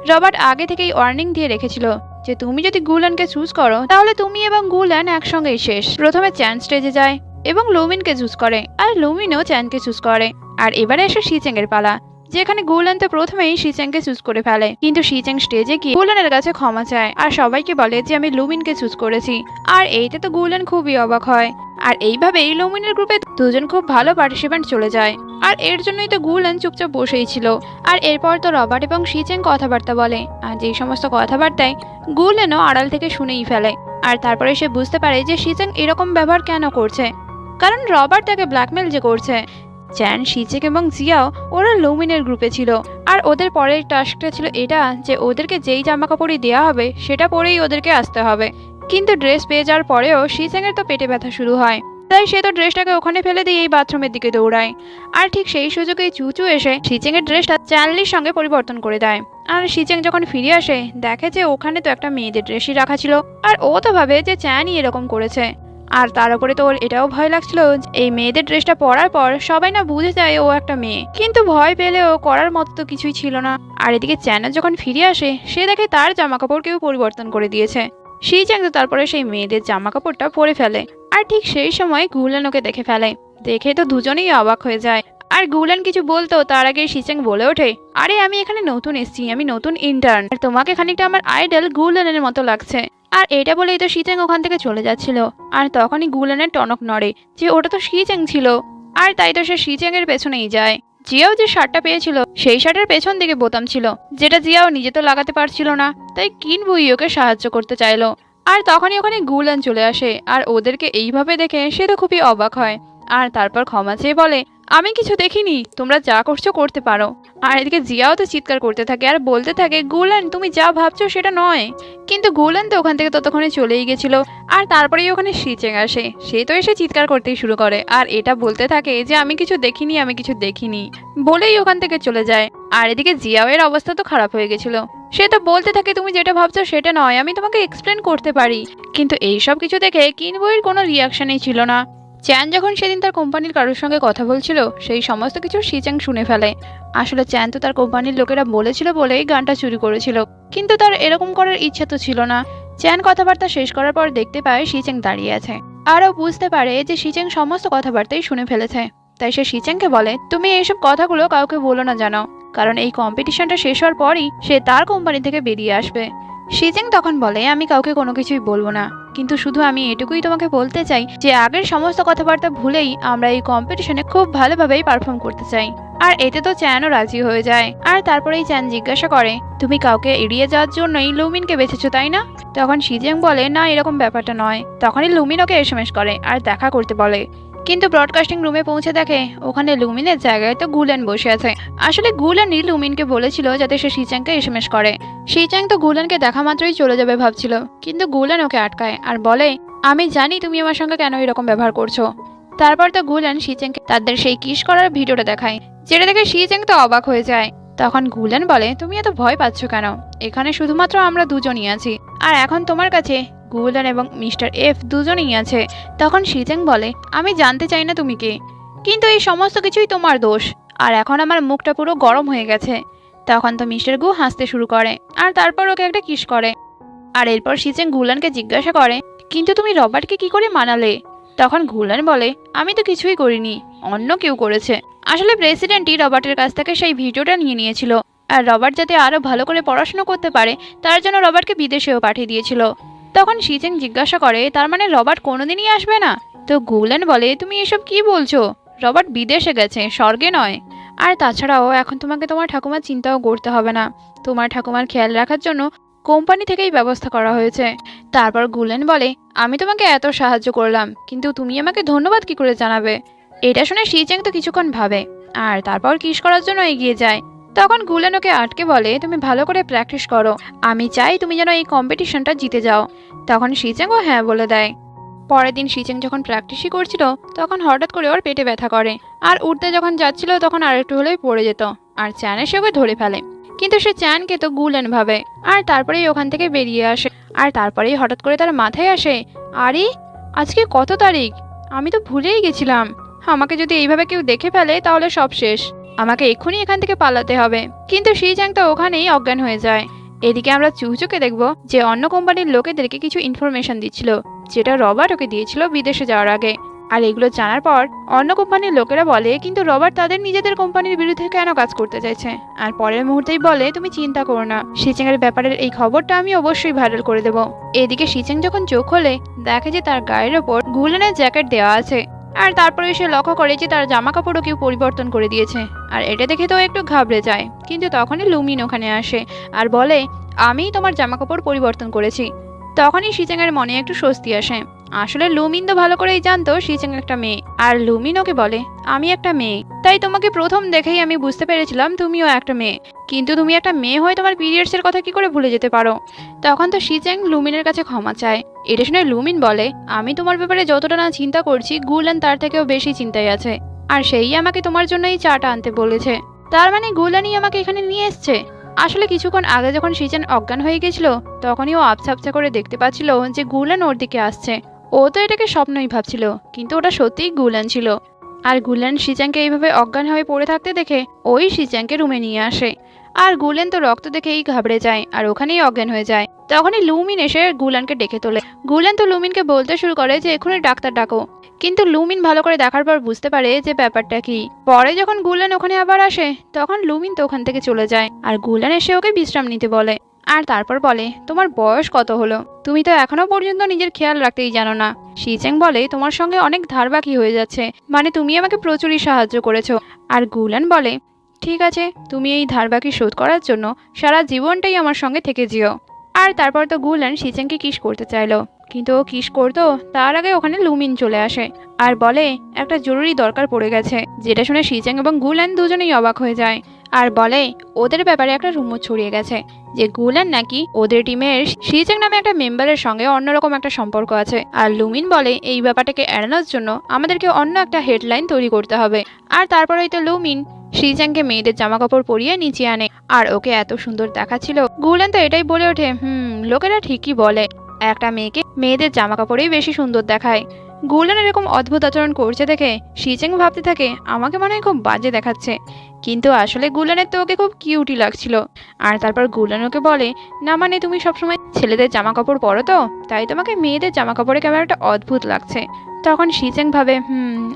রবার্ট আগে থেকেই ওয়ার্নিং দিয়ে রেখেছিল যে তুমি যদি গুলানকে চুজ করো তাহলে তুমি এবং গুলান একসঙ্গেই শেষ। প্রথমে চ্যান স্টেজে যায় এবং লুমিনকে চুজ করে, আর লুমিনও চ্যানকে চুজ করে। আর এবারে এসে শিচেং এর পালা, যেখানে গুলেন তো প্রথমেই শিচেংকে চুজ করে ফেলে। কিন্তু শিচেং স্টেজে গিয়ে গুলেনের কাছে ক্ষমা চায় আর সবাইকে বলে যে আমি লুমিনকে চুজ করেছি। আর এইতে তো গুলেন খুবই অবাক হয়। আর এইভাবেই লুমিনের গ্রুপে দুজন খুব ভালো পার্টিসিপেন্ট চলে যায়। আর এর জন্যই তো গুলেন চুপচাপ বসেই ছিল। আর এরপর তো রবার্ট এবং শিচেং কথাবার্তা বলে, আর যেই সমস্ত কথাবার্তায় গুলেনও আড়াল থেকে শুনেই ফেলে। আর তারপরে সে বুঝতে পারে যে শিচেং এরকম ব্যবহার কেন করছে, কারণ রবার্ট তাকে ব্ল্যাকমেল যে করছে। চ্যান, শিচেং এবং জিয়াও ওরা লুমিনের গ্রুপে ছিল। আর ওদের পরের টাস্কটা ছিল এটা যে ওদেরকে যেই জামা কাপড়ই দেওয়া হবে সেটা পরেই ওদেরকে আসতে হবে। কিন্তু ড্রেস পেয়ে যাওয়ার পরেও শিচেং এর তো পেটে ব্যথা শুরু হয়, তাই সে তো ড্রেসটাকে ওখানে ফেলে দিয়ে এই বাথরুমের দিকে দৌড়ায়। আর ঠিক সেই সুযোগেই চুচু এসে শিচেং এর ড্রেসটা চ্যানলির সঙ্গে পরিবর্তন করে দেয়। আর শিচেং যখন ফিরে আসে দেখে যে ওখানে তো একটা মেয়েদের ড্রেসই রাখা ছিল। আর ও তো ভাবে যে চ্যানই এরকম করেছে। আর তার উপরে তো ওর এটাও ভয় লাগছিল যে এই মেয়েদের ড্রেসটা পরার পর সবাই না বুঝে যায় ও একটা মেয়ে, কিন্তু ভয় পেলেও করার মতো তো কিছুই ছিল না। আর এদিকে চ্যানও যখন ফিরে আসে সে দেখে তার জামা কাপড় কেউ পরিবর্তন করে দিয়েছে। শিচ্যাং তো তারপরে সেই মেয়েদের জামা কাপড়টা পরে ফেলে, আর ঠিক সেই সময় গুলেন ওকে দেখে ফেলে। দেখে তো দুজনেই অবাক হয়ে যায়। আর গুলেন কিছু বলতো তার আগে শিচ্যাং বলে ওঠে, আরে আমি এখানে নতুন এসেছি, আমি নতুন ইন্টার্ন, আর তোমাকে খানিকটা আমার আইডল গুলেনের মতো লাগছে। আর এটা বলেই তো শিচ্যাং ওখান থেকে চলে যাচ্ছিল। আর তখনই গুলেনের টনক নড়ে যে ওটা তো শিচ্যাং ছিল। আর তাই তো সে শিচ্যাং এর পেছনেই যায়। জিয়াও যে শার্টটা পেয়েছিল সেই শার্টের পেছন দিকে বোতাম ছিল, যেটা জিয়াও নিজে তো লাগাতে পারছিল না, তাই কিনবুই ওকে সাহায্য করতে চাইলো। আর তখনই ওখানে গুলেন চলে আসে, আর ওদেরকে এইভাবে দেখে সে তো খুবই অবাক হয়। আর তারপর ক্ষমা চেয়ে বলে, আমি কিছু দেখিনি, তোমরা যা করছো করতে পারো। আর এদিকে জিয়াও তো চিৎকার করতে থাকে আর বলতে থাকে, গুলেন তুমি যা ভাবছো সেটা নয়। কিন্তু গুলেন তো ওখান থেকে ততক্ষণে চলেই গেছিল। আর তারপরেই ওখানে শিচ্যাং আসে, সে তো এসে চিৎকার করতেই শুরু করে আর এটা বলতে থাকে যে আমি কিছু দেখিনি, আমি কিছু দেখিনি, বলেই ওখান থেকে চলে যায়। আর এদিকে জিয়াও এর অবস্থা তো খারাপ হয়ে গেছিল। সে তো বলতে থাকে, তুমি যেটা ভাবছো সেটা নয়, আমি তোমাকে এক্সপ্লেন করতে পারি। কিন্তু এইসব কিছু দেখে কিনবইয়ের কোনো রিয়াকশনই ছিল না। চ্যান যখন সেদিন তার কোম্পানির কারোর সঙ্গে কথা বলছিল সেই সমস্ত কিছু শিচ্যাং শুনে ফেলে। আসলে চ্যান তো তার কোম্পানির লোকেরা বলেছিল বলেই গানটা চুরি করেছিল, কিন্তু তার এরকম করার ইচ্ছা তো ছিল না। চ্যান কথাবার্তা শেষ করার পর দেখতে পায় শিচ্যাং দাঁড়িয়ে আছে, আরও বুঝতে পারে যে শিচ্যাং সমস্ত কথাবার্তাই শুনে ফেলেছে। তাই সে শিচ্যাংকে বলে, তুমি এইসব কথাগুলো কাউকে বলো না জানো, কারণ এই কম্পিটিশনটা শেষ হওয়ার পরই সে তার কোম্পানি থেকে বেরিয়ে আসবে। শিচ্যাং তখন বলে, আমি কাউকে কোনো কিছুই বলবো না, কিন্তু শুধু আমি এটুকুই তোমাকে বলতে চাই যে আগের সমস্ত কথাবার্তা ভুলেই আমরা এই কম্পিটিশনে খুব ভালোভাবেই পারফর্ম করতে চাই। আর এতে তো চ্যানও রাজি হয়ে যায়। আর তারপরেই চ্যান জিজ্ঞাসা করে, তুমি কাউকে এড়িয়ে যাওয়ার জন্যই লুমিনকে বেঁচেছো তাই না? তখন শিচ্যাং বলে, না এরকম ব্যাপারটা নয়। তখনই লুমিন ওকে এসএমএস করে আর দেখা করতে বলে, কিন্তু ব্রডকাস্টিং রুমে পৌঁছে দেখে ওখানে লুমিনের জায়গায় তো গুলেন বসে আছে। আসলে গুলেনই লুমিনকে বলেছিল যাতে সে শিচ্যাংকে এসএমএস করে। শিচ্যাং তো গুলেনকে দেখা মাত্রই চলে যাবে ভাবছিল, কিন্তু গুলেন ওকে আটকায় আর বলে, আমি জানি তুমি আমার সঙ্গে কেন এরকম ব্যবহার করছো। তারপর তো গুলেন শিচ্যাংকে তাদের সেই কিস করার ভিডিওটা দেখায়, যেটা দেখে শিচ্যাং তো অবাক হয়ে যায়। তখন গুলেন বলে, তুমি এত ভয় পাচ্ছ কেন? এখানে শুধুমাত্র আমরা দুজনই আছি, আর এখন তোমার কাছে গুলেন এবং মিস্টার এফ দুজনেই আছে। তখন শিচ্যাং বলে, আমি জানতে চাই না তুমি কে, কিন্তু এই সমস্ত কিছুই তোমার দোষ, আর এখন আমার মুখটা পুরো গরম হয়ে গেছে। তখন তো মিস্টার গু হাসতে শুরু করে আর তারপর ওকে একটা কিস করে। আর এরপর শিচ্যাং গুলেনকে জিজ্ঞাসা করে, কিন্তু তুমি রবার্টকে কি করে মানালে? তখন গুলেন বলে, আমি তো কিছুই করিনি, অন্য কেউ করেছে। আসলে প্রেসিডেন্টই রবার্টের কাছ থেকে সেই ভিডিওটা নিয়ে নিয়েছিল, আর রবার্ট যাতে আরো ভালো করে পড়াশোনা করতে পারে তার জন্য রবার্টকে বিদেশেও পাঠিয়ে দিয়েছিল। তখন শিচ্যাং জিজ্ঞাসা করে, তার মানে রবার্ট কোনোদিনই আসবে না? তো গুলেন বলে, তুমি এসব কি বলছো? রবার্ট বিদেশে গেছে, স্বর্গে নয়। আর তাছাড়াও এখন তোমাকে তোমার ঠাকুমার চিন্তাও করতে হবে না, তোমার ঠাকুমার খেয়াল রাখার জন্য কোম্পানি থেকেই ব্যবস্থা করা হয়েছে। তারপর গুলেন বলে, আমি তোমাকে এত সাহায্য করলাম, কিন্তু তুমি আমাকে ধন্যবাদ কি করে জানাবে? এটা শুনে শিচ্যাং তো কিছুক্ষণ ভাবে আর তারপর কিস করার জন্য এগিয়ে যায়। তখন গুলেন ওকে আটকে বলে, তুমি ভালো করে প্র্যাকটিস করো, আমি চাই তুমি যেন এই কম্পিটিশনটা জিতে যাও। তখন শিচ্যাংও হ্যাঁ বলে দেয়। পরের দিন শিচ্যাং যখন প্র্যাকটিসই করছিল তখন হঠাৎ করে ওর পেটে ব্যথা করে, আর উঠতে যখন যাচ্ছিল তখন আরেকটু হলেই পড়ে যেত, আর চ্যান এসে ওকে ধরে ফেলে। কিন্তু সে চ্যানকে তো গুলেন ভাবে, আর তারপরেই ওখান থেকে বেরিয়ে আসে। আর তারপরেই হঠাৎ করে তার মাথায় আসে, আরে আজকে কত তারিখ, আমি তো ভুলেই গেছিলাম। আমাকে যদি এইভাবে কেউ দেখে ফেলে তাহলে সব শেষ, আমাকে এক্ষুনি এখান থেকে পালাতে হবে। কিন্তু শিচ্যাং তো ওখানেই অজ্ঞান হয়ে যায়। এদিকে আমরা চুচুকে দেখবো যে অন্য কোম্পানির লোকেদেরকে কিছু ইনফরমেশন দিচ্ছিল, যেটা রবার্ট ওকে দিয়েছিল বিদেশে যাওয়ার আগে। আর এগুলো জানার পর অন্য কোম্পানির লোকেরা বলে, কিন্তু রবার্ট তাদের নিজেদের কোম্পানির বিরুদ্ধে কেন কাজ করতে চাইছে? আর পরের মুহূর্তেই বলে, তুমি চিন্তা করো না, শিচ্যাং এর ব্যাপারের এই খবরটা আমি অবশ্যই ভাইরাল করে দেবো। এদিকে শিচ্যাং যখন চোখ খোলে দেখে যে তার গায়ের ওপর গুলেনের জ্যাকেট দেওয়া আছে, আর তারপরে সে লক্ষ্য করে যে তার জামা কাপড়ও কেউ পরিবর্তন করে দিয়েছে। আর এটা দেখে তো একটু ঘাবড়ে যায়, কিন্তু তখনই লুমিন ওখানে আসে আর বলে, আমি তোমার জামা কাপড় পরিবর্তন করেছি। তখনই শিচ্যাং এর মনে একটু স্বস্তি আসে। আসলে লুমিন তো ভালো করেই জানতো শিচ্যাং একটা মেয়ে, আর লুমিন ওকে বলে, আমি একটা মেয়ে, তাই তোমাকে প্রথম দেখেই আমি বুঝতে পেরেছিলাম তুমিও একটা মেয়ে, কিন্তু তুমি একটা মেয়ে হয়ে তোমার পিরিয়ডস এর কথা কি করে ভুলে যেতে পারো? তখন তো শিচ্যাং লুমিনের কাছে ক্ষমা চায়। এটা শুনে লুমিন বলে, আমি তোমার ব্যাপারে যতটা না চিন্তা করছি গুলেন তার থেকেও বেশি চিন্তায় আছে, আর সেই আমাকে তোমার জন্য এই চাটা আনতে বলেছে। তার মানে গুলেনই আমাকে এখানে নিয়ে এসছে। আসলে কিছুক্ষণ আগে যখন শিচ্যাং অজ্ঞান হয়ে গেছিল তখনই ও আবছা আবছা করে দেখতে পাচ্ছিল যে গুলেন ওর দিকে আসছে। ও ও তো এটাকে স্বপ্নই ভাবছিল, কিন্তু ওটা সত্যিই গুলেন ছিল। আর গুলেন শিচাংকে এইভাবে অজ্ঞান হয়ে পড়ে থাকতে দেখে ওই শিচাংকে রুমে নিয়ে আসে। আর গুলেন তো রক্ত দেখেই ঘাবড়ে যায় আর ওখানেই অজ্ঞান হয়ে যায়। তখনই লুমিন এসে গুলেনকে ডেকে তোলে। গুলেন তো লুমিনকে বলতে শুরু করে যে এখনই ডাক্তার ডাকো, কিন্তু লুমিন ভালো করে দেখার পর বুঝতে পারে যে ব্যাপারটা কি। পরে যখন গুলেন ওখানে আবার আসে তখন লুমিন তো ওখান থেকে চলে যায় আর গুলেন এসে ওকে বিশ্রাম নিতে বলে। আর তারপর বলে, তোমার বয়স কত হলো? তুমি তো এখনো পর্যন্ত নিজের খেয়াল রাখতেই জানো না। শিচেং বলে, তোমার সঙ্গে অনেক ধার বাকি হয়ে যাচ্ছে, মানে তুমি আমাকে প্রচুরই সাহায্য করেছো। আর গুলেন বলে, ঠিক আছে, তুমি এই ধার বাকি শোধ করার জন্য সারা জীবনটাই আমার সঙ্গে থেকে যেও। আর তারপর তো গুলেন শিচেংকে কিস করতে চাইলো, কিন্তু ও কিস করতো তার আগে ওখানে লুমিন চলে আসে আর বলে একটা জরুরি দরকার পড়ে গেছে। যেটা শুনে শিচেং এবং গুলেন দুজনেই অবাক হয়ে যায় আর বলে ওদের ব্যাপারে একটা রুমর ছড়িয়ে গেছে যে গুলেন নাকি ওদের টিমের শিচেং নামে একটা মেম্বারের সঙ্গে অন্যরকম একটা সম্পর্ক আছে। আর লুমিন বলে এই ব্যাপারটাকে এড়ানোর জন্য আমাদেরকে অন্য একটা হেডলাইন তৈরি করতে হবে। আর তারপরেই তো লুমিন শিচেংকে মেয়েদের জামা কাপড় পরিয়ে নিচে আনে আর ওকে এত সুন্দর দেখাচ্ছিল। গুলেন তো এটাই বলে ওঠে, লোকেরা ঠিকই বলে, একটা মেয়েকে মেয়েদের জামা কাপড়েই বেশি সুন্দর দেখায়। গুলেন এরকম অদ্ভুত আচরণ করছে দেখে শিচেং ভাবতে থাকে আমাকে মনে হয় খুব বাজে দেখাচ্ছে, কিন্তু আসলে গুলেনের তো ওকে খুব কিউটি লাগছিল। আর তারপর গুলেন ওকে বলে, না মানে তুমি সবসময় ছেলেদের জামা কাপড় পরো তো, তাই তোমাকে মেয়েদের জামা কাপড়ে কেমন একটা অদ্ভুত লাগছে। তখন শিচেং ভাবে,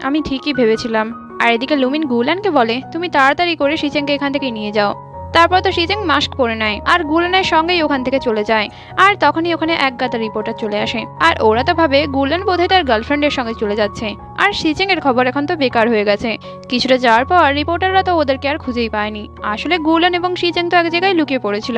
আমি ঠিকই ভেবেছিলাম। আর এদিকে লুমিন গুলেনকে বলে, তুমি তাড়াতাড়ি করে শিচেংকে এখান থেকে নিয়ে যাও। তারপর তো শিচেং মাস্ক পরে নেয় আর গুলেনের সঙ্গেই ওখান থেকে চলে যায়। আর তখনই ওখানে এক গাদা রিপোর্টার চলে আসে আর ওরা তো ভাবে গুলেন বোধহয় তার গার্লফ্রেন্ডের সঙ্গে চলে যাচ্ছে আর শিচেং এর খবর এখন তো বেকার হয়ে গেছে। কিছুটা যাওয়ার পর রিপোর্টাররা তো ওদেরকে আর খুঁজেই পায়নি। আসলে গুলেন এবং শিচেং তো এক জায়গায় লুকিয়ে পড়েছিল।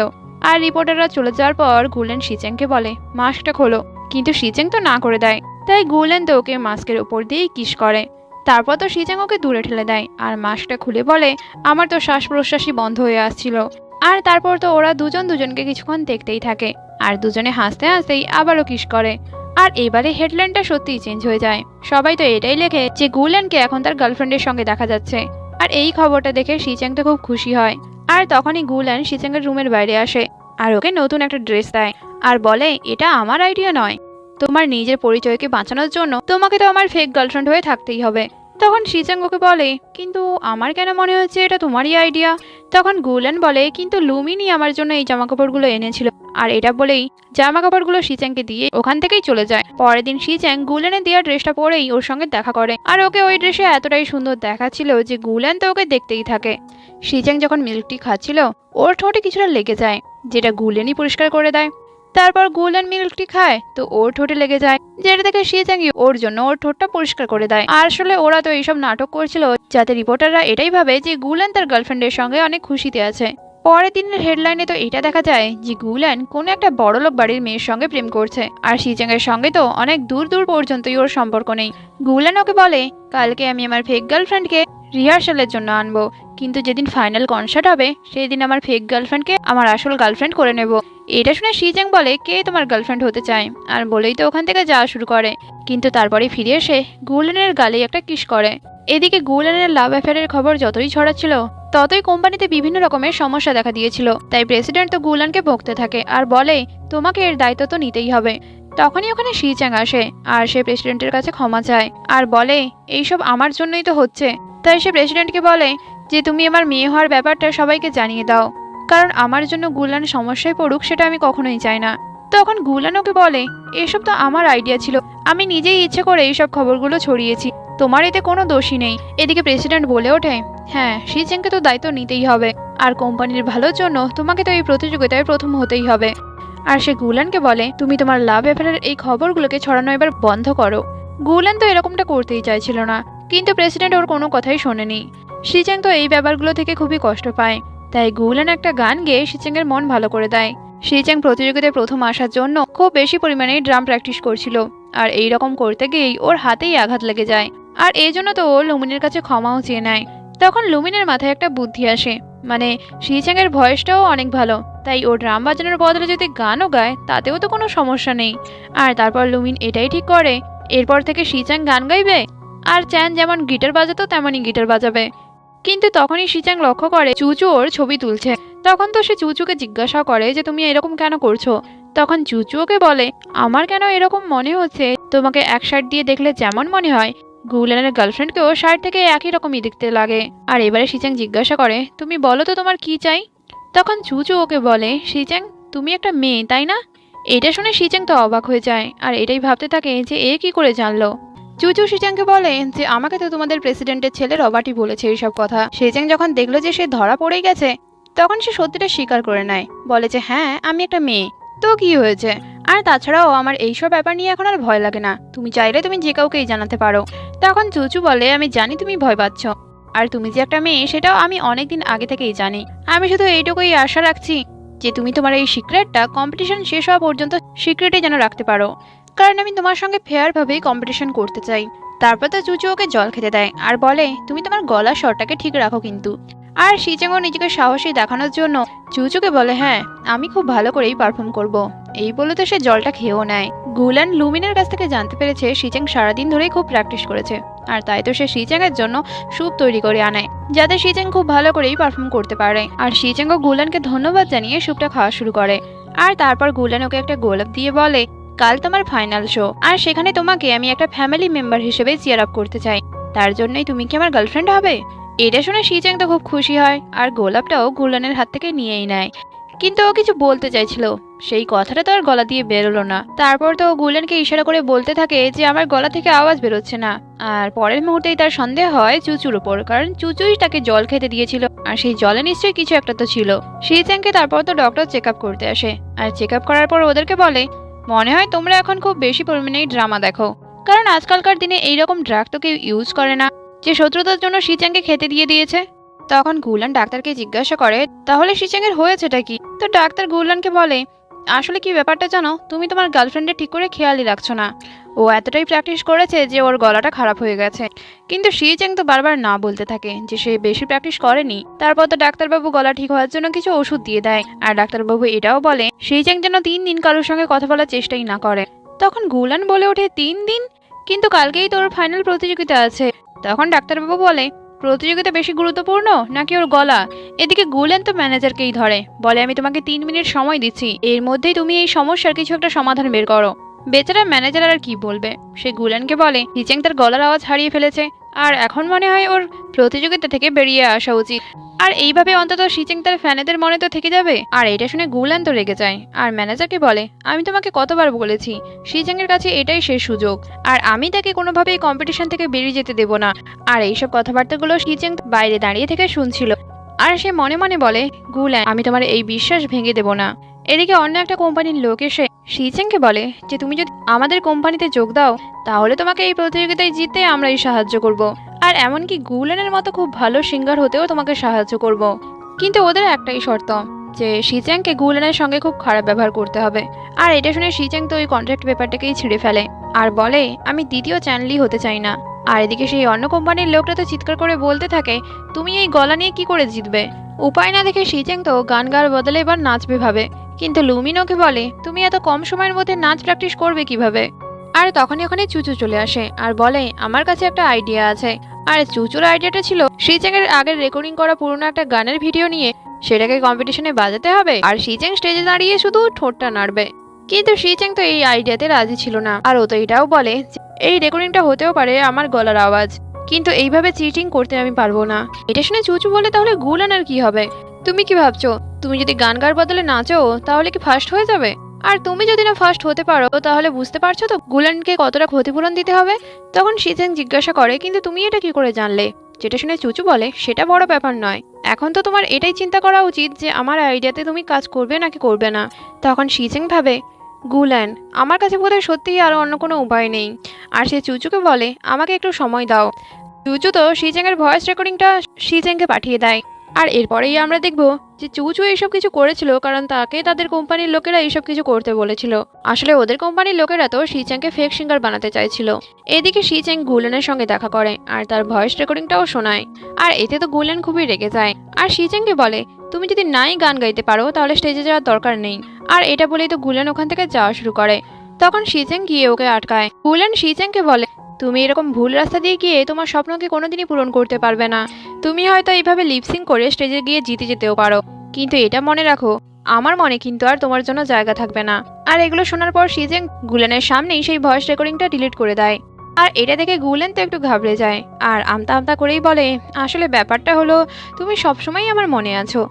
আর রিপোর্টাররা চলে যাওয়ার পর গুলেন শিচেংকে বলে মাস্কটা খোলো, কিন্তু শিচেং তো না করে দেয়। তাই গুলেন তো ওকে মাস্কের উপর দিয়েই কিস করে। তারপর তো শিচেং ওকে দূরে ঠেলে দেয় আর মাস্কটা খুলে বলে, আমার তো শ্বাস প্রশ্বাসই বন্ধ হয়ে আসছিল। আর তারপর তো ওরা দুজন দুজনকে কিছুক্ষণ দেখতেই থাকে আর দুজনে হাসতে হাসতেই আবারও কিস করে। আর এবারে হেডলাইনটা সত্যিই চেঞ্জ হয়ে যায়। সবাই তো এটাই লেখে যে গুলেনকে এখন তার গার্লফ্রেন্ডের সঙ্গে দেখা যাচ্ছে। আর এই খবরটা দেখে শিচেং তো খুব খুশি হয়। আর তখনই গুলেন শিচেং এর রুমের বাইরে আসে আর ওকে নতুন একটা ড্রেস দেয় আর বলে, এটা আমার আইডিয়া নয়, তোমার নিজের পরিচয়কে বাঁচানোর জন্য তোমাকে তো আমার ফেক গার্লফ্রেন্ড হয়ে থাকতেই হবে। তখন শিচেং ওকে বলে, কিন্তু আমার কেন মনে হচ্ছে এটা তোমারই আইডিয়া? তখন গুলেন বলে, কিন্তু লুমিনই আমার জন্য এই জামা কাপড়গুলো এনেছিল। আর এটা বলেই জামা কাপড়গুলো শিচেংকে দিয়ে ওখান থেকেই চলে যায়। পরের দিন শিচেং গুলেনের দেওয়া ড্রেসটা পরেই ওর সঙ্গে দেখা করে আর ওকে ওই ড্রেসে এতটাই সুন্দর দেখাচ্ছিল যে গুলেন তো ওকে দেখতেই থাকে। শিচেং যখন মিল্ক টি খাচ্ছিল ওর ঠোঁটে কিছুটা লেগে যায়, যেটা গুলেনই পরিষ্কার করে দেয়। তারপর গুলেন মিল্ক টি খায় তো ওর ঠোঁটে লেগে যায়, যেটা দেখে শিচেং ওর জন্য ওর ঠোঁটটা পরিষ্কার করে দেয়। আর আসলে ওরা তো এইসব নাটক করছিল যাতে রিপোর্টাররা এটাই ভাবে যে গুলেন তার গার্লফ্রেন্ডের সঙ্গে অনেক খুশিতে আছে। পরের দিনের হেডলাইনে তো এটা দেখা যায় যে গুলেন কোনো একটা বড়লোক বাড়ির মেয়ের সঙ্গে প্রেম করছে আর শিচেং এর সঙ্গে তো অনেক দূর দূর পর্যন্তই ওর সম্পর্ক নেই। গুলেন ওকে বলে, কালকে আমি আমার ফেক গার্লফ্রেন্ডকে রিহার্সালের জন্য আনবো, কিন্তু যেদিন ফাইনাল কনসার্ট হবে সেই দিন আমার ফেক গার্লফ্রেন্ডকে আমার আসল গার্লফ্রেন্ড করে নেব। এটা শুনে শিচেং বলে, কে তোমার গার্লফ্রেন্ড হতে চায়? আর বলেই তো ওখান থেকে যাওয়া শুরু করে, কিন্তু তারপরে ফিরে এসে গুলেনের গালে একটা কিস করে। এদিকে গুলেনের লাভ অ্যাফেয়ারের খবর যতই ছড়াচ্ছিল ততই কোম্পানিতে বিভিন্ন রকমের সমস্যা দেখা দিয়েছিল। তাই প্রেসিডেন্ট তো গুলেনকে বকতে থাকে আর বলে, তোমাকে এর দায়িত্ব তো নিতেই হবে। তখনই ওখানে শিচেং আসে আর সে প্রেসিডেন্টের কাছে ক্ষমা চায় আর বলে, এইসব আমার জন্যই তো হচ্ছে। তাই সে প্রেসিডেন্টকে বলে যে তুমি আমার মেয়ে হওয়ার ব্যাপারটা সবাইকে জানিয়ে দাও, কারণ আমার জন্য গুলেন সমস্যায় পড়ুক সেটা আমি কখনোই চাই না। তখন গুলেন ওকে বলে, এসব তো আমার আইডিয়া ছিল, আমি নিজেই ইচ্ছে করে এইসব খবরগুলো ছড়িয়েছি, তোমার এতে কোনো দোষই নেই। এদিকে প্রেসিডেন্ট বলে ওঠে, হ্যাঁ শিচেংকে তো দায়িত্ব নিতেই হবে, আর কোম্পানির ভালোর জন্য তোমাকে তো এই প্রতিযোগিতায় প্রথম হতেই হবে। আর সে গুলেনকে বলে, তুমি তোমার লাভ অ্যাফেয়ারের এই খবরগুলোকে ছড়ানো এবার বন্ধ করো। গুলেন তো এরকমটা করতেই চাইছিল না, কিন্তু প্রেসিডেন্ট ওর কোনো কথাই শোনেনি। শিচেং তো এই ব্যাপারগুলো থেকে খুবই কষ্ট পায়, তাই গুলেন একটা গান গেয়ে শিচেং এর মন ভালো করে দেয়। শিচেং প্রতিযোগিতায় প্রথম আসার জন্য খুব বেশি পরিমাণে ড্রাম প্র্যাকটিস করছিল আর এই রকম করতে গিয়েই ওর হাতেই আঘাত লেগে যায়। আর এই জন্য তো ও লুমিনের কাছে ক্ষমাও চেয়ে নেয়। তখন লুমিনের মাথায় একটা বুদ্ধি আসে, মানে শিচেং এর ভয়েসটাও অনেক ভালো, তাই ও ড্রাম বাজানোর বদলে যদি গানও গায় তাতেও তো কোনো সমস্যা নেই। আর তারপর লুমিন এটাই ঠিক করে, এরপর থেকে শিচেং গান গাইবে আর চ্যান যেমন গিটার বাজাতো তেমনই গিটার বাজাবে। কিন্তু তখনই শিচেং লক্ষ্য করে চুচু ওর ছবি তুলছে। তখন তো সে চুচুকে জিজ্ঞাসা করে যে তুমি এরকম কেন করছো? তখন চুচু ওকে বলে, আমার কেন এরকম মনে হচ্ছে তোমাকে এক শার্ট দিয়ে দেখলে যেমন মনে হয় গুলেনের গার্লফ্রেন্ডকেও শার্ট থেকে একই রকমই দেখতে লাগে। আর এবারে শিচাং জিজ্ঞাসা করে, তুমি বলো তো তোমার কি চাই? তখন চুচু ওকে বলে, শিচাং তুমি একটা মেয়ে তাই না? এটা শুনে শিচাং তো অবাক হয়ে যায় আর এটাই ভাবতে থাকে যে এ কি করে জানলো। চুচু শিচাংকে বলে যে আমাকে তো তোমাদের প্রেসিডেন্টের ছেলে রবার্টই বলেছে এইসব কথা। শিচাং যখন দেখলো যে সে ধরা পড়ে গেছে তখন সে সত্যিটা স্বীকার করে নেয়, বলে যে হ্যাঁ আমি একটা মেয়ে, তো কি হয়েছে? আর তাছাড়াও আমার এইসব ব্যাপার নিয়ে এখন আর ভয় লাগে না, তুমি চাইলে তুমি যে কাউকেই জানাতে পারো। তখন চুচু বলে, আমি জানি তুমি ভয় পাচ্ছ, আর তুমি যে একটা মেয়ে সেটাও আমি অনেকদিন আগে থেকেই জানি। আমি শুধু এইটুকুই আশা রাখছি যে তুমি তোমার এই সিক্রেটটা কম্পিটিশন শেষ হওয়া পর্যন্ত সিক্রেটে যেন রাখতে পারো, কারণ আমি তোমার সঙ্গে ফেয়ার ভাবেই কম্পিটিশন করতে চাই। তারপর তো চুচু ওকে জল খেতে দেয় আর বলে, তুমি তোমার গলার স্বরটাকে ঠিক রাখো কিন্তু। আর শিচাংও নিজেকে সাহসী দেখানোর জন্য চুচুকে বলে, হ্যাঁ আমি খুব ভালো করেই পারফর্ম করব। এই বলে তো সে জলটা খেয়েও নেয়। গুলান লুমিনের কাছ থেকে জানতে পেরেছে শিচাং সারাদিন ধরেই খুব প্র্যাকটিস করেছে, আর তাই তো সে শিচাংয়ের জন্য স্যুপ তৈরি করে আনে যাতে শিচাং খুব ভালো করেই পারফর্ম করতে পারে। আর শিচাংও গুলানকে ধন্যবাদ জানিয়ে স্যুপটা খাওয়া শুরু করে। আর তারপর গুলান ওকে একটা গোলাপ দিয়ে বলে, কাল তোমার ফাইনাল শো, আর সেখানে তোমাকে আমি একটা ফ্যামিলি মেম্বার হিসেবে চিয়ার আপ করতে চাই, তার জন্যই তুমি কি আমার গার্লফ্রেন্ড হবে? এটা শুনে শিচাং তো খুব খুশি হয় আর গোলাপটাও গুলানের হাত থেকে নিয়েই নেয়। কিন্তু ও কিছু বলতে চাইছিল, সেই কথাটা তো আর গলা দিয়ে বেরোলো না। তারপর তো ও গুলেনকে ইশারা করে বলতে থাকে যে আমার গলা থেকে আওয়াজ বেরোচ্ছে না। আর পরের মুহূর্তেই তার সন্দেহ হয় চুচুর উপর, কারণ চুচুই তাকে জল খেতে দিয়েছিল আর সেই জলে নিশ্চয়ই কিছু একটা তো ছিল। শিচাংকে তারপর তো ডক্টর চেক আপ করতে আসে আর চেক আপ করার পর ওদেরকে বলে, মনে হয় তোমরা এখন খুব বেশি পরিমাণেই ড্রামা দেখো, কারণ আজকালকার দিনে এইরকম ড্রাগ তো কেউ ইউজ করে না যে শত্রুতার জন্য শিচাংকে খেতে দিয়েছে। তখন গুলান ডাক্তারকে জিজ্ঞাসা করে, তাহলে শিচাংয়ের হয়েছেটা কি? তো ডাক্তার গুলানকে বলে, আসলে কি ব্যাপারটা জানো, তুমি তোমার গার্লফ্রেন্ডের ঠিক করে খেয়ালই রাখছো না। ও এতটাই প্র্যাকটিস করেছে যে ওর গলাটা খারাপ হয়ে গেছে। কিন্তু শিচাং তো বারবার না বলতে থাকে যে সে বেশি প্র্যাকটিস করেনি। তারপর তো ডাক্তারবাবু গলা ঠিক হওয়ার জন্য কিছু ওষুধ দিয়ে দেয় আর ডাক্তারবাবু এটাও বলে শিচাং যেন 3 দিন কারোর সঙ্গে কথা বলার চেষ্টাই না করে। তখন গুলান বলে ওঠে, 3 দিন? কিন্তু কালকেই তোর ফাইনাল প্রতিযোগিতা আছে। তখন ডাক্তারবাবু বলে, প্রতিযোগিতা বেশি গুরুত্বপূর্ণ নাকি ওর গলা? এদিকে গুলেন তো ম্যানেজারকেই ধরে, বলে আমি তোমাকে 3 মিনিট সময় দিচ্ছি, এর মধ্যেই তুমি এই সমস্যার কিছু একটা সমাধান বের করো। বেচারা ম্যানেজার আর কি বলবে, সে গুলেনকে বলে শিচাং তার গলার আওয়াজ হারিয়ে ফেলেছে আর এখন মনে হয় ওর প্রতিযোগিতা থেকে বেরিয়ে আসা উচিত। আর এইভাবে অন্তত শিচাং তার ফ্যানেদের মনে তো থেকে যাবে। আর এটা শুনে গুলেন তো রেগে যায় আর ম্যানেজারকে বলে, আমি তোমাকে কতবার বলেছি শিচাং এর কাছে এটাই শেষ সুযোগ, আর আমি তাকে কোনোভাবেই কম্পিটিশন থেকে বেরিয়ে যেতে দেব না। আর এইসব কথাবার্তাগুলো শিচাং বাইরে দাঁড়িয়ে থেকে শুনছিল আর সে মনে মনে বলে, গুলেন আমি তোমার এই বিশ্বাস ভেঙে দেব না। এদিকে অন্য একটা কোম্পানির লোক এসে শিচাংকে বলে যে তুমি যদি আমাদের কোম্পানিতে যোগ দাও তাহলে তোমাকে এই প্রতিযোগিতায় জিততে আমরাই সাহায্য করব, আর এমনকি গুলেনের মতো খুব ভালো সিঙ্গার হতেও তোমাকে সাহায্য করব। কিন্তু ওদের একটাই শর্ত যে শিচাংকে গুলেনের সঙ্গে খুব খারাপ ব্যবহার করতে হবে। আর এটা শুনে শিচাং তো ওই কন্ট্রাক্ট পেপারটাকেই ছিঁড়ে ফেলে আর বলে, আমি দ্বিতীয় চ্যানেলই হতে চাই না। আর এদিকে সেই অন্য কোম্পানির লোকটা তো চিৎকার করে বলতে থাকে, তুমি এই গলা নিয়ে কি করে জিতবে? উপায় না দেখে শিচাং তো গান গাওয়ার বদলে এবার নাচবে ভাবে। কিন্তু লুমিন ওকে বলে, তুমি এত কম সময়ের মধ্যে নাচ প্র্যাকটিস করবে কিভাবে? আর তখনই ওখানে চুচু চলে আসে আর বলে, আমার কাছে একটা আইডিয়া আছে। আর চুচুর আইডিয়াটা ছিল শিচাং এর আগের রেকর্ডিং করা পুরনো একটা গানের ভিডিও নিয়ে সেটাকে কম্পিটিশনে বাজাতে হবে আর শিচাং স্টেজে দাঁড়িয়ে শুধু ঠোঁটটা নাড়বে। কিন্তু শিচাং তো এই আইডিয়াতে রাজি ছিল না আর ও তো এটাও বলে এই রেকর্ডিংটা হতেও পারে আমার গলার আওয়াজ, কিন্তু এইভাবে চিটিং করতে আমি পারবো না। এটা শুনে চুচু বলে, তাহলে গুলান আর কি হবে? তুমি কি ভাবছো তুমি যদি গান গাওয়ার বদলে নাচো তাহলে কি ফার্স্ট হয়ে যাবে? আর তুমি যদি না ফার্স্ট হতে পারো তাহলে বুঝতে পারছো তো গুলানকে কতটা ক্ষতিপূরণ দিতে হবে। তখন শিচাং জিজ্ঞাসা করে, কিন্তু তুমি এটা কি করে জানলে? যেটা শুনে চুচু বলে, সেটা বড় ব্যাপার নয়, এখন তো তোমার এটাই চিন্তা করা উচিত যে আমার আইডিয়াতে তুমি কাজ করবে নাকি করবে না। তখন শিচাং ভাবে, গুলান আমার কাছে বোধহয় সত্যিই আরো অন্য কোনো উপায় নেই। আর সে চুচুকে বলে, আমাকে একটু সময় দাও। চুচু তো শিচাং এর ভয়েস রেকর্ডিংটা শিচাংকে পাঠিয়ে দেয়। আর এরপরেই আমরা দেখব যে চুচু এইসব কিছু করেছিল কারণ তাকে তাদের কোম্পানির লোকেরা এইসব কিছু করতে বলেছিল। আসলে ওদের কোম্পানির লোকেরা তো শিচাংকে ফেক সিঙ্গার বানাতে চাইছিল। এদিকে শিচাং গুলেনের সঙ্গে দেখা করে আর তার ভয়েস রেকর্ডিংটাও শোনায়। আর এতে তো গুলেন খুবই রেগে যায় আর শিচাংকে বলে, তুমি যদি নাই গান গাইতে পারো তাহলে স্টেজে যাওয়ার দরকার নেই। আর এটা বলেই তো গুলেন ওখান থেকে যাওয়া শুরু করে। তখন শিচাং গিয়ে ওকে আটকায়। গুলেন শিচাংকে বলে, তুমি এরকম ভুল রাস্তা দিয়ে গিয়ে তোমার স্বপ্নকে কোনোদিনই পূরণ করতে পারবে না। তুমি হয়তো এইভাবে লিপসিং করে স্টেজে গিয়ে জিতে যেতেও পারো, কিন্তু এটা মনে রাখো আমার মনে কিন্তু আর তোমার জন্য জায়গা থাকবে না। আর এগুলো শোনার পর শিজেং গুলেনের সামনেই সেই ভয়েস রেকর্ডিংটা ডিলিট করে দেয়। আর এটা দেখে গুলেন তো একটু ঘাবড়ে যায় আর আমতা আমতা করেই বলে, আসলে ব্যাপারটা হলো তুমি সবসময়ই আমার মনে আছো।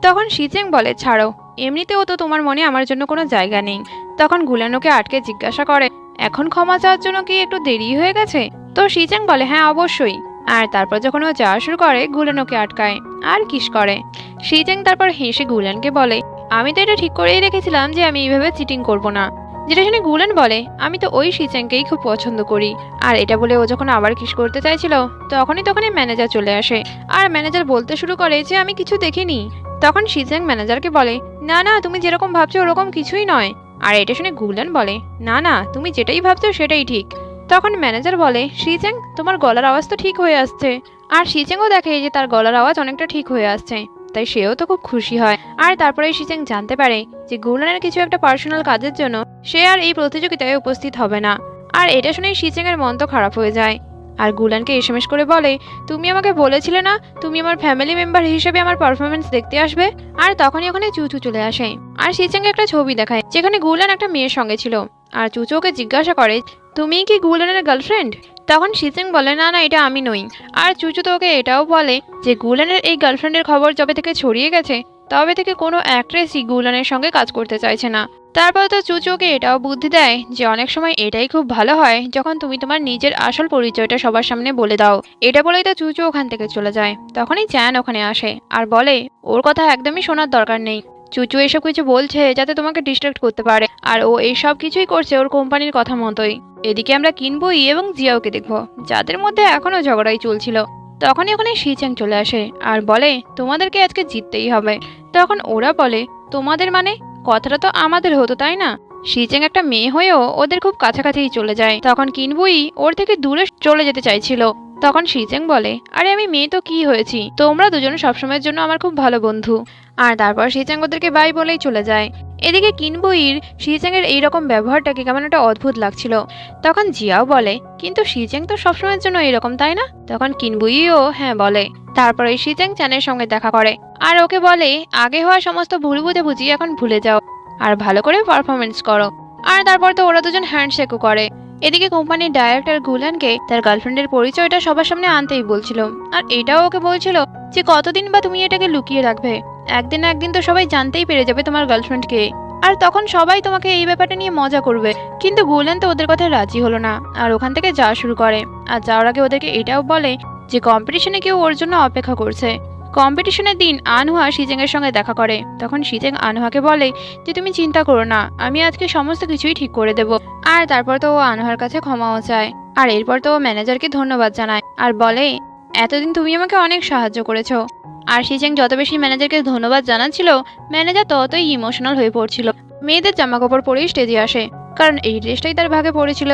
তখন শিজেং বলে, ছাড়ো, এমনিতেও তো তোমার মনে আমার জন্য কোনো জায়গা নেই। তখন গুলেন ওকে আটকে জিজ্ঞাসা করে, এখন ক্ষমা চাওয়ার জন্য কি একটু দেরি হয়ে গেছে? তো শিজেং বলে, হ্যাঁ অবশ্যই। আর তারপর যখন ও যাওয়া শুরু করে গুলেন ওকে আটকায় আর কিস করে। শিজেং তারপর হেসে গুলেনকে বলে, আমি তো এটা ঠিক করেই রেখেছিলাম যে আমি এইভাবে চিটিং করব না। যেটা শুনে গুলেন বলে, আমি তো ওই শিজেংকেই খুব পছন্দ করি। আর এটা বলে ও যখন আবার কিস করতে চাইছিল তখনই ম্যানেজার চলে আসে। আর ম্যানেজার বলতে শুরু করে যে আমি কিছু দেখিনি। তখন শিজেং ম্যানেজারকে বলে, না না, তুমি যেরকম ভাবছো ওরকম কিছুই নয়। আর এটা শুনে গুলেন বলে, না না, তুমি যেটাই ভাবছো সেটাই ঠিক। তখন ম্যানেজার বলে, শিজেং তোমার গলার আওয়াজ তো ঠিক হয়ে আসছে। আর শিজেংও দেখে যে তার গলার আওয়াজ অনেকটা ঠিক হয়ে আসছে, তাই সেও তো খুব খুশি হয়। আর তারপরে শিজেং জানতে পারে যে গুলেনের কিছু একটা পার্সোনাল কাজের জন্য সে আর এই প্রতিযোগিতায় উপস্থিত হবে না। আর এটা শুনে শিজেং এর মন তো খারাপ হয়ে যায়। আর গুলেনকে এসএমএস করে বলে, তুমি আমাকে বলেছিলে না তুমি আমার ফ্যামিলি মেম্বার হিসেবে আমার পারফরমেন্স দেখতে আসবে? আর তখনই ওখানে চুচু চলে আসে। আর শিজেং একটা ছবি দেখায় যেখানে গুলেন একটা মেয়ের সঙ্গে ছিল। আর চুচু ওকে জিজ্ঞাসা করে, তুমি কি গুলেনের গার্লফ্রেন্ড? তখন শিজেং বলে, না না, এটা আমি নই। আর চুচু তো ওকে এটাও বলে যে গুলেনের এই গার্লফ্রেন্ডের খবর যবে থেকে ছড়িয়ে গেছে তবে থেকে কোনো অ্যাক্ট্রেসই গুলেনের সঙ্গে কাজ করতে চাইছে না। তারপর তো চুচু ওকে এটাও বুদ্ধি দেয় যে অনেক সময় এটাই খুব ভালো হয় যখন তুমি তোমার নিজের আসল পরিচয়টা সবার সামনে বলে দাও। এটা বলেই তো চুচু ওখান থেকে চলে যায়। তখনই চ্যান ওখানে আসে আর বলে, ওর কথা একদমই শোনার দরকার নেই। চুচু এসব কিছু বলছে যাতে তোমাকে ডিস্ট্রাক্ট করতে পারে, আর ও এই সব কিছুই করছে ওর কোম্পানির কথা মতোই। এদিকে আমরা কিনবই এবং জিয়াওকে দেখবো, যাদের মধ্যে এখনো ঝগড়াই চলছিল। তখনই ওখানে শিচ্যাং চলে আসে আর বলে, তোমাদেরকে আজকে জিততেই হবে। তখন ওরা বলে, তোমাদের মানে? কথাটা তো আমাদের হতো তাই না? শিচ্যাং একটা মেয়ে হয়েও ওদের খুব কাছাকাছিই চলে যায়। তখন কিনবুই ওর থেকে দূরে চলে যেতে চাইছিল। তখন শিচ্যাং বলে, আরে আমি মেয়ে তো কি হয়েছি, তোমরা দুজন সবসময়ের জন্য আমার খুব ভালো বন্ধু। আর তারপর শিচ্যাং ওদেরকে বাই বলেই চলে যায়। এদিকে কিনবুইর শিচ্যাং এর এইরকম ব্যবহারটাকে কেমন একটা অদ্ভুত লাগছিল। তখন জিয়াও বলে, কিন্তু শিচ্যাং তো সবসময়ের জন্য এরকম তাই না? তখন কিনবুইও হ্যাঁ বলে। তারপরে শিচ্যাং চ্যানের সঙ্গে দেখা করে আর ওকে বলে, আগে হওয়া সমস্ত ভুল বুঝাবুঝি এখন ভুলে যাও আর ভালো করে পারফরমেন্স করো। আর তারপর তো ওরা দুজন হ্যান্ডশেকও করে। এদিকে কোম্পানির ডাইরেক্টর গুলানকে তার গার্লফ্রেন্ডের পরিচয়টা সবার সামনে আনতেই বলছিল। আর এটাও ওকে বলছিল যে কতদিন বা তুমি এটাকে লুকিয়ে রাখবে, একদিন না একদিন তো সবাই জানতেই পেরে যাবে তোমার গার্লফ্রেন্ডকে। আর তখন সবাই তোমাকে এই ব্যাপারটা নিয়ে মজা করবে। কিন্তু গুলেন তো ওদের কথায় রাজি হলো না আর ওখান থেকে যাওয়া শুরু করে। আর যাওয়ার আগে ওদেরকে এটাও বলে যে কম্পিটিশনে কেউ ওর জন্য অপেক্ষা করছে। কম্পিটিশনের দিন আনহুয়া শিজেং এর সঙ্গে দেখা করে। তখন শিজেং আনহুয়াকে বলে যে তুমি চিন্তা করো না, আমি আজকে সমস্ত কিছুই ঠিক করে দেব। আর তারপর তো ও আনহুয়ার কাছে ক্ষমাও চায়। আর এরপর তো ও ম্যানেজারকে ধন্যবাদ জানায় আর বলে, এতদিন তুমি আমাকে অনেক সাহায্য করেছো। আর শিজেং যত বেশি ম্যানেজারকে ধন্যবাদ জানাচ্ছিল ম্যানেজার ততই ইমোশনাল হয়ে পড়ছিল। মেয়েদের জামাকাপড় পরেই স্টেজে আসে, কারণ এই ড্রেসটাই তার ভাগে পড়েছিল।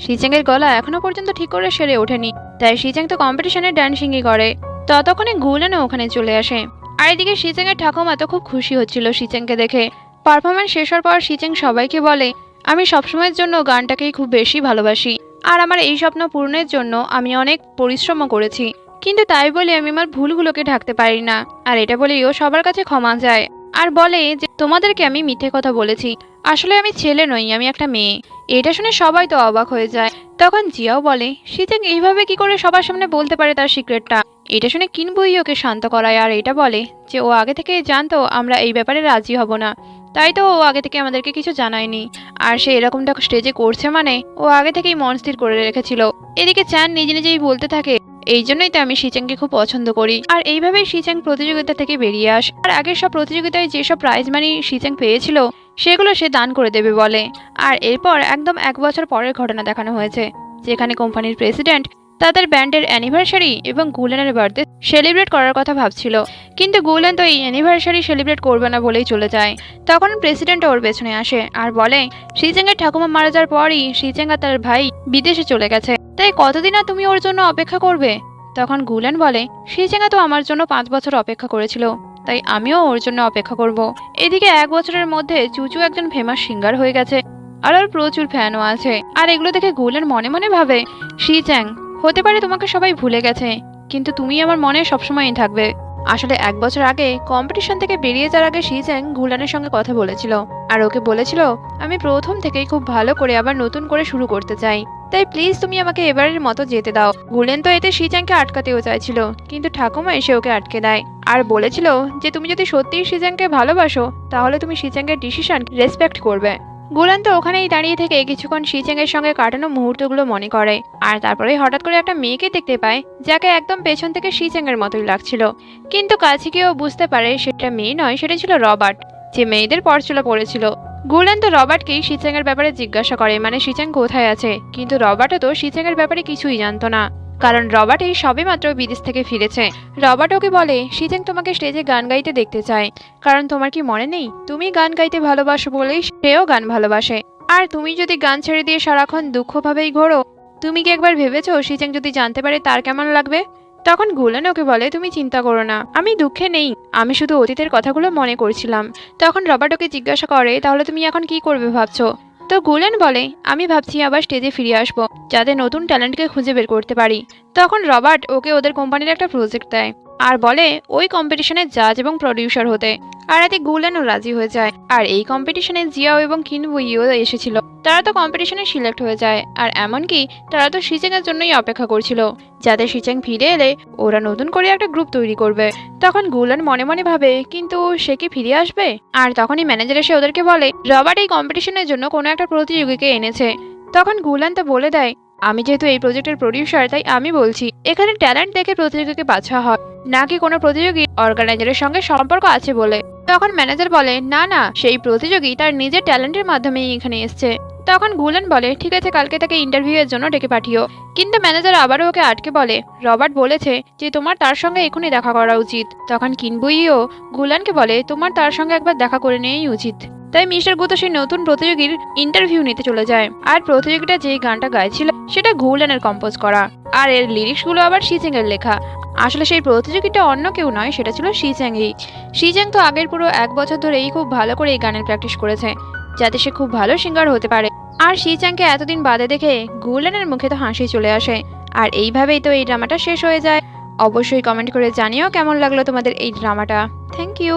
শিজেং এর গলা এখনো পর্যন্ত ঠিক করে সেরে ওঠেনি, তাই শিজেং তো কম্পিটিশনে ডান্সিংই করে। ততক্ষণে গুলেনও ওখানে চলে আসে। আর এদিকে শিজেং এর ঠাকুমা তো খুব খুশি হচ্ছিল শিজেংকে দেখে। পারফরমেন্স শেষ হওয়ার পর শিজেং সবাইকে বলে, আমি সবসময়ের জন্য গানটাকেই খুব বেশি ভালোবাসি আর আমার এই স্বপ্ন পূরণের জন্য আমি অনেক পরিশ্রমও করেছি, কিন্তু তাই বলে আমি আমার ভুলগুলোকে ঢাকতে পারি না। আর এটা বলেই ও সবার কাছে ক্ষমা চায় আর বলে যে তোমাদেরকে আমি মিথ্যে কথা বলেছি, আসলে আমি ছেলে নই, আমি একটা মেয়ে। এটা শুনে সবাই তো অবাক হয়ে যায়। তখন জিয়াও বলে, শিজেং এইভাবে কি করে সবার সামনে বলতে পারে তার সিক্রেটটা? এটা শুনে কিনবুই ওকে শান্ত করায় আর এটা বলে যে ও আগে থেকে জানতো আমরা এই ব্যাপারে রাজি হব না, তাই তো ও আগে থেকে আমাদেরকে কিছু জানায়নি। আর সে এরকমটা স্টেজে করছে মানে ও আগে থেকেই মন স্থির করে রেখেছিল। এদিকে চ্যান নিজে নিজেই বলতে থাকে, এই জন্যই তো আমি শিচ্যাংকে খুব পছন্দ করি। আর এইভাবেই শিচ্যাং প্রতিযোগিতা থেকে বেরিয়ে আসে। আর আগের সব প্রতিযোগিতায় যেসব প্রাইজ মানি শিচ্যাং পেয়েছিল সেগুলো সে দান করে দেবে বলে। আর এরপর একদম 1 বছর পরের ঘটনা দেখানো হয়েছে, যেখানে কোম্পানির প্রেসিডেন্ট তাদের ব্যান্ডের অ্যানিভার্সারি এবং গুলেনের বার্থডে সেলিব্রেট করার কথা ভাবছিল, কিন্তু গুলেন তো এই অ্যানিভার্সারি সেলিব্রেট করবে না বলেই চলে যায়। তখন প্রেসিডেন্ট ওর পেছনে আসে আর বলে, শিচ্যাং এর ঠাকুমা মারা যাওয়ার পরই শিচ্যাং আর তার ভাই বিদেশে চলে গেছে, তাই কতদিন আর তুমি ওর জন্য অপেক্ষা করবে? তখন গুলেন বলে, শিচ্যাং তো আমার জন্য 5 বছর অপেক্ষা করেছিল, তাই আমিও ওর জন্য অপেক্ষা করব। এদিকে 1 বছরের মধ্যে চুচু একজন ফেমাস সিঙ্গার হয়ে গেছে আর ওর প্রচুর ফ্যানও আছে। আর এগুলো দেখে গুলেন মনে মনে ভাবে, শিচ্যাং হতে পারে তোমাকে সবাই ভুলে গেছে, কিন্তু তুমি আমার মনে সবসময়ই থাকবে। আসলে 1 বছর আগে কম্পিটিশন থেকে বেরিয়ে যাওয়ার আগে শিজ্যাং গুলানের সঙ্গে কথা বলেছিল আর ওকে বলেছিল, আমি প্রথম থেকেই খুব ভালো করে আবার নতুন করে শুরু করতে চাই, তাই প্লিজ তুমি আমাকে এবারের মতো যেতে দাও। গুলেন তো এতে শিজ্যাংকে আটকাতেও চাইছিল, কিন্তু ঠাকুমা এসে ওকে আটকে দেয় আর বলেছিল যে তুমি যদি সত্যিই শিজ্যাংকে ভালোবাসো তাহলে তুমি শিজ্যাংয়ের ডিসিশন রেসপেক্ট করবে। গুলান তো ওখানেই দাঁড়িয়ে থেকে কিছুক্ষণ শিজ্যাংয়ের সঙ্গে কাটানো মুহূর্তগুলো মনে করে আর তারপরে হঠাৎ করে একটা মেয়েকে দেখতে পায় যাকে একদম পেছন থেকে শিজ্যাংয়ের মতোই লাগছিল, কিন্তু কাছে গিয়েও বুঝতে পারে সেটা মেয়ে নয়, সেটা ছিল রবার্ট, যে মেয়েদের পরচুলা পড়েছিল। গুলেন তো রবার্টকেই শিজ্যাংয়ের ব্যাপারে জিজ্ঞাসা করে, মানে শিজ্যাং কোথায় আছে, কিন্তু রবার্টও তো শিজ্যাংয়ের ব্যাপারে কিছুই জানতো না, কারণ রবার্ট এই সবে মাত্র বিদেশ থেকে ফিরেছে। রবার্ট ওকে বলে, শিজ্যাং তোমাকে স্টেজে গান গাইতে দেখতে চায়, কারণ তোমার কি মনে নেই তুমি গান গাইতে ভালোবাসো বলেই সেও গান ভালোবাসে, আর তুমি যদি গান ছেড়ে দিয়ে সারাক্ষণ দুঃখ ভাবেই ঘোরো, তুমি কি একবার ভেবেছো শিজ্যাং যদি জানতে পারে তার কেমন লাগবে? তখন গুলেন ওকে বলে, তুমি চিন্তা করো না, আমি দুঃখে নেই, আমি শুধু অতীতের কথাগুলো মনে করছিলাম। তখন রবার্ট ওকে জিজ্ঞাসা করে, তাহলে তুমি এখন কি করবে ভাবছো? তো গুলেন বলে, আমি ভাবছি আবার স্টেজে ফিরে আসবো, যাতে নতুন ট্যালেন্টকে খুঁজে বের করতে পারি। তখন রবার্ট ওকে ওদের কোম্পানির একটা প্রজেক্ট দেয় আর বলে ওই কম্পিটিশনের জাজ এবং প্রডিউসার হতে, আর এতে গুলেনও রাজি হয়ে যায়। আর এই কম্পিটিশনে জিয়াও এবং কিনবুইও এসেছিল, তারা তো কম্পিটিশনে সিলেক্ট হয়ে যায়, আর এমনকি তারা তো শিজ্যাংয়ের জন্যই অপেক্ষা করছিল, যাতে শিজ্যাং ফিরে এলে ওরা নতুন করে একটা গ্রুপ তৈরি করবে। তখন গুলেন মনে মনে ভাবে, কিন্তু সে কি ফিরে আসবে? আর তখনই ম্যানেজার এসে ওদেরকে বলে রবার্ট এই কম্পিটিশনের জন্য কোনো একটা প্রতিযোগীকে এনেছে। তখন গুলেন তো বলে দেয়, আমি যেহেতু এই প্রজেক্টের প্রডিউসার তাই আমি বলছি এখানে ট্যালেন্ট দেখে প্রতিযোগীকে বাছা হয়, নাকি কোনো প্রতিযোগী অর্গানাইজারের সঙ্গে সম্পর্ক আছে বলে। তখন ম্যানেজার বলে, না না, সেই প্রতিযোগী তার নিজের ট্যালেন্টের মাধ্যমেই এখানে এসছে। তখন গুলেন বলে, ঠিক আছে, কালকে তাকে ইন্টারভিউ এর জন্য ডেকে পাঠিও। কিন্তু ম্যানেজার আবারও ওকে আটকে বলে, রবার্ট বলেছে যে তোমার তার সঙ্গে এখনই দেখা করা উচিত। তখন কিনবুইও গুলানকে বলে, তোমার তার সঙ্গে একবার দেখা করে নেওয়াই উচিত। তাই মিস্টার গুতো সেই নতুন প্রতিযোগীর ইন্টারভিউ নিতে চলে যায়, আর প্রতিযোগিতা যেই গানটা গাইছিল সেটা গুলেনের কম্পোজ করা, আর এর লিরিক্সগুলো আবার শিজ্যাং এর লেখা। আসলে সেই প্রতিযোগিতা অন্য কেউ নয়, সেটা ছিল শিজ্যাংই। শিজ্যাং তো আগের পুরো 1 বছর ধরেই খুব ভালো করে এই গানের প্র্যাকটিস করেছে, যাতে সে খুব ভালো সিঙ্গার হতে পারে। আর শিজ্যাংকে এতদিন বাদে দেখে গুলেনের মুখে তো হাসি চলে আসে। আর এইভাবেই তো এই ড্রামাটা শেষ হয়ে যায়। অবশ্যই কমেন্ট করে জানিও কেমন লাগলো তোমাদের এই ড্রামাটা। Thank you.